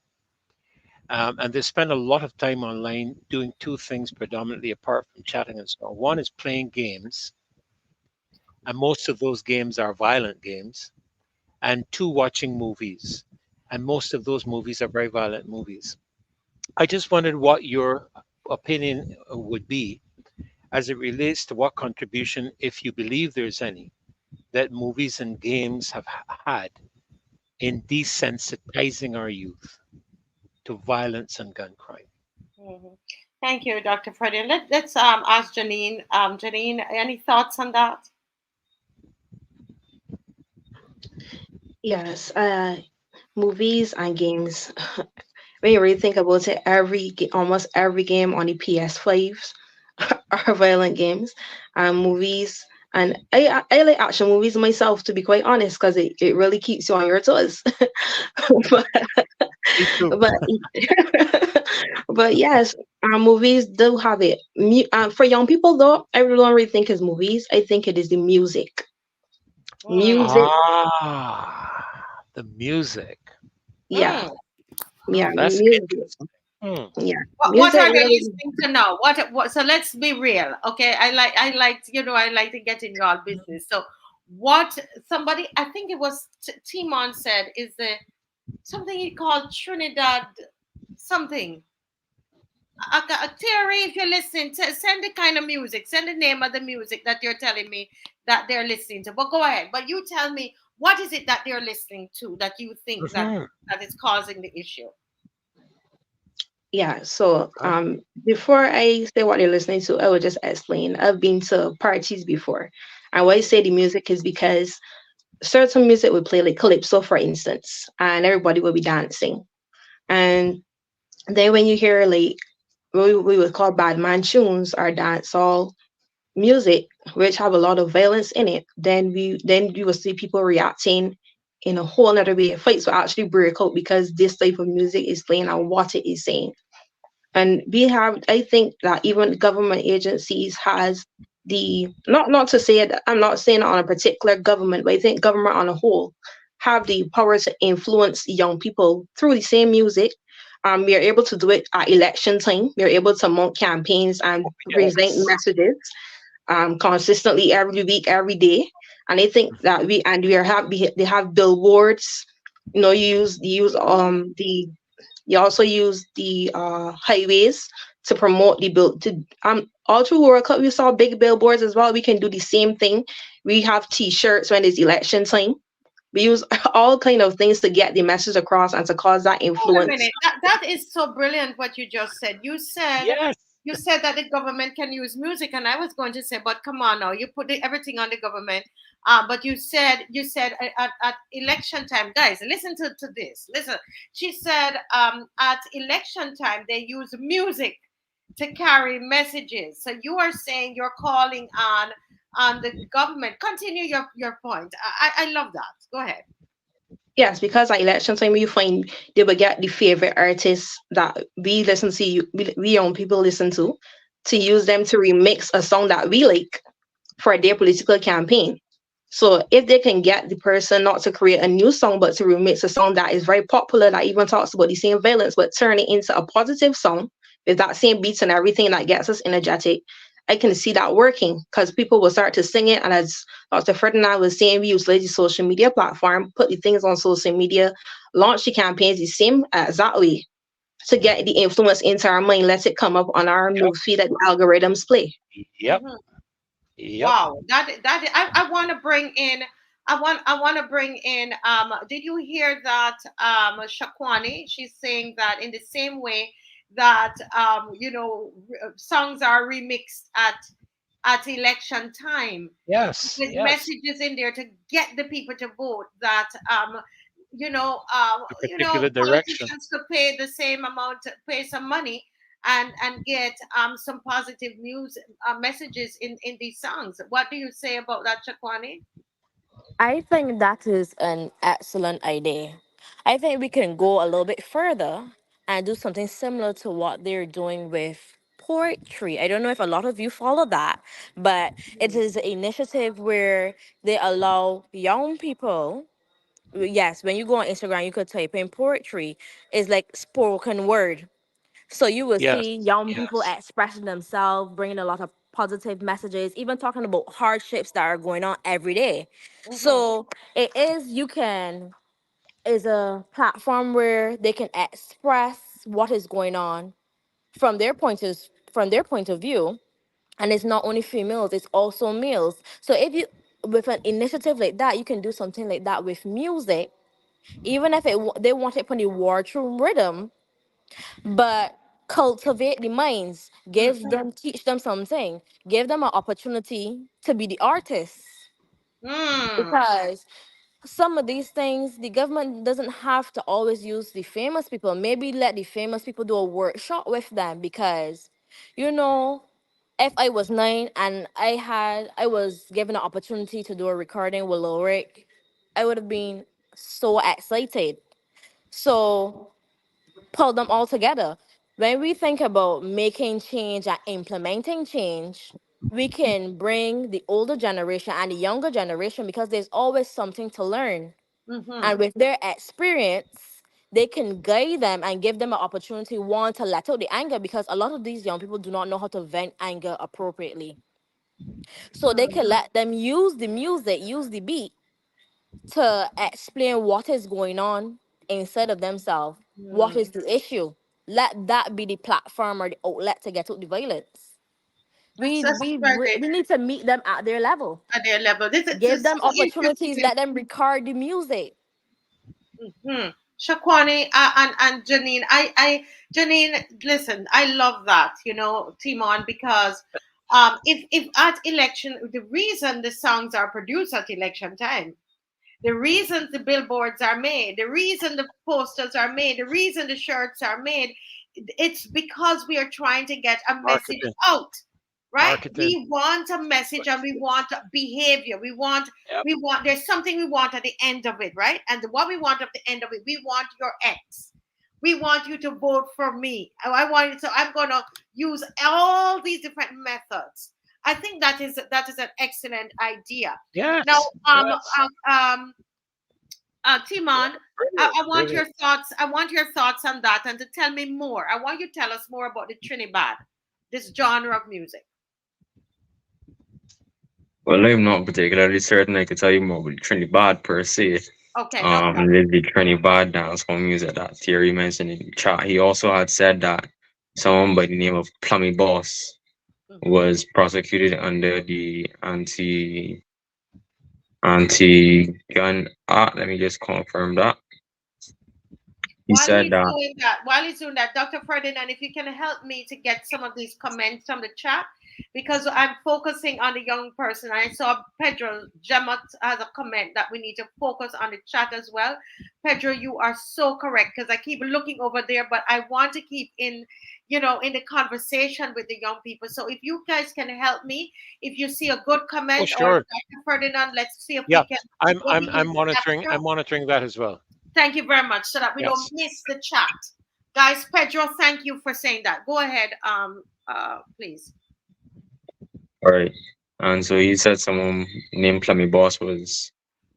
And they spend a lot of time online doing two things predominantly apart from chatting and so on. One is playing games, and most of those games are violent games. And two, watching movies. And most of those movies are very violent movies. I just wondered what your opinion would be as it relates to what contribution, if you believe there's any, that movies and games have had in desensitizing our youth to violence and gun crime. Mhm. Thank you, Dr. Freddie. Let's ask Janine. Janine, any thoughts on that? Yes, movies and games. When you really think about it, almost every game on the PS5s are violent games and movies. And I like action movies myself, to be quite honest, because it really keeps you on your toes. but Me too. but but yes, movies do have it. For young people, though, I really don't really think it's movies. I think it is the music. Mm. Music, The music. yeah, Mm. yeah, That's music, interesting. Hmm. yeah, What music are they really. listening to now? What? So let's be real, okay? I like to get in your business. So what? Somebody, I think it was Timon said, is the something he called Trinidad something. Terry, if you're listening, send the kind of music, send the name of the music that you're telling me that they're listening to. But go ahead. But you tell me, what is it that they're listening to that you think that Mhm. that is causing the issue? Yeah, so Okay. before I say what you're listening to, I will just explain. I've been to parties before. And why I say the music is because certain music would play like calypso, for instance, and everybody will be dancing. And then when you hear like we would call bad man tunes or dancehall music, which have a lot of violence in it, then you will see people reacting in a whole other way. Fights will actually break out because this type of music is playing and what it is saying. And we have, I think that even government agencies has the, not to say that I'm not saying on a particular government, but I think government on a whole have the power to influence young people through the same music We are able to do it at election time. We are able to mount campaigns and present Yes. messages consistently every week, every day. And I think that we are they have billboards. You know, the you also use the highways to promote the bill to all through World Cup we saw big billboards as well. We can do the same thing. We have T-shirts when it's election time. We use all kind of things to get the message across and to cause that Hold a influence. minute. That is so brilliant what you just said. Yes. You said that the government can use music, and I was going to say, but come on now, you put everything on the government. But you said at election time, guys, listen to this. Listen, she said at election time they use music to carry messages. So you are saying you're calling on the government. Continue your point. I love that. Go ahead. Yes, because at election time you find they will get the favorite artists that we listen to, we young people listen to use them to remix a song that we like for their political campaign. So if they can get the person not to create a new song, but to remix a song that is very popular, that even talks about the same violence, but turn it into a positive song with that same beats and everything that gets us energetic, I can see that working because people will start to sing it. And as Dr. Ferdinand was saying, we use the social media platform, put the things on social media, launch the campaigns the same exact way to get the influence into our mind, let it come up on our Yep. newsfeed that the algorithms play. Yep. Mhm. Yep. Wow, that I want to bring in. I want to bring in. Did you hear that? Shakwani, she's saying that in the same way that songs are remixed at election time Yes. with Yes. messages in there to get the people to vote. That A particular direction. politicians could pay the same amount, pay some money, and get some positive news messages in these songs. What do you say about that, Shakwani? I think that is an excellent idea. I think we can go a little bit further and do something similar to what they're doing with poetry. I don't know if a lot of you follow that, but it is an initiative where they allow young people. Yes, when you go on Instagram, you could type in poetry. It's like spoken word. So you will Yes. see young people Yes. expressing themselves, bringing a lot of positive messages, even talking about hardships that are going on every day. Mm-hmm. So it is you can is a platform where they can express what is going on from their point of view, and it's not only females, it's also males. So if you with an initiative like that, you can do something like that with music, even if they want it on the war room rhythm, but cultivate the minds, teach them something, give them an opportunity to be the artists. Mm-hmm. Because some of these things, the government doesn't have to always use the famous people. Maybe let the famous people do a workshop with them. Because, you know, if I was 9 and I was given an opportunity to do a recording with Lyric, I would have been so excited. So pull them all together. When we think about making change and implementing change, we can bring the older generation and the younger generation because there's always something to learn. Mm-hmm. And with their experience, they can guide them and give them an opportunity, one, to let out the anger because a lot of these young people do not know how to vent anger appropriately. So they can let them use the music, use the beat to explain what is going on instead of themselves. What Mm-hmm. is the issue? Let that be the platform or the outlet to get out the violence. That's very We need to meet them at their level. at their level. This Give is them so opportunities. interesting. Let them record the music. Hmm. Shakwani and Janine, Janine, listen, I love that, Timon, because if at election, the reason the songs are produced at election time, the reason the billboards are made, the reason the posters are made, the reason the shirts are made, it's because we are trying to get a message Marketing. out, right? Marketing. We want a message and we want behavior. Yep. There's something we want at the end of it, right? And what we want at the end of it, we want your ex. We want you to vote for me. I want so I'm gonna use all these different methods. I think that is an excellent idea. Now, Yes. Yes. Timon, Brilliant, I want your brilliant. thoughts. I want your thoughts on that, and to tell me more. I want you to tell us more about the Trinidad, this genre of music. Well, I'm not particularly certain I could tell you more about Trinidad per se. Okay, no problem. The Trinidad dancehall music that Thierry mentioned in the chat. He also had said that someone by the name of Plummy Boss Mhm. was prosecuted under the anti-gun act. Let me just confirm that. He While said he's that. doing that, Dr. Ferdinand, if you can help me to get some of these comments from the chat, because I'm focusing on the young person. I saw Pedro Gemot has a comment that we need to focus on the chat as well. Pedro, you are so correct because I keep looking over there, but I want to keep in, in the conversation with the young people. So if you guys can help me, if you see a good Oh, comment or sure. Dr. Ferdinand, let's see if we Yeah, can I'm go I'm begin I'm to monitoring. capture. I'm monitoring that as well. Thank you very much so that we don't Yes. miss the chat. Guys, Pedro, thank you for saying that. Go ahead, please. All right. And so he said someone named Plummy Boss was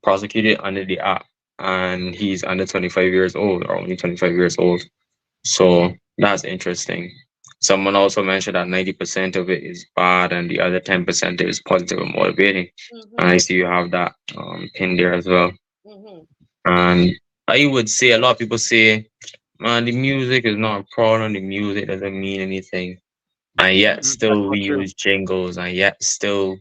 prosecuted under the act, and he's under 25 years old, or only 25 years old. So that's interesting. Someone also mentioned that 90% of it is bad and the other 10% is positive and motivating. And Mm-hmm, I see you have that pin there as well. mm-hmm, And I would say a lot of people say, man, the music is not a problem, the music doesn't mean anything. And yet That's still we not true. use jingles, and yet still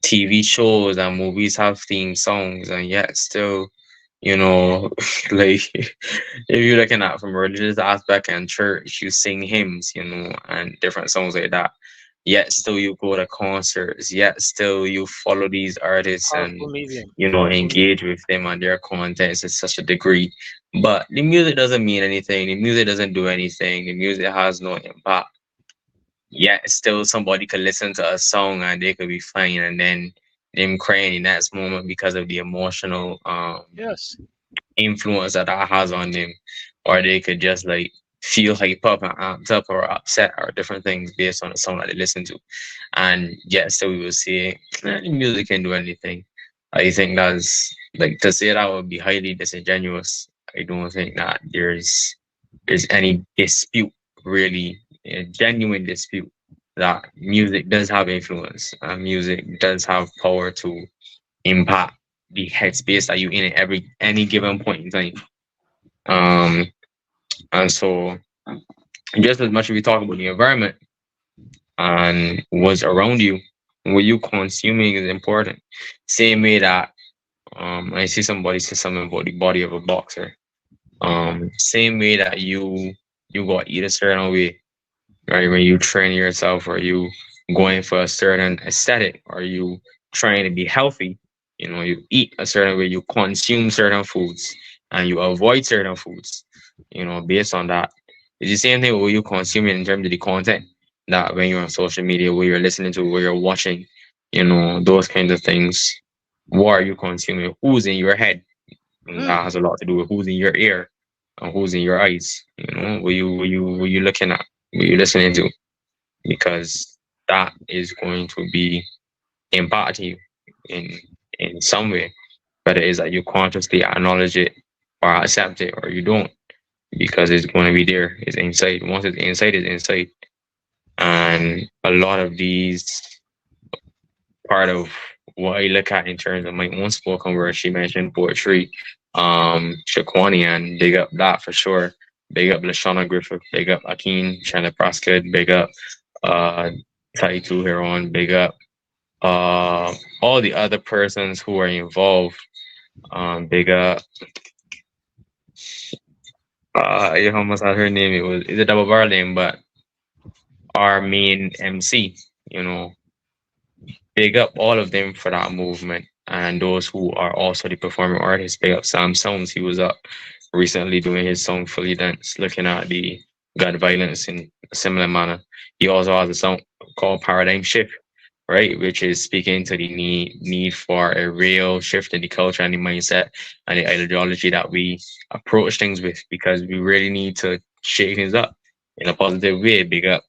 TV shows and movies have theme songs, and yet still, you know, like if you're looking at from a religious aspect and church, you sing hymns, and different songs like that. Yet still you go to concerts, yet still you follow these artists Powerful and medium. Powerful engage medium. with them and their content to such a degree. But the music doesn't mean anything. The music doesn't do anything. The music has no impact. Yet still somebody could listen to a song and they could be fine, and then them crying in that moment because of the emotional Yes. influence that that has on them, or they could just like feel hype up and amped up or upset or different things based on the song that they listen to. And yet still we will say the music can do anything. I think that's like, to say that would be highly disingenuous. I don't think that there's any dispute, really, a genuine dispute, that music does have influence and music does have power to impact the headspace that you in at every any given point in time. Um, and so just as much as we talk about the environment and what's around you, what you consuming is important. Same way that I see somebody say something about the body of a boxer. Same way that you got to eat a certain way, right? When you train yourself, or you going for a certain aesthetic, or you trying to be healthy, you eat a certain way, you consume certain foods, and you avoid certain foods, based on that. It's the same thing with what you consuming in terms of the content that when you're on social media, what you're listening to, what you're watching, those kinds of things. What are you consuming? Who's in your head? And mm, that has a lot to do with who's in your ear and who's in your eyes. What you looking at, what you listening to, because that is going to be impacting you in some way, whether it's that you consciously acknowledge it or accept it, or you don't, because it's going to be there. It's inside. Once it's inside, it's inside. And a lot of these, part of what I look at in terms of my own spoken word, she mentioned poetry, Shaquani, and big up that for sure. Big up Lashana Griffith, big up Akeem, Shanna Praskett, big up uh Taitu Heron, big up all the other persons who are involved. Big up I almost had her name. It's a double bar name, but our main MC, you know, big up all of them for that movement, and those who are also the performing artists. Big up Sam Sounds. He was up recently doing his song Fully Dance, looking at the gun violence in a similar manner. He also has a song called Paradigm Shift, right, which is speaking to the need for a real shift in the culture and the mindset and the ideology that we approach things with, because we really need to shake things up in a positive way. Big up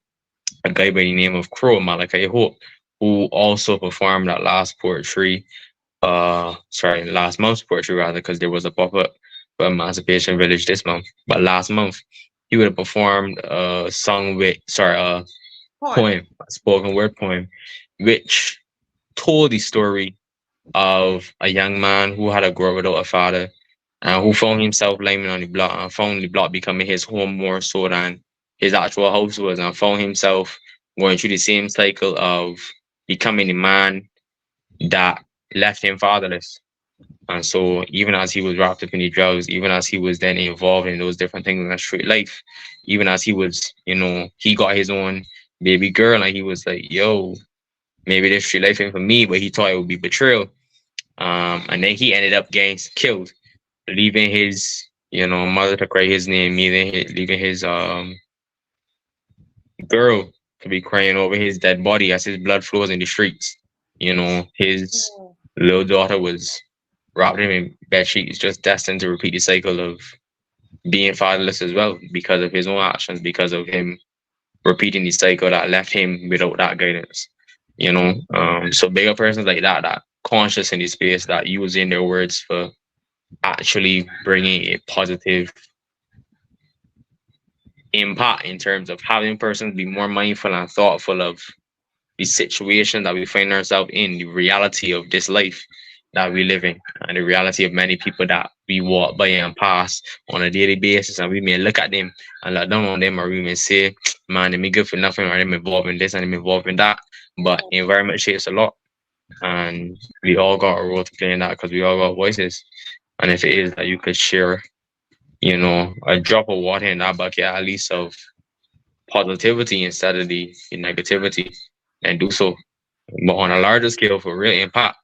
a guy by the name of Crow, Malachi Hope, who also performed that last poetry. sorry, last month's poetry rather, because there was a pop-up for Emancipation Village this month. But last month, he would have performed a song with, sorry, a Poem. poem, a spoken word poem, which told the story of a young man who had a grow without a father and who found himself living on the block and found the block becoming his home more so than his actual house was, and found himself going through the same cycle of becoming a man that left him fatherless. And so, even as he was wrapped up in the drugs, even as he was then involved in those different things in that street life, even as he was, he got his own baby girl, and he was like, yo, maybe this street life ain't for me, but he thought it would be betrayal. And then he ended up getting killed, leaving his, mother to cry his name, leaving his girl to be crying over his dead body as his blood flows in the streets. His Mm. little daughter was wrapped him in bed sheets, just destined to repeat the cycle of being fatherless as well because of his own actions, because of him repeating the cycle that left him without that guidance. So bigger persons like that conscious in the space, that using their words for actually bringing a positive impact in terms of having persons be more mindful and thoughtful of the situation that we find ourselves in, the reality of this life that we live in, and the reality of many people that we walk by and pass on a daily basis. And we may look at them and look down on them, or we may say, man, they me good for nothing, or them involved in this and them involved in that. But environment shapes a lot. And we all got a role to play in that because we all got voices. And if it is that you could share, a drop of water in that bucket, at least of positivity instead of the negativity, and do so. But on a larger scale for real impact,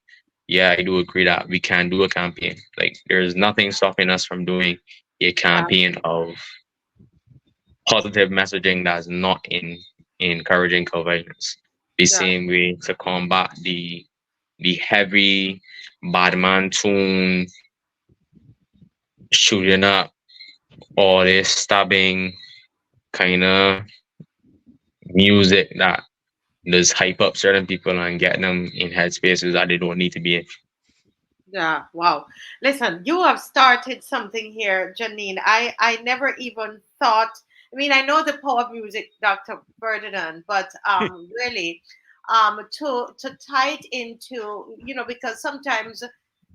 yeah, I do agree that we can do a campaign. Like, there's nothing stopping us from doing a Yeah. campaign of positive messaging that's not encouraging violence. The Yeah. same way to combat the heavy bad man tune, shooting up, all this stabbing kind of music that does hype up certain people and get them in headspaces that they don't need to be in. Yeah, wow. Listen, you have started something here, Janine. I never even thought. I mean, I know the power of music, Dr. Ferdinand, but really, to tie it into, because sometimes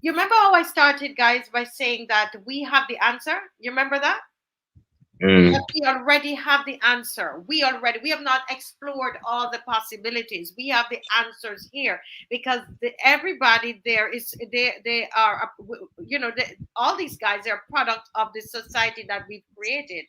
you remember how I started, guys, by saying that we have the answer. You remember that? Mm, That we already have the answer. We have not explored all the possibilities. We have the answers here because everybody there is they are all these guys are a product of the society that we've created,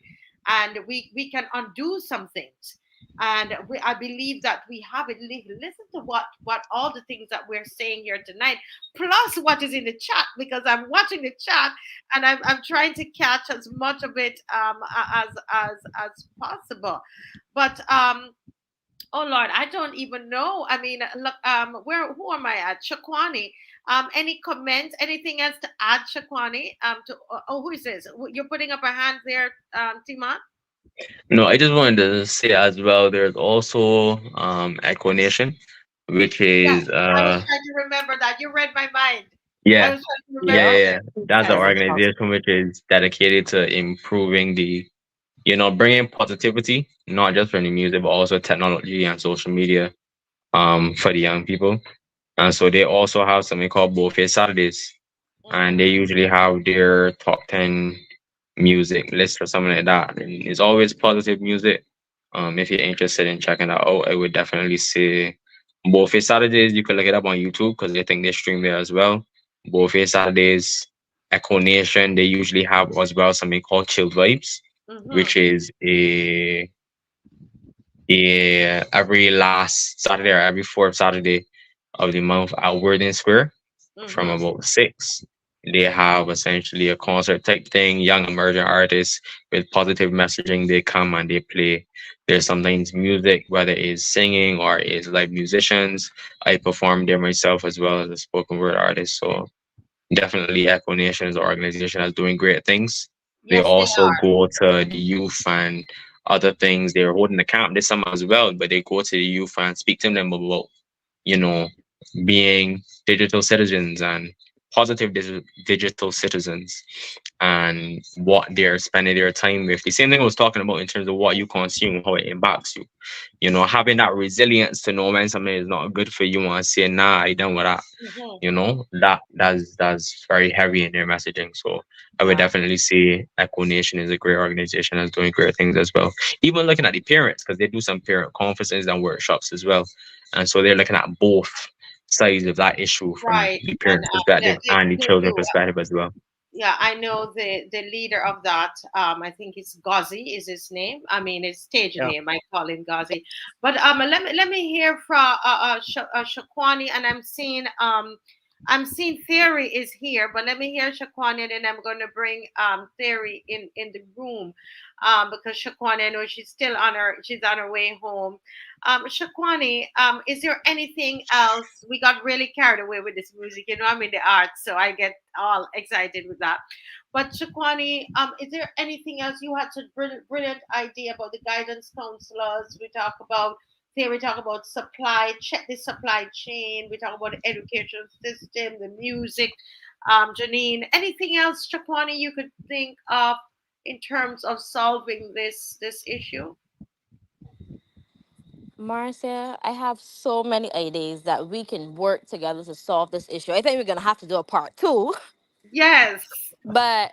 and we can undo some things. And I believe that we have it. Listen to what all the things that we're saying here tonight, plus what is in the chat, because I'm watching the chat and I'm trying to catch as much of it as possible. But oh Lord, I don't even know. I mean, look, who am I at? Shakwani. Any comments? Anything else to add, Shakwani? Who is this? You're putting up a hand there, Timan. no, I just wanted to say as well, there's also Echo Nation, which Yeah, is I was trying to remember that. You read my mind. I yeah, was trying to yeah, remember. Yep. yeah. That's an As a organization which is dedicated to improving bringing positivity, not just from the music, but also technology and social media, for the young people. And so they also have something called Buffet Saturdays, and they Mhm. usually have their top 10 music list or something like that. And it's always positive music. If you're interested in checking that out, I would definitely say Buffet Saturdays. You can look it up on YouTube because I think they stream there as well. Buffet Saturdays, Echo Nation, they usually have as well something called Chill Vibes, which Mhm. is a every last Saturday or every fourth Saturday of the month at Worthing Square from Mhm. about 6. They have essentially a concert type thing, young emerging artists with positive messaging. They come and they play. There's sometimes music, whether it's singing or it's live musicians. I perform there myself as well as a spoken word artist. So definitely Echo Nation is an organization that's doing great things. They Yes, they also are. go to the youth and other things. They're holding a camp this summer as well, but they go to the youth and speak to them about, you know, being digital citizens and positive digital citizens, and what they're spending their time with. The same thing I was talking about in terms of what you consume, how it impacts you. You know, having that resilience to know when something is not good for you and say, nah, I done with that. Mhm. You know, that's very heavy in their messaging. So I would Yeah. definitely say Echo Nation is a great organization and is doing great things as well. Even looking at the parents, because they do some parent conferences and workshops as well. And so they're looking at both sides of that issue from Right. the And parent perspective and the they children do. perspective as well. Yeah, I know the leader of that. I think it's Ghazi is his name. I mean, his stage Yeah. name. I call him Ghazi. But let me hear from Shakwani, and I'm seeing Theory is here, but let me hear Shakwani, and then I'm going to bring Theory in the room, because Shakwani, I know she's on her way home. Shakwani, is there anything else? We got really carried away with this music. I'm in the arts, so I get all excited with that. But Shakwani, is there anything else? You had such brilliant idea about the guidance counselors. We talk about supply, check the supply chain. We talk about the education system, the music. Janine, anything else, Shakwani, you could think of in terms of solving this issue? Marcia, I have so many ideas that we can work together to solve this issue. I think we're gonna have to do a part two. Yes. But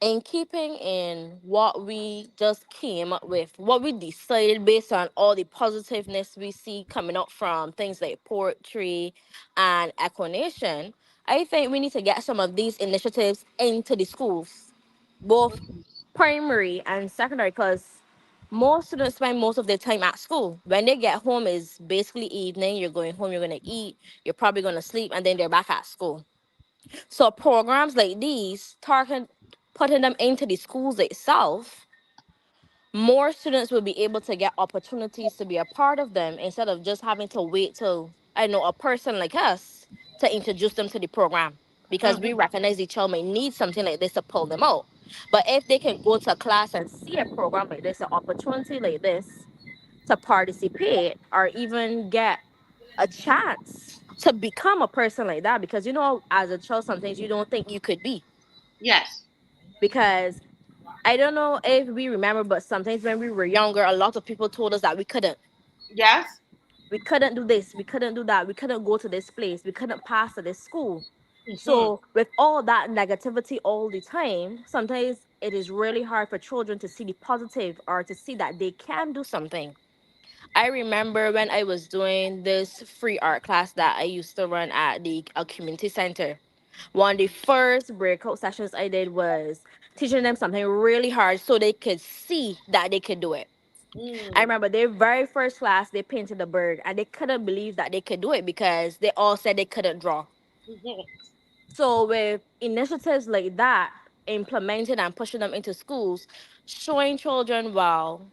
in keeping in what we just came up with, what we decided based on all the positiveness we see coming up from things like poetry and Equination, I think we need to get some of these initiatives into the schools, both primary and secondary, because most students spend most of their time at school. When they get home is basically evening, you're going home, you're gonna eat, you're probably gonna sleep, and then they're back at school. So programs like these, target putting them into the schools itself, more students will be able to get opportunities to be a part of them instead of just having to wait till I know a person like us to introduce them to the program because we Mhm. recognize the child may need something like this to pull them out. But if they can go to class and see a program like this, an opportunity like this to participate or even get a chance to become a person like that, because as a child sometimes you don't think you could be, Yes. because I don't know if we remember, but sometimes when we were younger a lot of people told us that Yes. we couldn't do this, we couldn't do that, we couldn't go to this place, we couldn't pass to this school. Mhm. So with all that negativity all the time, sometimes it is really hard for children to see the positive or to see that they can do something. I remember when I was doing this free art class that I used to run at the community center. One of the first breakout sessions I did was teaching them something really hard so they could see that they could do it. I Mm. remember their very first class, they painted a bird and they couldn't believe that they could do it because they all said they couldn't draw. Mhm. So, with initiatives like that, implementing and pushing them into schools, showing children, well,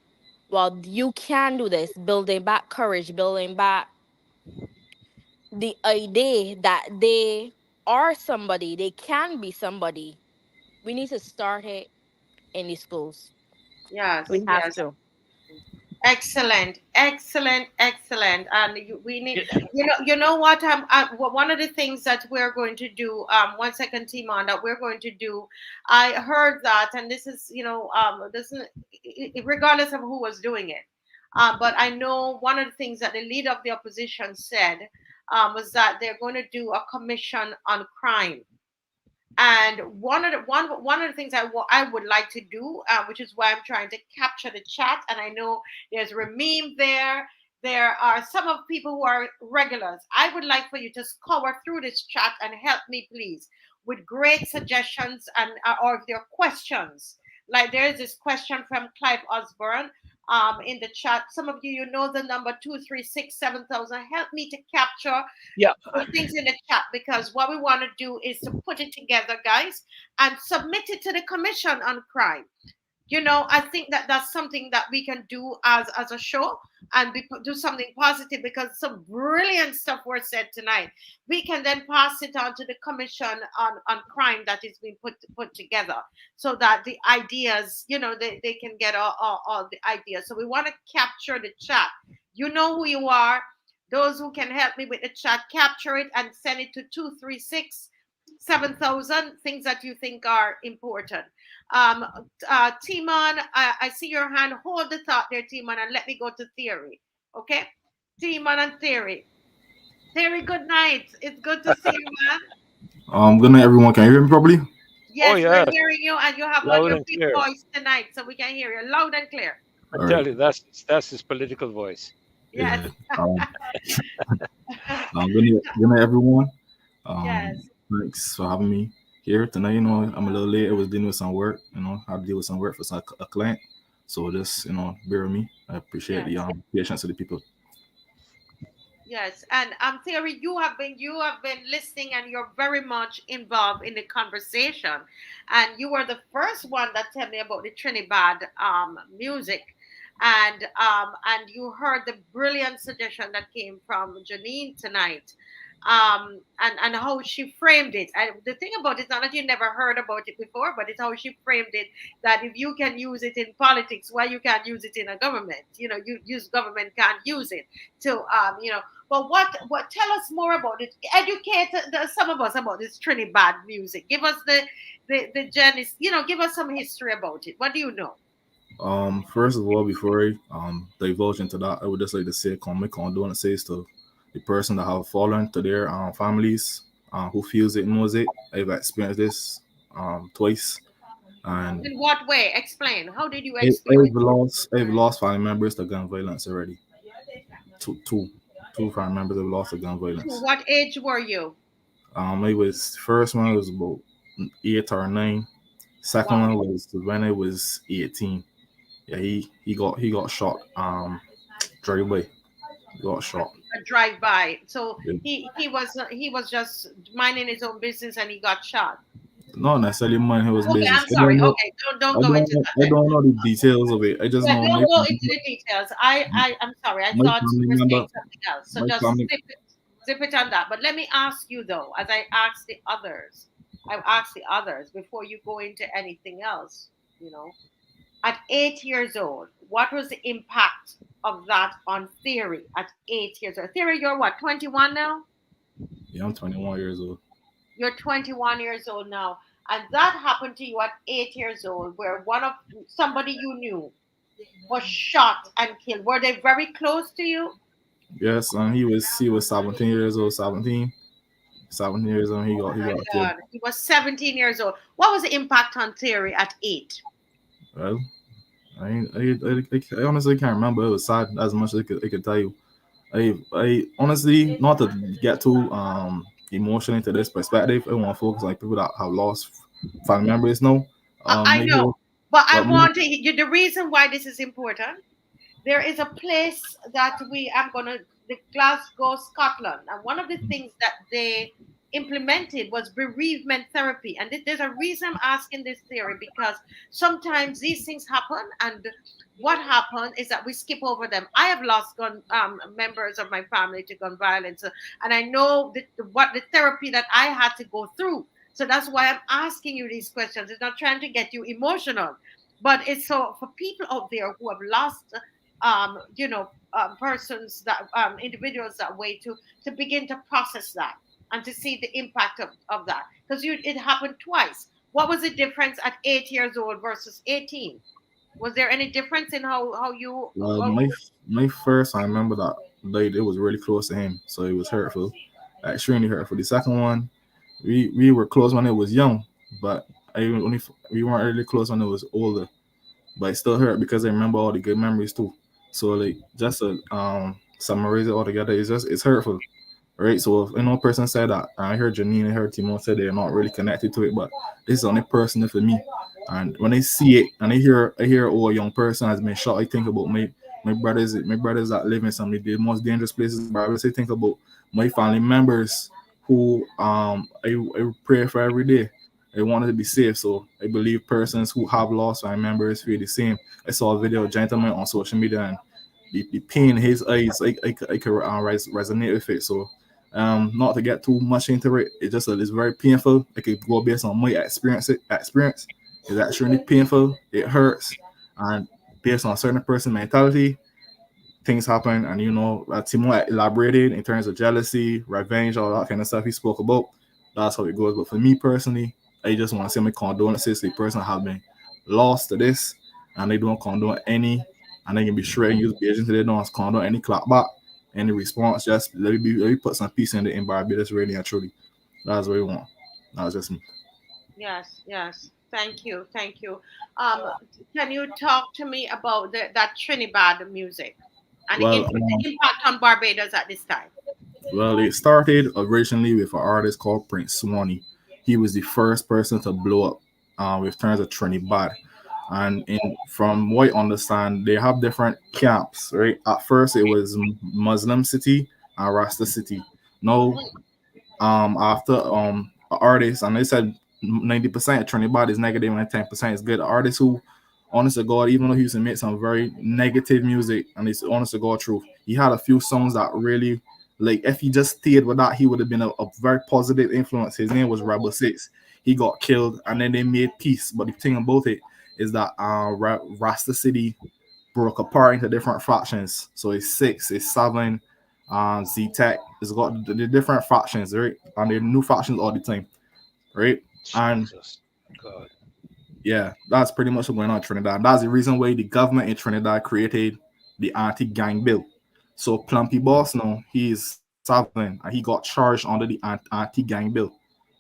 you can do this, building back courage, building back the idea that they are somebody, they can be somebody. We need to start it in the schools. We Yes. have Yes. to. Excellent, excellent, excellent. And we need, Yeah. you know what? One of the things that we're going to do. 1 second, Timon, that we're going to do. I heard that, and this is, doesn't, regardless of who was doing it. But I know one of the things that the leader of the opposition said, was that they're going to do a commission on crime. And one of the things I would like to do, which is why I'm trying to capture the chat. And I know there's Rameem there. There are some of people who are regulars. I would like for you to scour through this chat and help me, please, with great suggestions, and or if there are questions. Like there is this question from Clive Osborne in the chat. Some of you know the number 2367000. Help me to capture Yeah. the things in the chat, because what we want to do is to put it together, guys, and submit it to the Commission on Crime. I think that that's something that we can do as a show, and do something positive, because some brilliant stuff were said tonight. We can then pass it on to the Commission on Crime that is being put together, so that the ideas, they can get all the ideas. So we want to capture the chat. You know who you are. Those who can help me with the chat, capture it and send it to 236 7,000 things that you think are important. Um, Timon, I see your hand. Hold the thought there, Timon, and let me go to Theory. Okay? Timon and Theory. Theory, good night. It's good to see you, man. Good night, everyone. Can you hear me properly? Oh Yes, we're yes, hearing you, and you have on loud your and big clear. voice tonight, so we can hear you loud and clear. I All right. tell you, that's his political voice. Yes. Yeah. Good night, everyone. Yes. Thanks for having me here tonight. I'm a little late. I was dealing with some work. I had to deal with some work for a client. So just bear with me. I appreciate the Yes. patience of the people. Yes, and Theory, you have been listening, and you're very much involved in the conversation, and you were the first one that told me about the Trinidad music, and you heard the brilliant suggestion that came from Janine tonight, and how she framed it. And the thing about it is not that you never heard about it before, but it's how she framed it. That if you can use it in politics, why you can't use it in a government? You use government can't use it to but what tell us more about it. Educate some of us about this Trinidad music. Give us the genesis. Give us some history about it. What do you know? First of all, before I divulge into that, I would just like to say my condolences to the person that have fallen, to their families, who feels it knows it. I've experienced this twice, and In what way? Explain. How did you I've experience it? lost family members to gun violence already. Two family members have lost to gun To violence. what age were you? It was first one was about 8 or 9. Second Wow. one was when I was 18. Yeah, he got shot. Very way. He got shot. A drive by. So Yeah. he was just minding his own business and he got shot. Not necessarily mind his Okay, business. I'm sorry. Okay, don't go into that I then. don't know the details of it. I just Yeah, know don't go into the details. I'm sorry. I my thought you family were member saying something else. So my just family zip it on that. But let me ask you though, as I asked the others, I've asked the others before you go into anything else. You know, at 8 years old, what was the impact of that on Theory at 8 years old? Theory, you're what, 21 now? Yeah, I'm 21 years old. You're 21 years old now. And that happened to you at 8 years old, where one of somebody you knew was shot and killed. Were they very close to you? Yes, he was 17 years old, 17 years old, My he got killed. God, he was 17 years old. What was the impact on Theory at 8? Well, I honestly can't remember. It was sad as much as I could tell you. I honestly, not to get too emotional into this perspective, I want to focus on people that have lost family members now. I My know, hero, but I but my, want to. The reason why this is important. There is a place that I'm gonna the Glasgow, Scotland, and one of the things that they implemented was bereavement therapy. And there's a reason I'm asking this theory because sometimes these things happen, and what happened is that we skip over them. I have lost gun members of my family to gun violence, and I know what the therapy that I had to go through. So that's why I'm asking you these questions. It's not trying to get you emotional, but it's so for people out there who have lost persons that individuals that way to begin to process that and to see the impact of that because it happened twice. What was the difference at 8 years old versus 18? Was there any difference in how you uh, my my first, I remember that it was really close to him, so it was hurtful, extremely hurtful. The second one, we were close when it was young, but I only we weren't really close when it was older. But it still hurt because I remember all the good memories too. So like just to summarize it all together, it's hurtful, right? So if no person said that, I heard Janine, I heard Timon said they're not really connected to it, but this is only personal for me. And when I see it and I hear oh a young person has been shot, I think about my brothers that live in some of the most dangerous places in Barbados. I think about my family members who I pray for every day. I wanted to be safe, so I believe persons who have lost family members feel the same. I saw a video of a gentleman on social media and the pain in his eyes, I could resonate with it. So, not to get too much into it, it's very painful. I could go based on my experience. It's extremely painful. It hurts, and based on a certain person mentality, things happen, and Timon elaborated in terms of jealousy, revenge, all that kind of stuff he spoke about. That's how it goes. But for me personally, I just want to say my condolences to the person have been lost to this, and they don't condone any, and they can be sure and use Beijing to they don't condone any clapback, any response. Just let me put some peace in Barbados, really and truly. That's what we want. That was just me. Yes, yes. Thank you, thank you. Um, can you talk to me about that Trinidad music and Well, the impact on Barbados at this time? Well, it started originally with an artist called Prince Swanee. He was the first person to blow up with terms of Trinidad. And from what I understand, they have different camps, right? At first, it was Muslim city and Rasta city. Now, after artists, and they said 90% of Trinidad is negative and 10% is good. Artists who, honest to God, even though he used to make some very negative music, and it's honest to God truth, he had a few songs that really, like, if he just stayed with that, he would have been a very positive influence. His name was Rebel Six. He got killed, and then they made peace. But the thing about it is that Rasta City broke apart into different factions. So it's six, it's seven, Z Tech. It's got the different factions, right? And the new factions all the time, right? And Jesus, God. yeah, that's pretty much what's going on in Trinidad. That's the reason why the government in Trinidad created the anti-gang bill. So Plumpy Boss now, he is seven and he got charged under the anti-gang bill,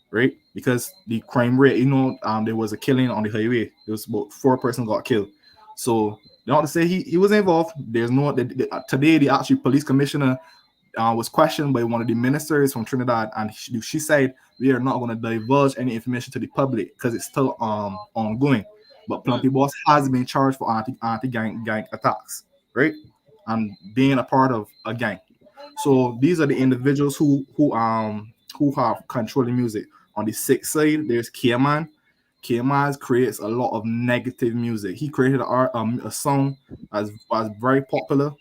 right? Because the crime rate, there was a killing on the highway. There was about 4 persons got killed. So they don't have to say he was involved. There's no today the actual police commissioner was questioned by one of the ministers from Trinidad, and she said we are not going to divulge any information to the public because it's still ongoing. But Plumpy Boss has been charged for anti gang attacks, right, and being a part of a gang. So these are the individuals who have controlling music. On the sixth side, there's K-Man. K-Man creates a lot of negative music. He created a song as was very popular.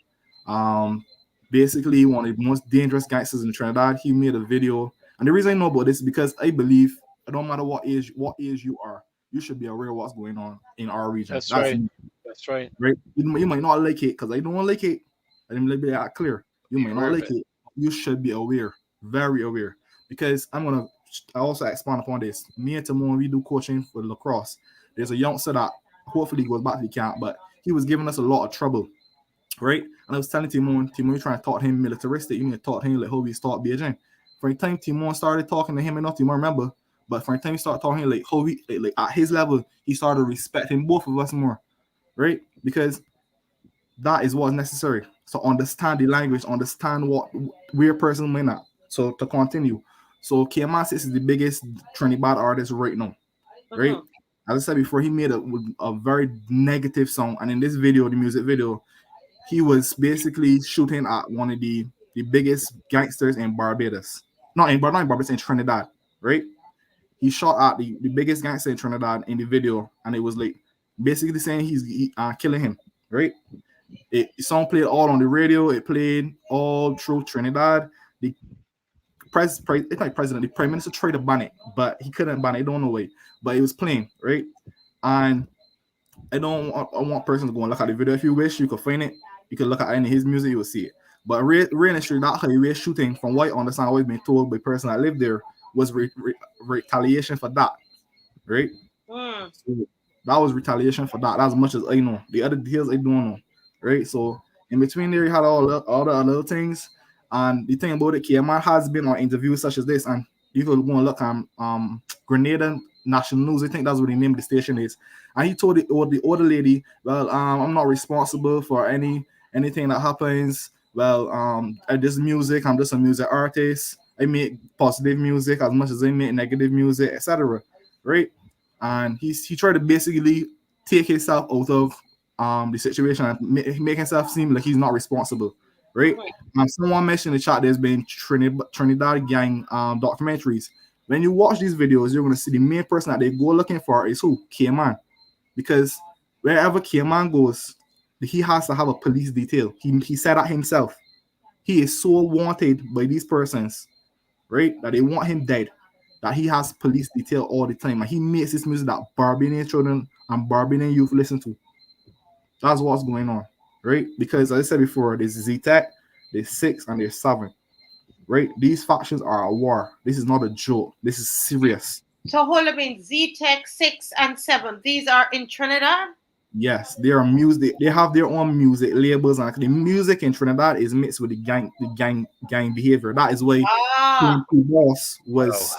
Um, Basically one of the most dangerous gangsters in Trinidad. He made a video, and the reason I know about this is because I believe it don't matter what age you are, you should be aware of what's going on in our region. That's That's right. me, That's right. right? You might not like it because I don't like it. Let me be that clear. You Be might not aware of like it. it. You should be aware, very aware, because I also expand upon this. Me and Timon, we do coaching for lacrosse. There's a youngster that hopefully goes back to the camp, but he was giving us a lot of trouble, right? And I was telling Timon trying to talk him militaristic. You need to talk him like how we start Beijing. From the time Timon started talking to him, enough Timon remember, but from the time he started talking like how we like at his level, he started respecting both of us more, right? Because that is what's necessary. So understand the language, understand what we're person may not. So to continue, so K-Man is the biggest Trinidad artist right now, right? As I said before, he made a very negative song, and in this video, the music video, he was basically shooting at one of the biggest gangsters in Barbados. Not in Barbados, in Trinidad, right? He shot at the biggest gangster in Trinidad in the video, and it was like basically saying he's killing him, right? The song played all on the radio. It played all through Trinidad. The it's like president, the prime minister tried to ban it, but he couldn't ban it. I don't know why, but it was playing, right? And I want persons to go and look at the video. If you wish, you could find it. You could look at any of his music, you will see it. But real street, that highway shooting, from what I understand, what I've been told by person that lived there, was retaliation for that, right? So that was retaliation for that. That's as much as I know. The other details I don't know, right? So in between there, you had all the other things. And the thing about it, KMI has been on interviews such as this, and you could go and look at Grenada National News. I think that's what the name of the station is. And he told the older lady, well, I'm not responsible for anything that happens. Well, this music, I'm just a music artist. I make positive music as much as I make negative music, etc. Right? And he tried to basically take himself out of the situation and make himself seem like he's not responsible. Right? Someone mentioned in the chat there's been Trinidad gang documentaries. When you watch these videos, you're going to see the main person that they go looking for is who? K-Man. Because wherever K-Man goes, he has to have a police detail. He said that himself. He is so wanted by these persons, right, that they want him dead, that he has police detail all the time. And he makes this music that Barbadian children and Barbadian youth listen to. That's what's going on. right? Because as I said before, there's Z-Tech, there's 6, and there's 7, right? These factions are a war. This is not a joke. This is serious. So hold on, mean Z Tech 6 and 7. These are in Trinidad. Yes, they are music. They have their own music labels, and the music in Trinidad is mixed with the gang behavior. That is why Ah, Plumpy Boss Wow. was.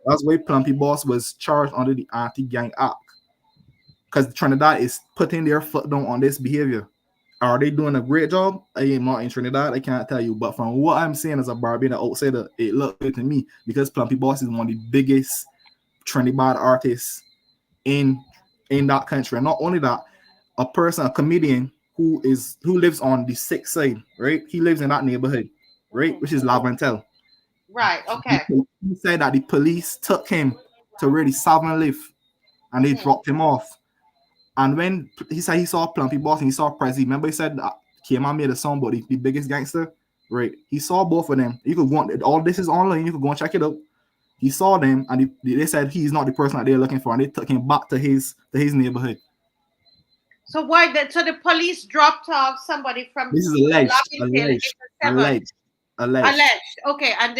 That's why Plumpy Boss was charged under the Anti-Gang Act, because Trinidad is putting their foot down on this behavior. Are they doing a great job? I am not in Trinidad. I can't tell you, but from what I'm saying as a Barbados outsider, it looks good to me because Plumpy Boss is one of the biggest Trinidad artists in that country. And not only that, a comedian who lives on the 6th side, right? He lives in that neighborhood, right? Which is Lavantel. right. Okay. He said that the police took him to where the 7 live and they dropped him off. And when he said he saw Plumpy Boss and he saw Prezi, remember he said that Kman made a song about the biggest gangster, right? He saw both of them. You could go on, all this is online. You could go and check it out. He saw them and they said he's not the person that they're looking for, and they took him back to his neighborhood. So why the so the police dropped off somebody from This is alleged, Laventille into alleged, 7. alleged, alleged. Alleged. Okay, and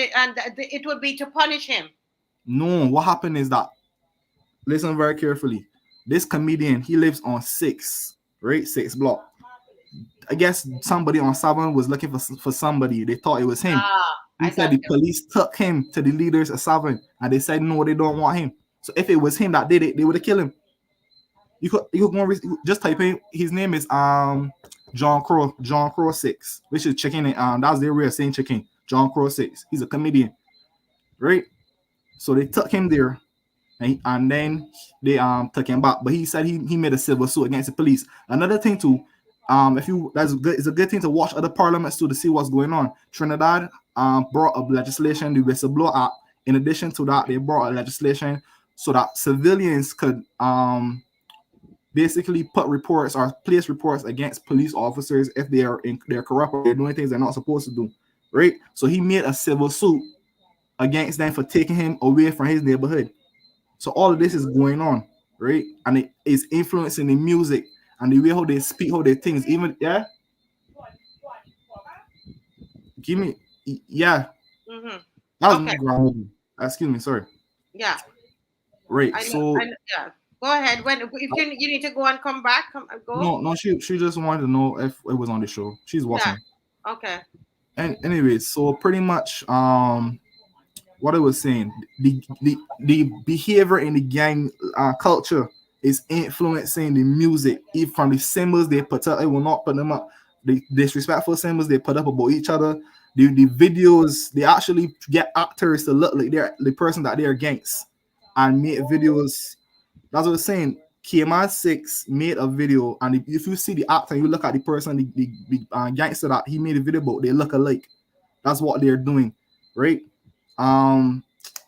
it would be to punish him. No, what happened is that, listen very carefully. This comedian, he lives on 6, right? 6 block. I guess somebody on 7 was looking for somebody. They thought it was him. Ah, He I said got the you. police took him to the leaders of 7, and they said no, they don't want him. So if it was him that did it, they would have killed him. You could go just type in his name is John Crow 6, which is chicken, and that's their way of saying chicken. John Crow 6. He's a comedian, right? So they took him there, and then they took him back. But he said he made a civil suit against the police. Another thing too, if you that's good, it's a good thing to watch other parliaments too to see what's going on. Trinidad brought up legislation, the Whistleblower Act. In addition to that, they brought a legislation so that civilians could basically put reports or place reports against police officers if they're corrupt or they're doing things they're not supposed to do, right? So he made a civil suit against them for taking him away from his neighborhood. So all of this is going on, right? And it is influencing the music and the way how they speak, how they things. Even give me yeah. Mm-hmm. That was Okay. my grandmother. Excuse me, sorry. Yeah. Right. I know. So Yeah. Go ahead. When if you need to go and come back, come go. no, she just wanted to know if it was on the show. She's Yeah. watching. Okay. And anyway, so pretty much what I was saying, the behavior in the gang culture is influencing the music. Even from the symbols they put up, I will not put them up. The disrespectful symbols they put up about each other. The videos, they actually get actors to look like they're the person that they're against and make videos. That's what I was saying. Kman 6 made a video, and if you see the actor, you look at the person, the gangster that he made a video about, they look alike. That's what they're doing, right?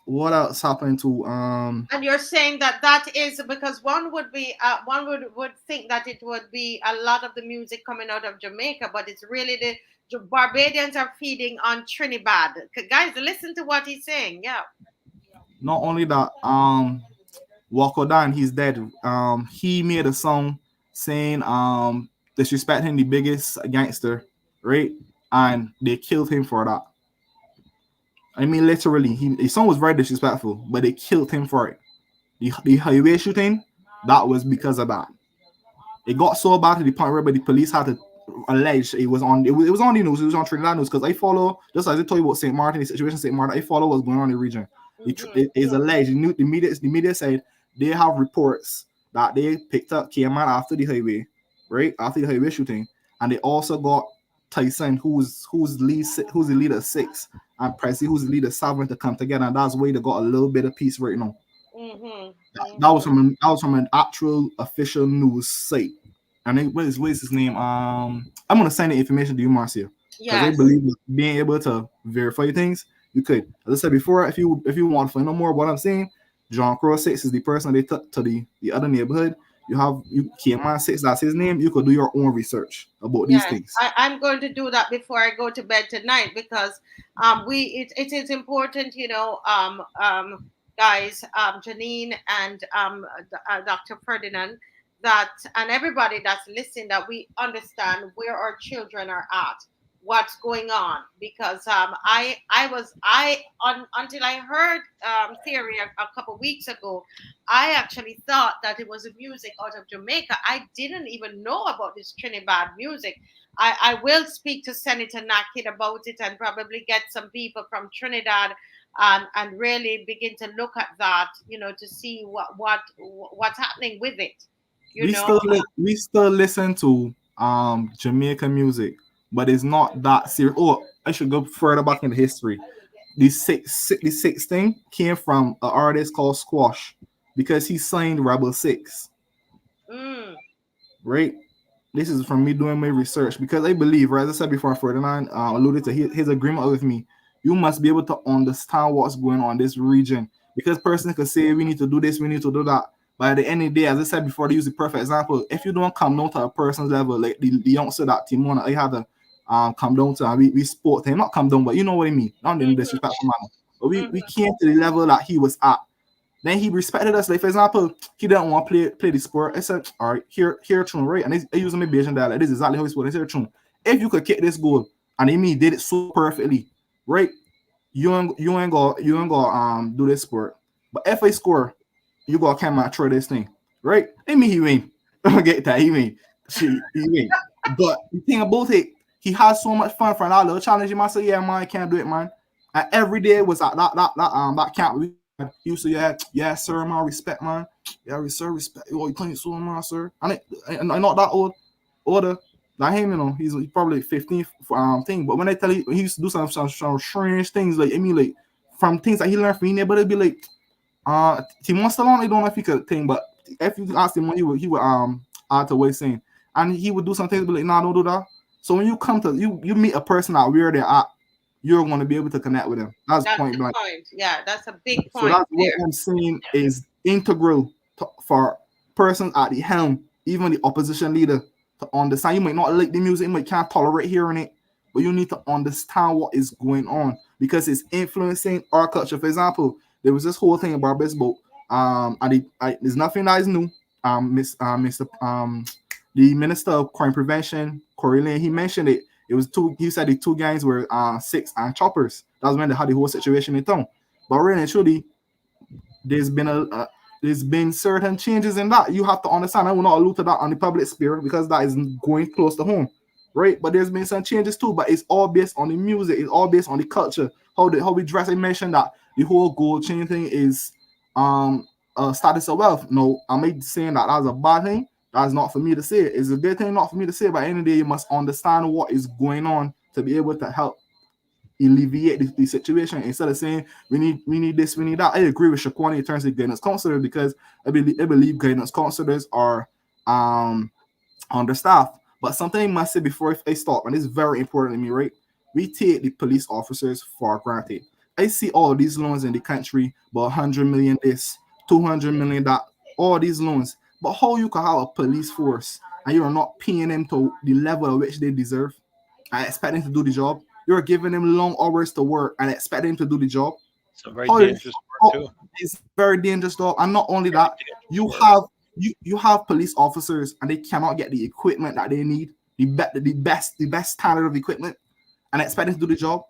What else happened to And you're saying that is because one would be one would think that it would be a lot of the music coming out of Jamaica, but it's really the Barbadians are feeding on Trinidad. Guys, listen to what he's saying. Yeah. not only that Walker Dan, he's dead. He made a song saying disrespecting the biggest gangster, right? And they killed him for that. I mean, literally, his song was very disrespectful, but they killed him for it. The highway shooting, that was because of that. It got so bad to the point where the police had to allege it was on it was on the news, it was on Trinidad news, because I follow, just as I told you about St. Martin, the situation in St. Martin, I follow what's going on in the region. It is alleged. The media said they have reports that they picked up Kman after the highway, right? After the highway shooting, and they also got Tyson, who's the leader of 6, and Prezi, who's the leader of 7, to come together, and that's why they got a little bit of peace right now. That was from an actual official news site. And then what is his name? I'm gonna send the information to you, Marcia. Because I believe being able to verify things, you could. As I said before, if you want to find out more about what I'm saying, John Crow 6 is the person they took to the other neighborhood. You Kman 6, that's his name. You could do your own research about these things. I'm going to do that before I go to bed tonight, because it is important, guys, Janine and Dr. Ferdinand, that, and everybody that's listening, that we understand where our children are at, what's going on. Because until I heard theory a couple weeks ago, I actually thought that it was a music out of Jamaica. I didn't even know about this Trinidad music. I will speak to Senator Nakid about it and probably get some people from Trinidad and really begin to look at that, to see what's happening with it. You We know, still we still listen to Jamaican music, but it's not that serious. Oh, I should go further back in the history. The 16 came from an artist called Squash because he signed Rebel Six, mm, right? This is from me doing my research because I believe, right, as I said before, Ferdinand alluded to his agreement with me. You must be able to understand what's going on in this region because person could say we need to do this, we need to do that. But at the end of the day, as I said before, to use the perfect example, if you don't come down to a person's level, like the youngster that Timon, I had to come down to, and we sport him, not come down, but you know what I mean, not in a mhm, disrespectful manner. But we mhm, came to the level that he was at. Then he respected us. Like for example, he didn't want to play the sport. I said, all right, here tune, right? And I using my Bayesian dialect. This is exactly how he spoke. I said, tune. If you could kick this goal, and he did it so perfectly, right? You ain't gonna do this sport. But if I score, you gotta come and try this thing, right? I mean he win. I get that he win. Shit, he win. But the thing about it, he has so much fun for that little challenge. You might say, yeah, man, I can't do it, man. And every day was at that camp. He used to, yeah, sir, man, respect, man. Yeah, sir, respect. Oh, you playing so, man, sir. And I not that older. Like him, he's probably 15 thing. But when I tell you, he used to do some strange things, like I mean, like from things that he learned from me, but it'd be like, Timon Stallone, I don't know if he could think, but if you ask him, he would add to what he's saying, and he would do some things, be like, nah, don't do that. So when you come to you meet a person out where they're at, you're going to be able to connect with them. That's that's point the blank. point. Yeah, that's a big So point that's what there. I'm saying is integral for persons at the helm, even the opposition leader, to understand. You might not like the music, you might can't tolerate hearing it, but you need to understand what is going on because it's influencing our culture. For example, there was this whole thing about Barbados boat. There's nothing that is new. Mr. The Minister of Crime Prevention, Corey Lane, he mentioned it. It was two. He said the two gangs were six and choppers. That's when they had the whole situation in town. But really and truly, there's been there's been certain changes in that. You have to understand. I will not allude to that on the public sphere because that is going close to home, right? But there's been some changes too. But it's all based on the music. It's all based on the culture. How we dress. I mentioned that the whole gold chain thing is status of wealth. No, I'm not saying that that's a bad thing. That's not for me to say. It's a good thing, not for me to say. But at the end of the day, you must understand what is going on to be able to help alleviate the situation instead of saying we need this, we need that. I agree with Shaquani in terms of guidance counselors because I believe guidance counselors are understaffed. But something I must say before I stop, and it's very important to me, right? We take the police officers for granted. I see all these loans in the country, about 100 million this, 200 million that, all these loans. But how you can have a police force and you are not paying them to the level at which they deserve? I expect them to do the job. You're giving them long hours to work and expect them to do the job. It's a very How is dangerous work too. it's very dangerous though. And not only Very that, dangerous you work. have you have police officers and they cannot get the equipment that they need, the best standard of equipment, and expect them to do the job.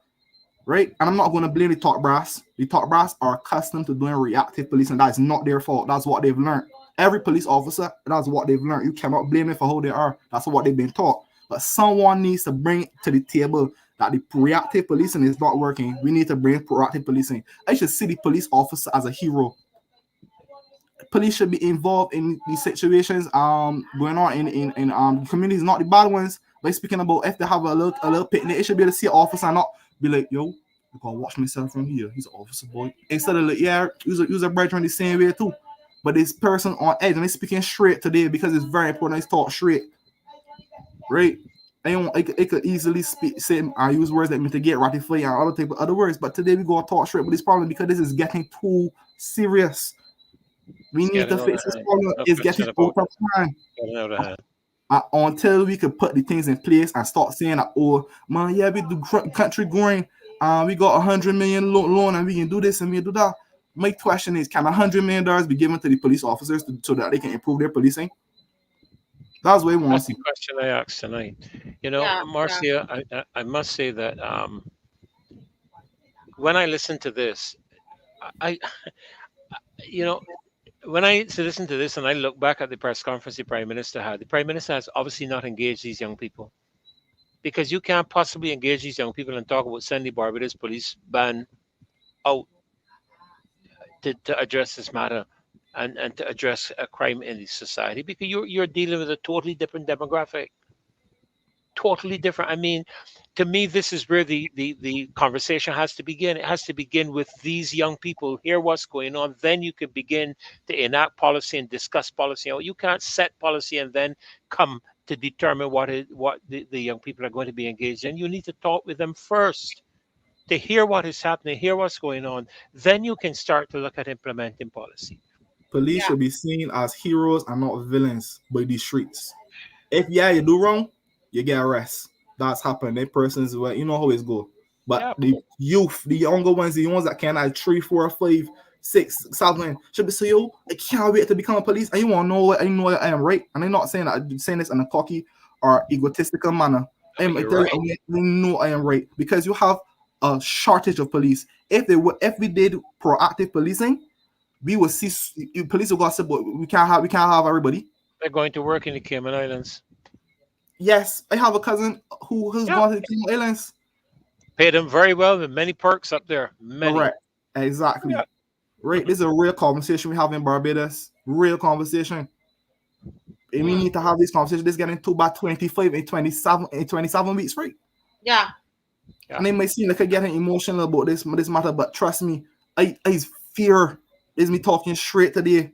Right? And I'm not going to blame the top brass. The top brass are accustomed to doing reactive policing. That is not their fault. That's what they've learned. Every police officer, that's what they've learned. You cannot blame them for who they are. That's what they've been taught. But someone needs to bring it to the table that the reactive policing is not working. We need to bring proactive policing. I should see the police officer as a hero. Police should be involved in these situations going on in communities, not the bad ones. But speaking about if they have a little picnic, it should be able to see an officer and not be like, yo, you gotta watch myself from here. He's an officer boy. Instead of like, yeah, use a brethren the same way too. But this person on edge and they're speaking straight today because it's very important to talk straight. Right? It could easily say I use words that mitigate, ratify, and other words. But today we go talk straight with this problem because this is getting too serious. We It's need to getting out of fix this hand. problem. No It's question getting about out of it. hand. Getting out of hand. Until we could put the things in place and start saying that, oh man, yeah, we do country growing. We got 100 million loan and we can do this and we can do that. My question is, can $100 million be given to the police officers so that they can improve their policing? That's what we want That's to the see. question I asked tonight. You know, Yeah, yeah, Marcia, I must say that when I listen to this, I you know, when I listen to this and I look back at the press conference the Prime Minister had, the Prime Minister has obviously not engaged these young people, because you can't possibly engage these young people and talk about sending Barbados police ban out to address this matter, and to address a crime in the society, because you're dealing with a totally different demographic, totally different. I mean, to me, this is where the conversation has to begin. It has to begin with these young people, hear what's going on, then you can begin to enact policy and discuss policy. You can't set policy and then come to determine what the young people are going to be engaged in. You need to talk with them first to hear what is happening, hear what's going on. Then you can start to look at implementing policy. Police yeah, should be seen as heroes and not villains by the streets. If you do wrong, you get arrested. That's happened. That person's well, you know how it go. But Yeah, the youth, the younger ones, the ones that can like 3, 4, 5, 6, 7, should be so yo, I can't wait to become a police. And you wanna know what I know I am right. And I'm not saying that I'm saying this in a cocky or egotistical manner. no, I you're tell you, right. I know I am right. Because you have a shortage of police. If we did proactive policing, we will see police will go say, but we can't have everybody. They're going to work in the Cayman Islands. Yes, I have a cousin who's Yeah, gone to the King Islands. pay them very well with many perks up there. Many. Correct. Exactly. Yeah. Right. This is a real conversation we have in Barbados. Real conversation. And we Mm. need to have this conversation. This getting to by 25 and 27 weeks straight. yeah, Yeah. And they may seem like I getting emotional about this matter, but trust me, I fear is me talking straight today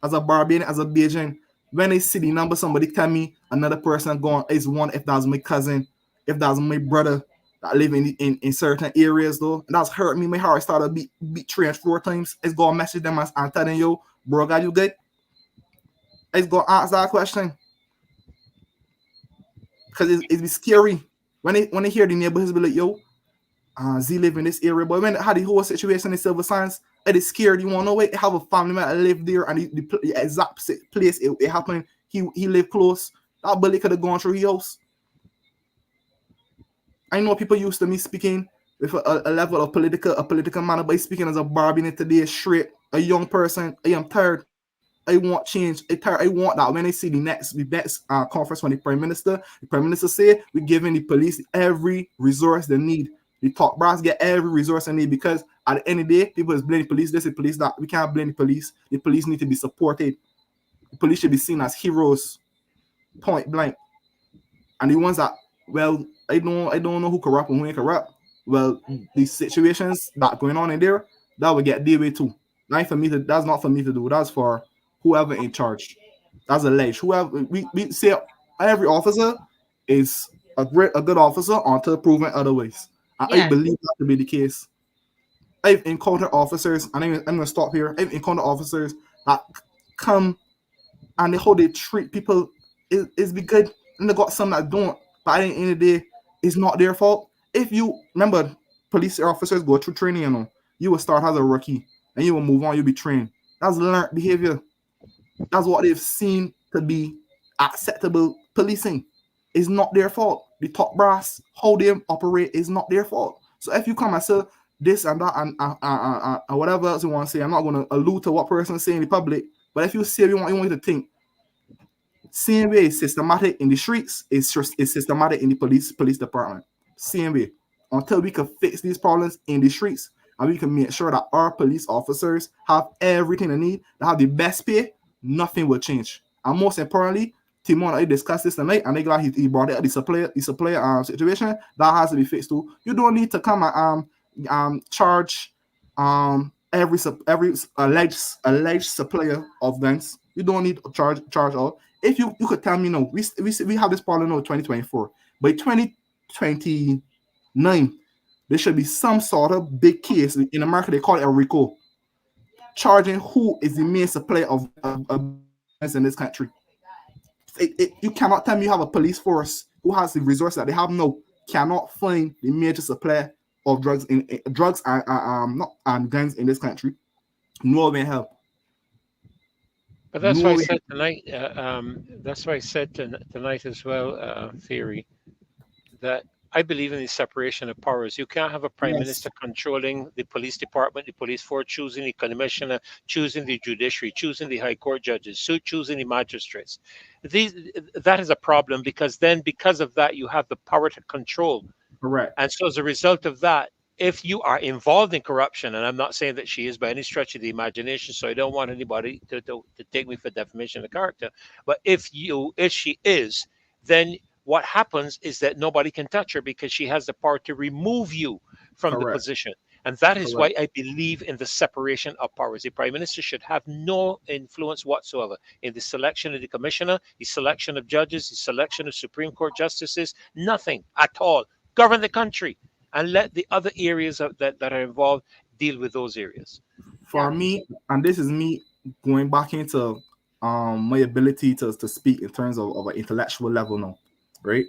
as a Barbadian, as a Bajan. When I see the number, somebody tell me another person going is one, if that's my cousin, if that's my brother that live in certain areas though. And that's hurt me. My heart started beat 3 and 4 times. It's gonna message them as I'm telling you, bro, got you good? It's gonna ask that question. Because it's be scary. When they hear the neighborhoods be like, yo, Z live in this area, but when how the whole situation in Silver Sands, it is scared. You want to know it? Have a family member live there, and the exact place it happened. He lived close. That bullet could have gone through his house. I know people used to me speaking with a level of political manner, but speaking as a Barbarian today, straight, a young person. I am tired. I want change. I want that when I see the next conference when the prime minister say we're giving the police every resource they need. The top brass get every resource they need, because at the end of the day, people is blaming the police. This is police that. We can't blame the police. The police need to be supported. The police should be seen as heroes, point blank. And the ones that, well, I don't know who corrupt and who ain't corrupt. Well, the situations that going on in there, that will get deal with too. That's not for me to do. That's for whoever in charge. That's alleged. Whoever we say every officer is a good officer until proven otherwise. And I yes, believe that to be the case. I've encountered officers, and I'm gonna stop here. I've encountered officers that come and how they treat people is be good, and they got some that don't. But at the end of the day, it's not their fault. If you remember, police officers go through training, you will start as a rookie and you will move on, you'll be trained. That's learned behavior. That's what they've seen to be acceptable policing. It's not their fault. The top brass, how they operate, is not their fault. So if you come and say this and that and whatever else you want to say, I'm not going to allude to what person say in the public. But if you say you want you to think, same way is systematic in the streets, is systematic in the police department. Same way. Until we can fix these problems in the streets, and we can make sure that our police officers have everything they need, they have the best pay, nothing will change. And most importantly, Timon and I discussed this tonight, and they glad he brought it up, the supplier situation that has to be fixed too. You don't need to come and charge every alleged supplier of guns. You don't need to charge all. If you could tell me, no, we have this problem now 2024. By 2029, there should be some sort of big case in America. They call it a RICO, charging who is the main supplier of guns in this country. You cannot tell me you have a police force who has the resources that they have now, cannot find the major supplier of drugs and not and guns in this country. No way in hell. But that's why I No, said tonight. That's why I said tonight as well. Theory that I believe in the separation of powers. You can't have a prime yes, minister controlling the police department, the police force, choosing the commissioner, choosing the judiciary, choosing the high court judges, choosing the magistrates. These that is a problem because then because of that you have the power to control. correct, And so, as a result of that, if you are involved in corruption, and I'm not saying that she is by any stretch of the imagination, so I don't want anybody to take me for defamation of character, but if she is, then what happens is that nobody can touch her because she has the power to remove you from the correct, position. And that is correct. why I believe in the separation of powers. The prime minister should have no influence whatsoever in the selection of the commissioner, the selection of judges, the selection of Supreme Court justices, nothing at all. Govern the country and let the other areas that are involved deal with those areas. Yeah. For me, and this is me going back into my ability to speak in terms of an intellectual level now, right?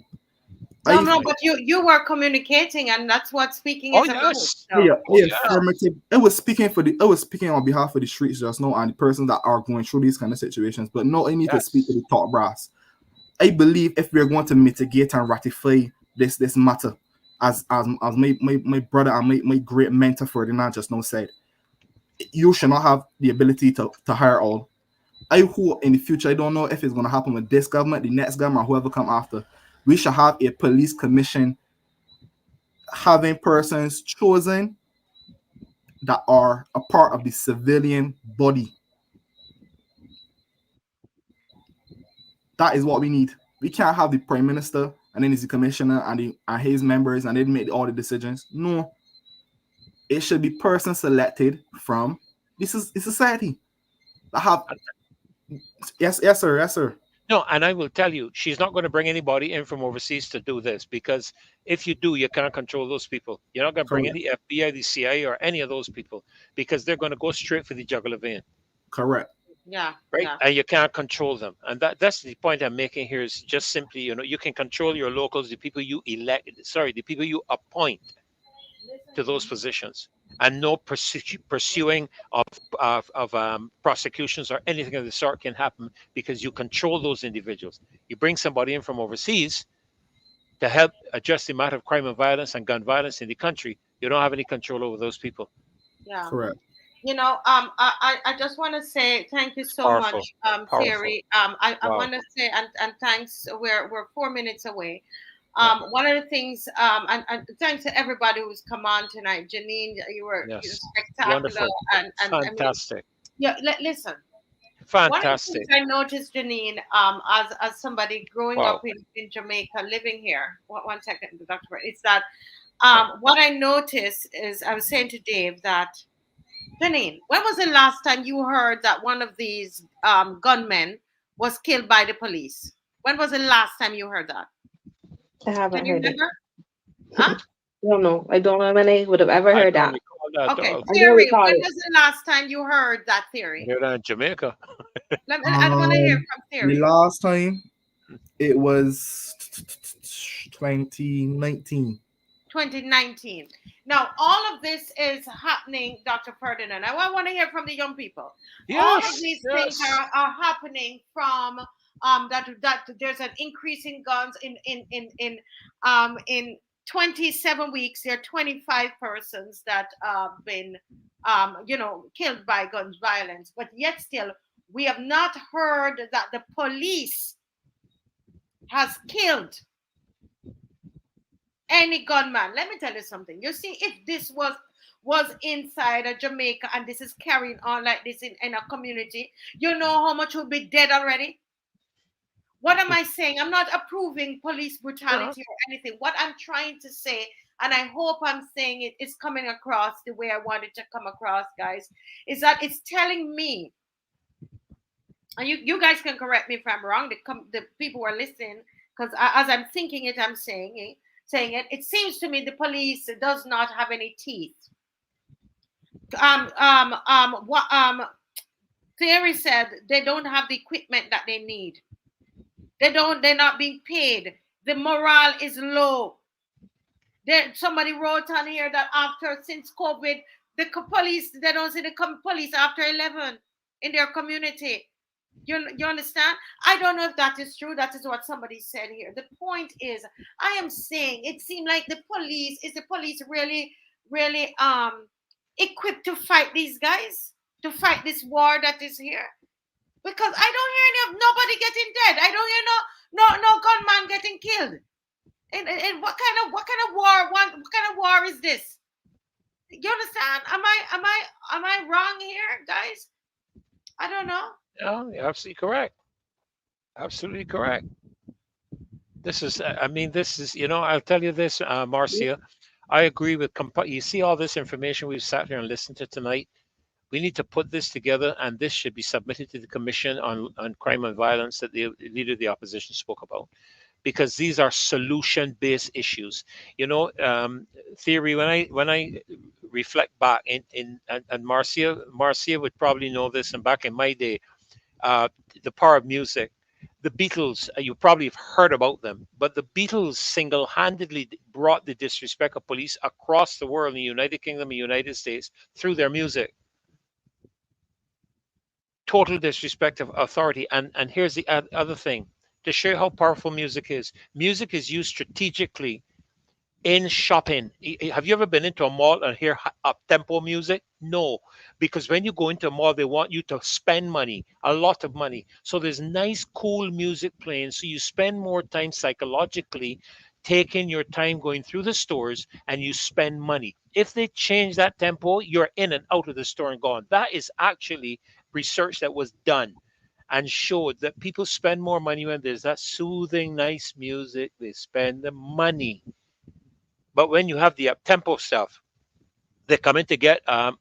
No, I no, but you were communicating, and that's what speaking Oh is about. yes, So, oh yeah. affirmative. It was speaking for the. It was speaking on behalf of the streets just now and the persons that are going through these kind of situations. But no, I need to speak to Yes. the top brass. I believe if we're going to mitigate and ratify this matter, as my brother and my great mentor Ferdinand just now said, you should not have the ability to hire all. I hope in the future, I don't know if it's going to happen with this government, the next government, or whoever come after. We should have a police commission having persons chosen that are a part of the civilian body. That is what we need. We can't have the prime minister and then he's the commissioner and his members and they make all the decisions. No, it should be person selected from this is a society that have yes sir, yes sir. No, and I will tell you, she's not going to bring anybody in from overseas to do this because if you do, you can't control those people. You're not going to bring in Correct, the FBI, the CIA, or any of those people because they're going to go straight for the jugular vein, correct. yeah, right? yeah, And you can't control them. And that's the point I'm making here is just simply, you can control your locals, the people you elect, sorry, the people you appoint to those positions, and no pursuing of prosecutions or anything of the sort can happen because you control those individuals. You bring somebody in from overseas to help address the matter of crime and violence and gun violence in the country. You don't have any control over those people. yeah. Correct. I just want to say thank you It's so much, powerful, powerful. Theory. I Wow. want to say and thanks. We're 4 minutes away. Yeah. One of the things, and thanks to everybody who's come on tonight. Janine, you were Yes. spectacular, Wonderful. and I mean, Fantastic. yeah. Listen, one of the things Fantastic. I noticed, Janine, as somebody growing up Wow. in Jamaica, living here. One second, Doctor. It's that Yeah. what I noticed is I was saying to Dave that Janine, when was the last time you heard that one of these gunmen was killed by the police? When was the last time you heard that? I Can haven't you heard it. remember? Huh? I don't know. I don't know when I would have ever I heard don't that. recall that at Okay, all. I don't Theory, recall when it. was the last time you heard that theory? Here in Jamaica. I want to hear Um, from the Theory. last time it was 2019. 2019. Now, all of this is happening, Dr. Ferdinand. I want to hear from the young people. All of Yes. these things Yes. are happening from that there's an increase in guns in 27 weeks. There are 25 persons that have been killed by guns violence, but yet still we have not heard that the police has killed any gunman. Let me tell you something. You see, if this was inside a Jamaica and this is carrying on like this in a community, you know how much will be dead already. What am I saying? I'm not approving police Uh-huh. brutality or anything. What I'm trying to say, and I hope I'm saying it is coming across the way I want it to come across, guys, is that it's telling me, and you guys can correct me if I'm wrong, the people who are listening, because as I'm thinking it, I'm saying it. It seems to me the police does not have any teeth. What Theory said they don't have the equipment that they need. They're not being paid. The morale is low. Somebody wrote on here that since COVID, the police, they don't see the police after 11 in their community. You understand? I don't know if that is true. That is what somebody said here. The point is, I am saying it seemed like the police really, really equipped to fight these guys, to fight this war that is here? Because I don't hear any of nobody getting dead. I don't hear no gunman getting killed. And what kind of war what kind of war is this? You understand? Am I wrong here, guys? I don't know. No, you're absolutely correct. Absolutely correct. This is, I mean, this is, I'll tell you this, Marcia. I agree with, you see all this information we've sat here and listened to tonight. We need to put this together, and this should be submitted to the Commission on Crime and Violence that the leader of the opposition spoke about, because these are solution-based issues. Theory. When I reflect back and Marcia would probably know this, and back in my day, uh, the power of music. The Beatles, you probably have heard about them, but the Beatles single-handedly brought the disrespect of police across the world in the United Kingdom and United States through their music. Total disrespect of authority. And here's the other thing to show you how powerful music is. Music is used strategically in shopping. Have you ever been into a mall and hear up tempo music? No, because when you go into a mall, they want you to spend money, a lot of money. So there's nice, cool music playing. So you spend more time psychologically taking your time going through the stores, and you spend money. If they change that tempo, you're in and out of the store and gone. That is actually research that was done and showed that people spend more money when there's that soothing, nice music. They spend the money. But when you have the up tempo stuff, they come in to get a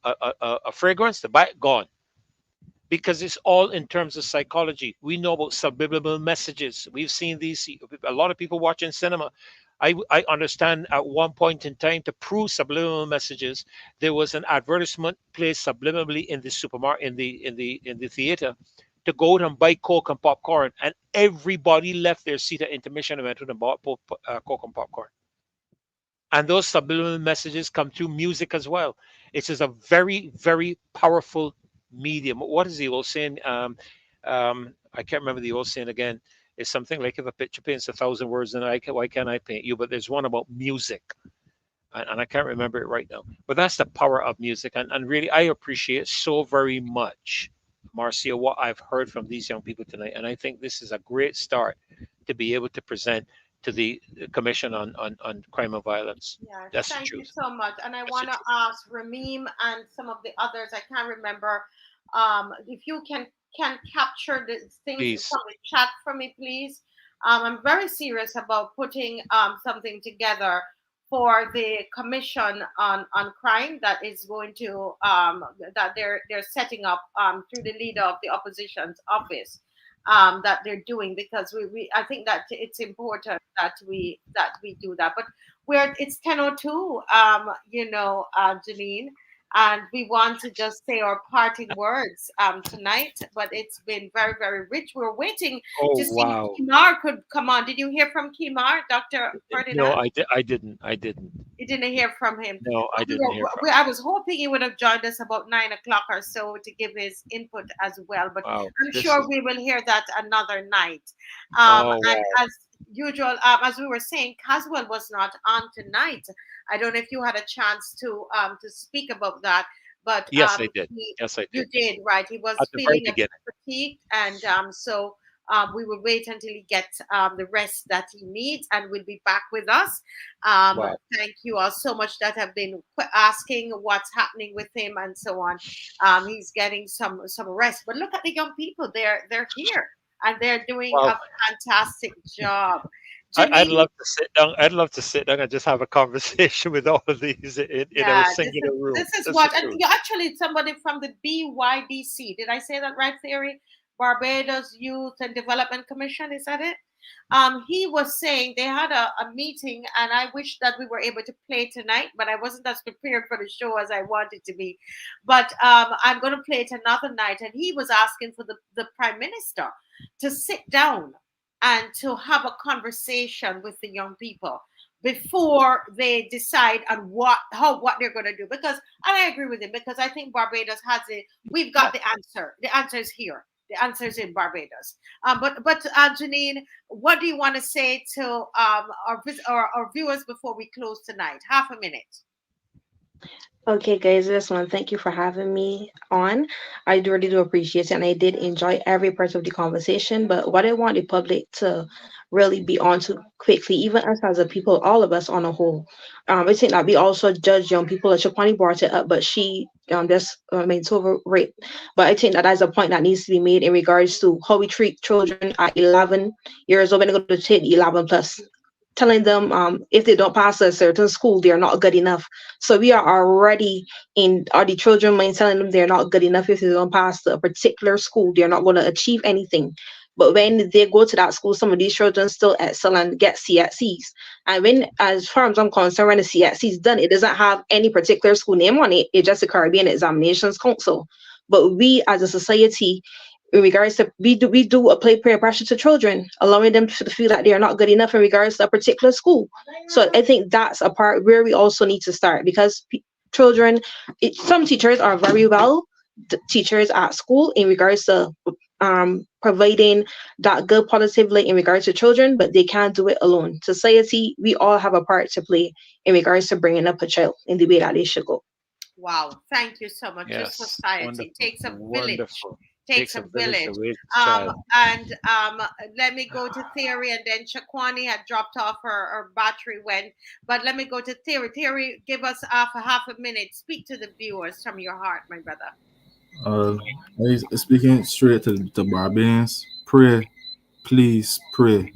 fragrance, the buy it, gone. Because it's all in terms of psychology. We know about subliminal messages. We've seen these, a lot of people watching cinema. I understand at one point in time, to prove subliminal messages, there was an advertisement placed subliminally in the supermarket, in the theater, to go out and buy Coke and popcorn, and everybody left their seat at intermission and went out and bought Coke and popcorn. And those subliminal messages come through music as well. It is a very, very powerful medium. What is the old saying? I can't remember the old saying again. It's something like, if a picture paints 1,000 words, then why can't I paint you? But there's one about music, and I can't remember it right now. But that's the power of music, and really, I appreciate so very much, Marcia, what I've heard from these young people tonight, and I think this is a great start to be able to present to the Commission on Crime and Violence. Yeah, That's the thank you truth. so much. And I That's the want to truth. ask Rameem and some of the others, I can't remember, if you can capture the things Please. from the chat for me, please. I'm very serious about putting something together for the commission on crime that is going to that they're setting up through the leader of the opposition's office, that they're doing, because we I think that it's important that we do that. But it's 10:02, Janine, and we want to just say our parting words tonight. But it's been very, very rich. We're waiting Oh, to see wow. if Kimar could come on. Did you hear from Kimar, Dr. No, Ferdinand? I didn't. I didn't. You didn't hear from him. No, I didn't hear from. I was hoping he would have joined us about 9 o'clock or so to give his input as well. But Wow. I'm This sure is. we will hear that another night. Oh, And wow. as usual, as we were saying, Caswell was not on tonight. I don't know if you had a chance to speak about that, but Yes, I did. he, Yes, I you did. did, right? He was At the very feeling a bit beginning. fatigued, and so we will wait until he gets the rest that he needs, and will be back with us. Wow. Thank you all so much that have been asking what's happening with him and so on. He's getting some rest. But look at the young people; they're here and they're doing Wow. a fantastic job. I'd Janine, love to sit down. I'd love to sit down and just have a conversation with all of these in a yeah, singular room. this is That's the what, and truth. you actually somebody from the BYDC. Did I say that right, Theory? Barbados Youth and Development Commission. Is that it? He was saying they had a meeting, and I wish that we were able to play tonight, but I wasn't as prepared for the show as I wanted to be. But I'm going to play it another night, and he was asking for the Prime Minister to sit down and to have a conversation with the young people before they decide on what they're going to do. Because, and I agree with him, because I think Barbados has it. We've got Yeah. the answer. The answer is here. The answer is in Barbados. But Janine, what do you want to say to our viewers before we close tonight? Half a minute. Okay, guys, this one, thank you for having me on. I do really do appreciate it, and I did enjoy every part of the conversation. But what I want the public to really be on to quickly, even us as a people, all of us on a whole, I think that we also judge young people. Like Shaquani brought it up, but she just made over rape. But I think that is a point that needs to be made in regards to how we treat children at 11 years old when they go to take 11 plus, telling them if they don't pass a certain school, they're not good enough. So we are already in are the children mind telling them they're not good enough if they don't pass a particular school, they're not going to achieve anything. But when they go to that school, some of these children still excel and get CXCs. And when, as far as I'm concerned, when the CXC is done, it doesn't have any particular school name on it. It's just the Caribbean Examinations Council. But we, as a society, in regards to we do apply peer pressure to children, allowing them to feel that they are not good enough in regards to a particular school. So I think that's a part where we also need to start, because children, some teachers are very well, teachers at school in regards to providing that good positive light in regards to children, but they can't do it alone. Society, we all have a part to play in regards to bringing up a child in the way that they should go. Wow, thank you so much. Your Yes, society wonderful, takes a village. wonderful. Takes Takes a a village to village. raise a child. And let me go to Theory, and then Shaquani had dropped off, her battery went. But let me go to Theory. Theory, give us half a minute. Speak to the viewers from your heart, my brother. Uh, Speaking straight to Barbadians, pray, please pray.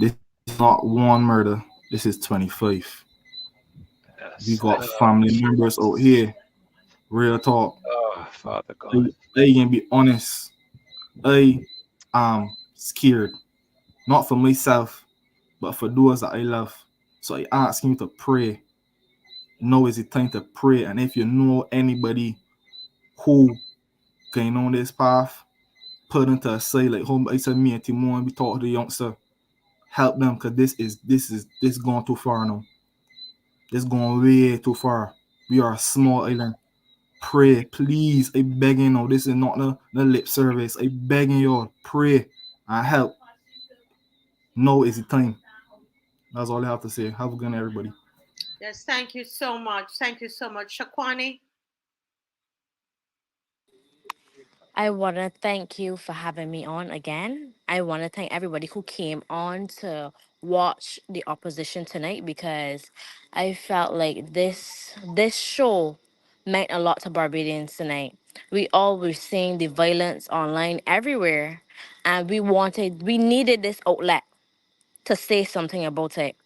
This is not one murder. This is 25. We Yes. got Oh, family members out Jesus. here. Real talk. Oh, Father I, God. I can be honest. I am scared, not for myself, but for those that I love. So I ask you to pray. Now is the time to pray. And if you know anybody who can on this path, put into a side like home. I said me and Timon, we talk to the youngster, help them, because this going too far now. This going way too far. We are a small island. Pray, please. I begging you. This is not the lip service. I begging you, pray and help. No is the time. That's all I have to say. Have a good night, everybody. Yes, thank you so much. Thank you so much, Shaquani. I want to thank you for having me on again. I want to thank everybody who came on to watch the opposition tonight, because I felt like this show meant a lot to Barbadians tonight. We all were seeing the violence online everywhere, and we needed this outlet to say something about it.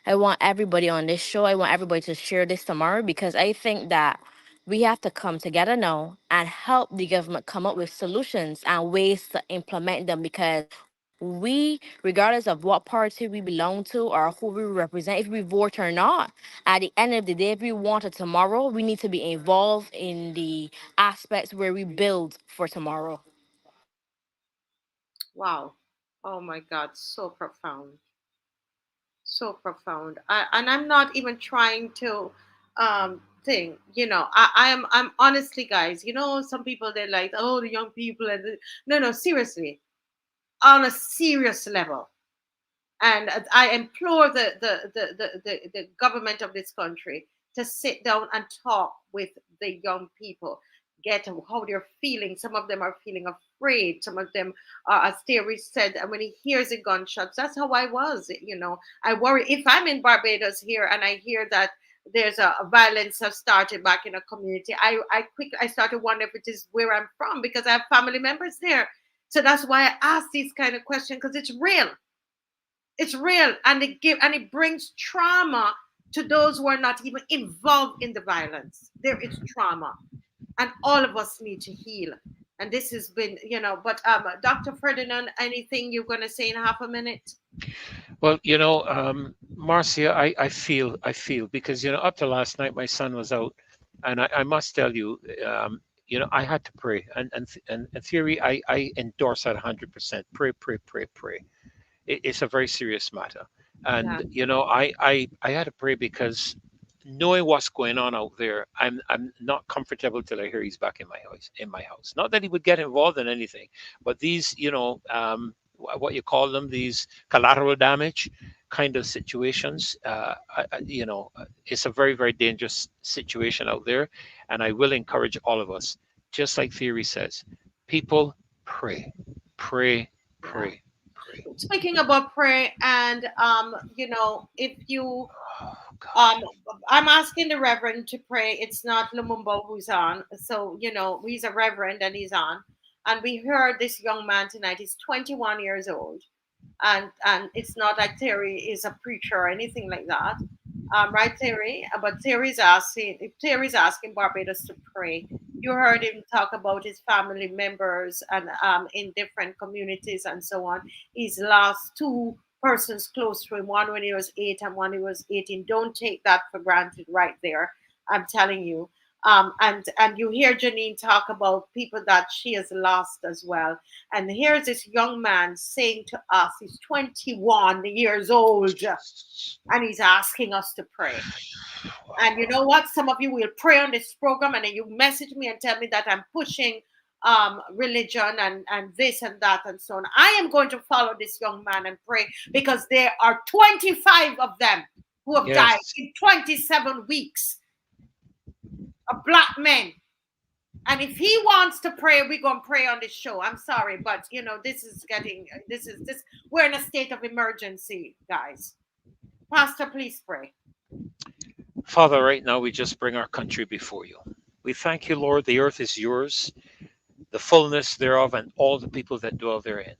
I want everybody on this show, I want everybody to share this tomorrow, because I think that we have to come together now and help the government come up with solutions and ways to implement them, because we, regardless of what party we belong to or who we represent, if we vote or not, at the end of the day, if we want a tomorrow, we need to be involved in the aspects where we build for tomorrow. Wow. Oh my God, so profound. So profound. And I'm not even trying to think, I'm honestly, guys, some people, they're like, oh, the young people, and no, no, seriously, on a serious level. And I implore the government of this country to sit down and talk with the young people, get how they're feeling. Some of them are feeling afraid. Some of them, as Terry said, and when he hears the gunshots, that's how I was. I worry if I'm in Barbados here and I hear that there's a violence have started back in a community. I started wondering if it is where I'm from, because I have family members there. So that's why I ask these kind of questions, because it's real. It's real, and it brings trauma to those who are not even involved in the violence. There is trauma, and all of us need to heal. And this has been, but Dr. Ferdinand, anything you're going to say in half a minute? Well, Marcia, I feel because up to last night my son was out, and I must tell you, I had to pray, and theory, I endorse that 100%. Pray, pray, pray, pray. It's a very serious matter, Yeah. and I had to pray because knowing what's going on out there, I'm not comfortable till I hear he's back in my house. In my house, not that he would get involved in anything, but these, what you call them, these collateral damage kind of situations. It's a very, very dangerous situation out there, and I will encourage all of us, just like Theory says, people, pray, pray, Yeah. pray, pray. Speaking about prayer, and if you Oh um God, I'm asking the reverend to pray. It's not Lumumba who's on, so he's a reverend and he's on. And we heard this young man tonight. He's 21 years old, and it's not like Terry is a preacher or anything like that. Right, Terry? But Terry's asking Barbados to pray. You heard him talk about his family members and in different communities and so on. He's lost two persons close to him, one when he was 8 and one he was 18. Don't take that for granted right there. I'm telling you. And you hear Janine talk about people that she has lost as well. And here's this young man saying to us, he's 21 years old, and he's asking us to pray. And you know what? Some of you will pray on this program and then you message me and tell me that I'm pushing religion and this and that and so on. I am going to follow this young man and pray, because there are 25 of them who have died yes. in 27 weeks of black men. And if he wants to pray, we're going to pray on this show. I'm sorry, but this we're in a state of emergency, guys. Pastor, please pray. Father, right now we just bring our country before you. We thank you, Lord. The earth is yours, the fullness thereof, and all the people that dwell therein.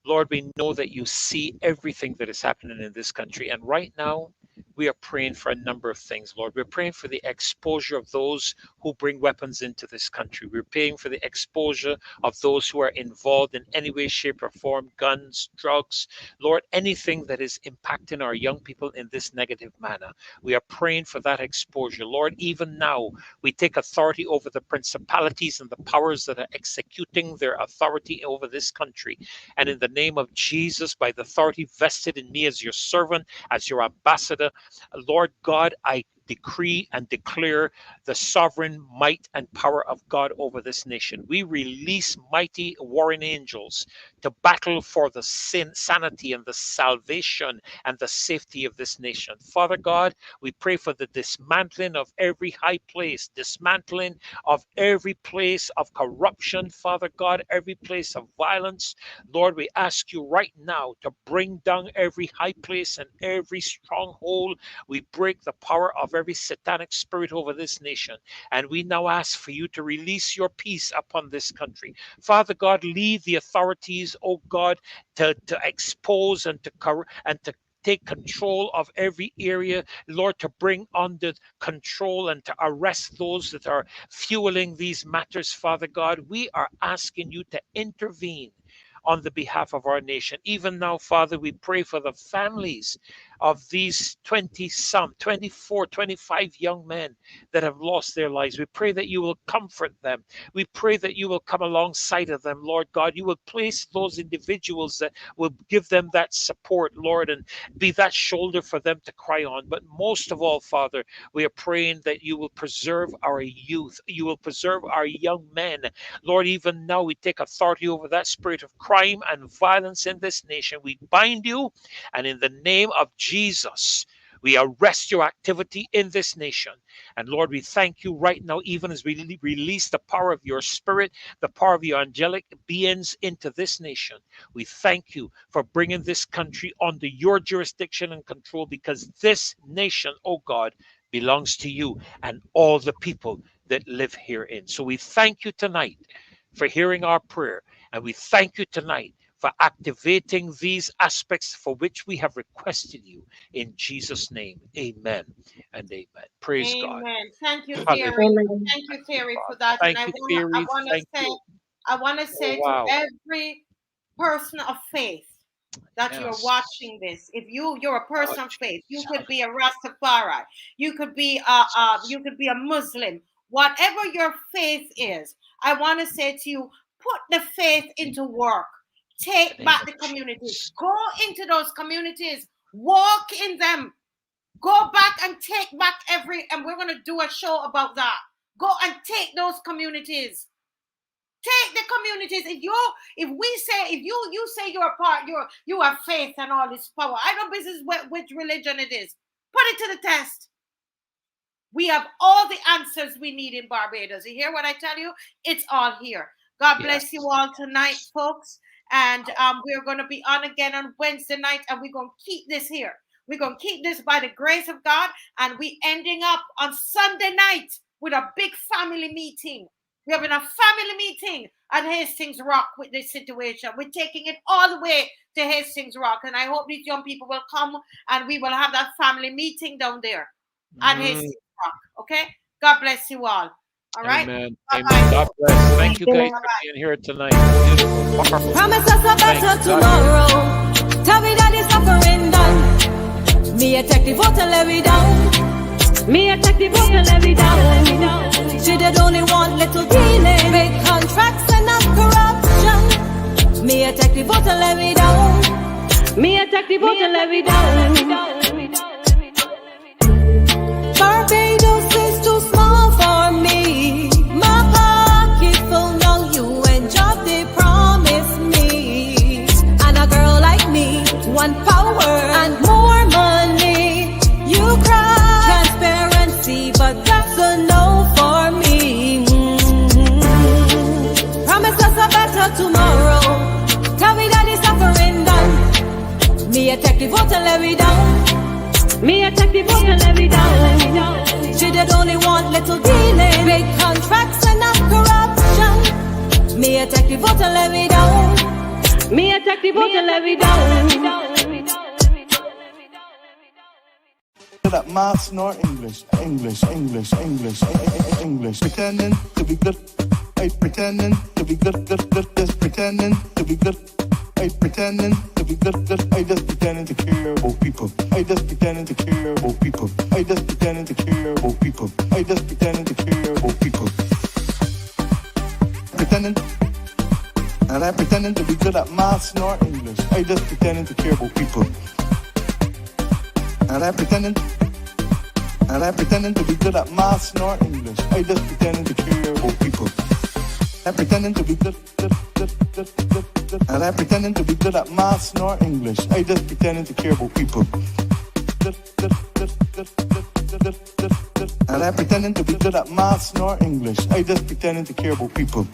Lord, we know that you see everything that is happening in this country. And right now, we are praying for a number of things, Lord. We're praying for the exposure of those who bring weapons into this country. We're praying for the exposure of those who are involved in any way, shape, or form, guns, drugs, Lord, anything that is impacting our young people in this negative manner. We are praying for that exposure. Lord, even now, we take authority over the principalities and the powers that are executing their authority over this country. And in the name of Jesus, by the authority vested in me as your servant, as your ambassador, Lord God, I decree and declare the sovereign might and power of God over this nation. We release mighty warring angels to battle for the sanity and the salvation and the safety of this nation. Father God, we pray for the dismantling of every high place, dismantling of every place of corruption, Father God, every place of violence. Lord, we ask you right now to bring down every high place and every stronghold. We break the power of every satanic spirit over this nation. And we now ask for you to release your peace upon this country. Father God, lead the authorities, oh God, to expose and to take control of every area, Lord, to bring under control and to arrest those that are fueling these matters, Father God. We are asking you to intervene on the behalf of our nation. Even now, Father, we pray for the families of these 20 some, 24, 25 young men that have lost their lives. We pray that you will comfort them. We pray that you will come alongside of them, Lord God. You will place those individuals that will give them that support, Lord, and be that shoulder for them to cry on. But most of all, Father, we are praying that you will preserve our youth. You will preserve our young men. Lord, even now we take authority over that spirit of crime and violence in this nation. We bind you, and in the name of Jesus, we arrest your activity in this nation. And Lord, we thank you right now, even as we release the power of your spirit, the power of your angelic beings into this nation. We thank you for bringing this country under your jurisdiction and control, because this nation, oh God, belongs to you and all the people that live herein. So we thank you tonight for hearing our prayer. And we thank you tonight for activating these aspects for which we have requested you. In Jesus' name, amen and amen. Praise God. Amen. Thank you, Hallelujah. Theory. Amen. Thank you, Theory, for Father. that. And Thank you, Theory. Thank you. I want to Oh, say to wow. every person of faith that you're Yes. watching this, if you're a Oh, person of faith, you Jesus. could be a Rastafari, you could be a Muslim, whatever your faith is. I want to say to you, put the faith into work. In Take the name back of the communities. Jesus. Go into those communities. Walk in them. Go back and take back and we're going to do a show about that. Go and take those communities. Take the communities. If you say you're a part, you have faith and all this power. I know business which religion it is. Put it to the test. We have all the answers we need in Barbados. You hear what I tell you? It's all here. God bless you all tonight, folks. And we're going to be on again on Wednesday night, and we're going to keep this here. We're going to keep this by the grace of God, and we ending up on Sunday night with a big family meeting. We're having a family meeting at Hastings Rock with this situation. We're taking it all the way to Hastings Rock, and I hope these young people will come, and we will have that family meeting down there at Hastings Rock. Okay? God bless you all. All right? Amen. Bye-bye. Amen. God bless. Thank you guys for being here tonight. Beautiful. Powerful. Promise us a better tomorrow. Tell me that it's suffering done. Me attack the vote and let me down. Me attack the vote and let me down. She did only want little dealing, big contracts and not corruption. Me attack the vote and let me down. Me attack the vote and let me down. Barbados is too small for me. My pocket full, now you and job they promise me. And a girl like me want power and more money. You cry transparency, but that's a no for me. Promise us a better tomorrow. Tell me that it's suffering done. Me attack the vote and let me down. Me attack the vote and let me down. She did only want little dealing, big contracts and not corruption. Me attack the vote and let me down. Me attack the vote and let me down. That maths nor English, English, English, English, English. Pretending to be good, I pretending to be good, just pretending to be good. I pretending to be good, I just pretending to care about people. I just pretending to care about people. I just pretending to care about people. I just pretending to care about people. Pretending, and I'm pretending to be good at maths nor English. I just pretending to care about people. And I'm pretending to be good at maths nor English. I just pretending to care about people. I'm pretending to be good. And I'm pretending to be good at maths nor English. I just pretending to care about people. And I'm pretending to be good at maths nor English. I just pretending to care about people.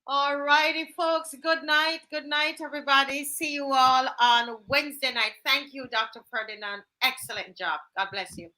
All righty, folks. Good night. Good night, everybody. See you all on Wednesday night. Thank you, Dr. Ferdinand. Excellent job. God bless you.